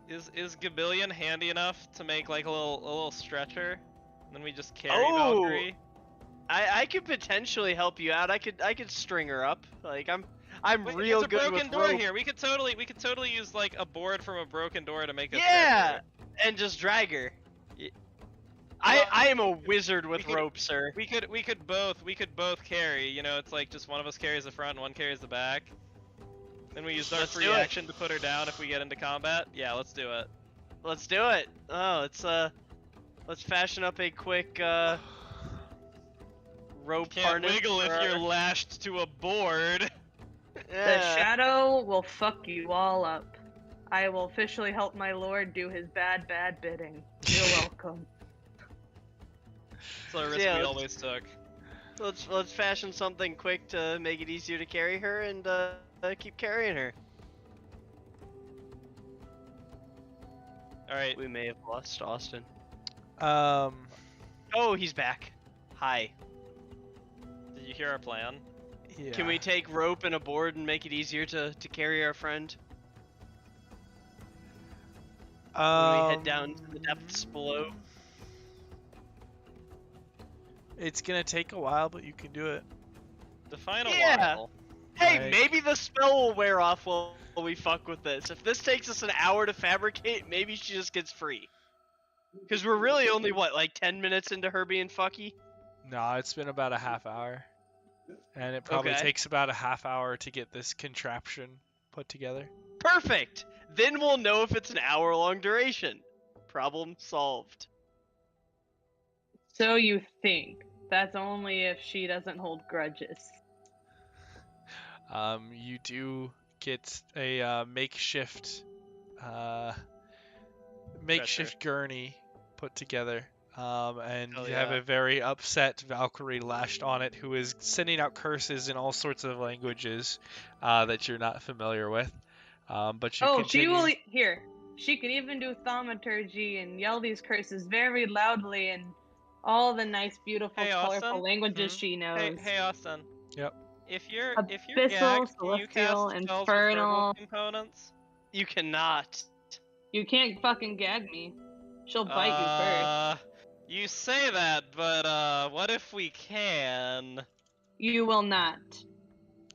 Is Gabillion handy enough to make like a little stretcher? And then we just carry Oh! Valkyrie? I could potentially help you out. I could string her up. Like I'm Wait, real there's a good broken with door rope. here. We could totally use like a board from a broken door to make a Yeah, stretcher. and just drag her. Well, I am a wizard with we could- rope, sir. We could both carry. You know, it's like just one of us carries the front and one carries the back. Then we use our Let's free do it. action to put her down if we get into combat. Yeah, let's do it. Let's do it. Oh, let's fashion up a quick rope Can't harness. wiggle if for you're our- lashed to a board. The Yeah. shadow will fuck you all up. I will officially help my lord do his bad bidding. You're welcome. It's a risk Yeah, we let's- always took. Let's fashion something quick to make it easier to carry her and keep carrying her. Alright, We may have lost Austin. Um, Oh, he's back. Hi. did you hear our plan? yeah. Can we take rope and a board and make it easier to carry our friend? When we head down to the depths below. It's gonna take a while, but you can do it. Define a Yeah. while. Hey, Like- maybe the spell will wear off while we fuck with this. If this takes us an hour to fabricate, maybe she just gets free. Because we're really only, what, like 10 minutes into her being fucky? No, it's been about a half hour. And it probably Okay. takes about a half hour to get this contraption put together. Perfect! Then we'll know if it's an hour-long duration. Problem solved. So you think. That's only if she doesn't hold grudges. You do get a makeshift gurney put together. And Hell you have yeah. a very upset Valkyrie lashed on it who is sending out curses in all sorts of languages that you're not familiar with. But you Oh, continue... she will. Here. She can even do thaumaturgy and yell these curses very loudly in all the nice, beautiful, Hey, colorful Austin? languages she knows. Hey, Austin. Yep. If you're Abyssal, gagged, can you cast celestial, spells with infernal. verbal components? You cannot. You can't fucking gag me. She'll bite you first. You say that, but what if we can? You will not.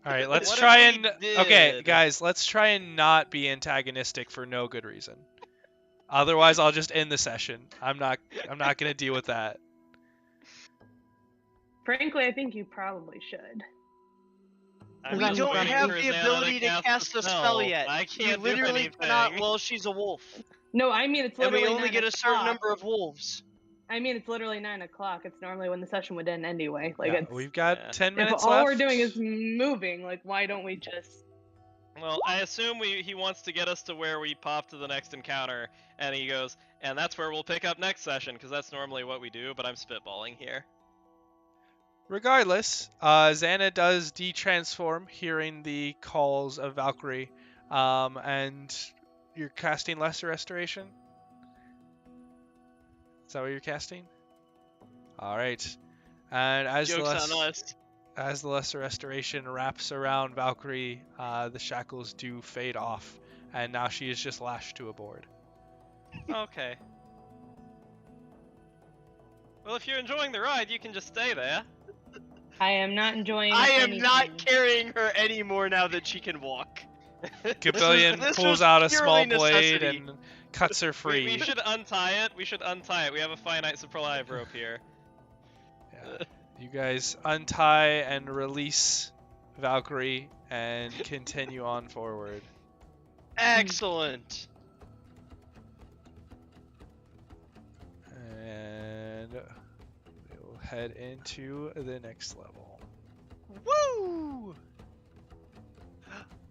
All right, let's What if try we and okay, did? guys, let's try and not be antagonistic for no good reason. Otherwise, I'll just end the session. I'm not gonna deal with that. Frankly, I think you probably should. I'm We just don't waiting have for the Zannah ability to cast cast a a spell yet. I You can't do literally cannot anything. while she's a wolf. No, I mean it's And literally we only 9 get a certain o'clock. number of wolves. I mean it's literally 9 o'clock. It's normally when the session would end anyway. Like Yeah, it's we've got Yeah. 10 if minutes all left. we're doing is moving, like why don't we just? Well, I assume he wants to get us to where we pop to the next encounter, and he goes, and that's where we'll pick up next session, because that's normally what we do, but I'm spitballing here. Regardless, Zannah does de-transform, hearing the calls of Valcrie, and you're casting Lesser Restoration? Is that what you're casting? Alright. And as Joke's on us. the Lesser Restoration wraps around Valcrie, the shackles do fade off, and now she is just lashed to a board. Okay. Well, if you're enjoying the ride, you can just stay there. I am not enjoying. I am anything. not carrying her anymore now that she can walk. Gavillion this pulls was out a purely small blade necessity. and cuts her free. We should untie it. We should untie it. We have a finite supply of rope here. Yeah. You guys untie and release Valcrie and continue on forward. Excellent. And we'll head into the next level. Woo!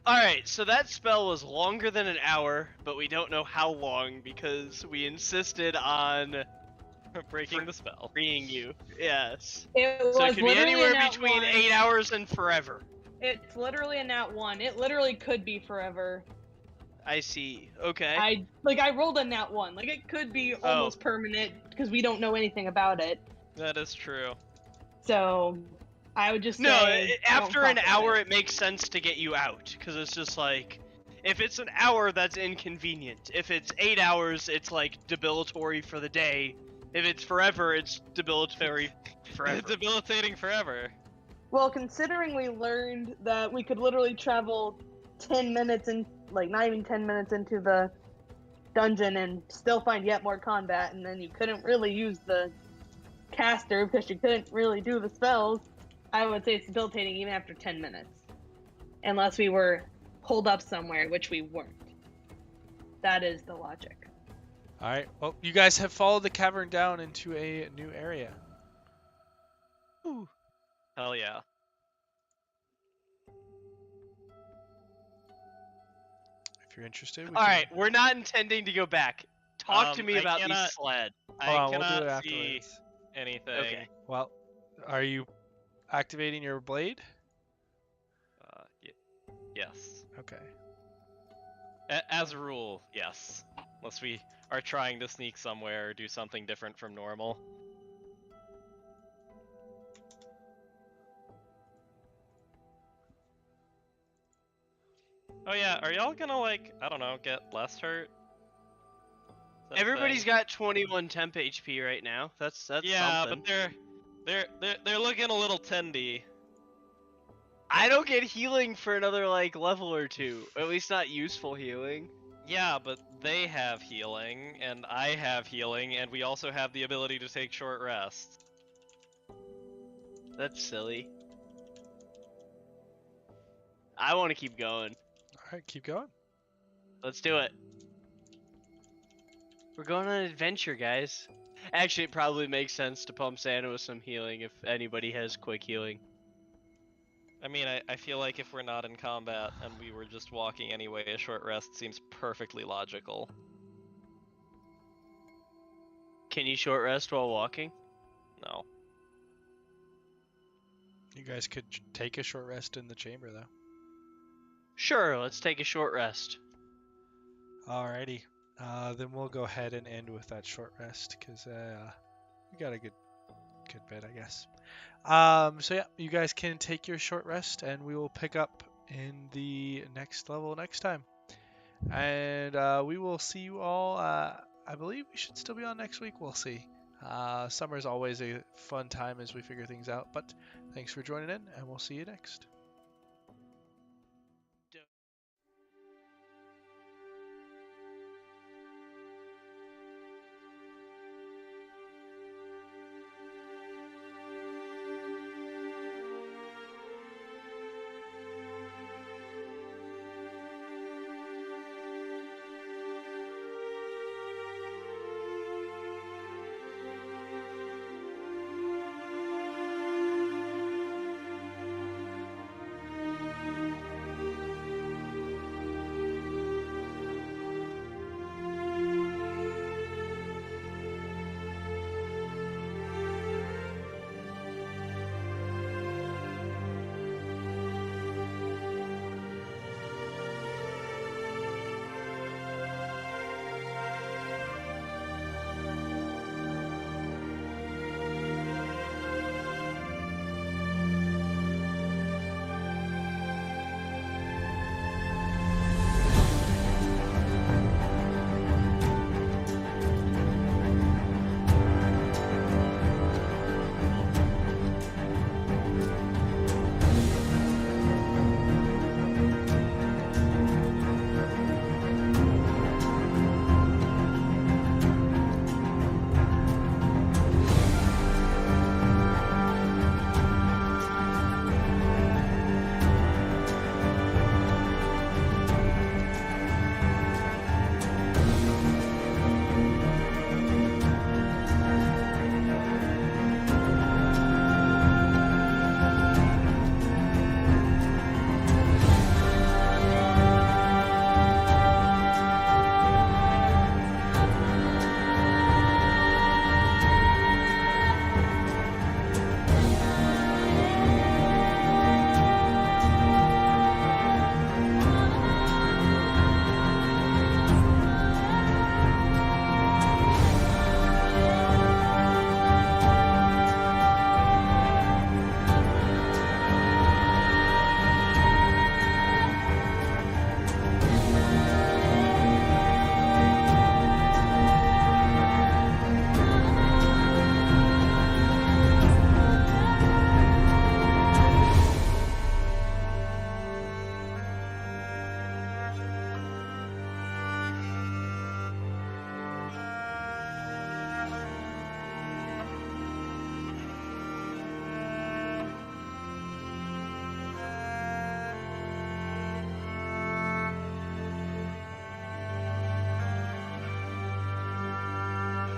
Alright, so that spell was longer than an hour, but we don't know how long because we insisted on Breaking the spell. freeing you. Yes. It was So it could be literally anywhere a nat between 1. 8 hours and forever. It's literally a nat 1. It literally could be forever. I see. Okay. I rolled a nat 1. Like it could be almost permanent because we don't know anything about it. That is true. So I would just No, say after don't an fuck with hour it. it makes sense to get you out because it's just like if it's an hour that's inconvenient. If it's 8 hours it's like debilitatory for the day. If it's forever it's debilitatory forever. Debilitating forever. Well, considering we learned that we could literally travel 10 minutes in, like not even 10 minutes into the dungeon and still find yet more combat, and then you couldn't really use the caster because you couldn't really do the spells, I would say it's debilitating even after 10 minutes. Unless we were holed up somewhere, which we weren't. That is the logic. Alright, well, you guys have followed the cavern down into a new area. Hell yeah. If you're interested, we Alright, we're not intending to go back. Talk to me I about cannot- these sled. I Hold on, we'll cannot do it see afterwards. anything. Okay. Well, are you activating your blade? Yes. Okay. As a rule, yes. Unless we are trying to sneak somewhere or do something different from normal. Oh yeah, are y'all gonna like, I don't know, get less hurt? Is that a Everybody's thing? got 21 temp HP right now. That's Yeah, something. but they're looking a little tendy. I don't get healing for another like level or two. At least not useful healing. Yeah, but they have healing, and I have healing, and we also have the ability to take short rests. That's silly. I want to keep going. Alright, keep going. Let's do it. We're going on an adventure, guys. Actually, it probably makes sense to pump Zannah with some healing if anybody has quick healing. I mean, I feel like if we're not in combat and we were just walking anyway, a short rest seems perfectly logical. Can you short rest while walking? No. You guys could take a short rest in the chamber, though. Sure, let's take a short rest. Alrighty. Then we'll go ahead and end with that short rest, because we got a good bit, I guess. So yeah, you guys can take your short rest, and we will pick up in the next level next time. And we will see you all. I believe we should still be on next week. We'll see. Summer is always a fun time as we figure things out. But thanks for joining in, and we'll see you next.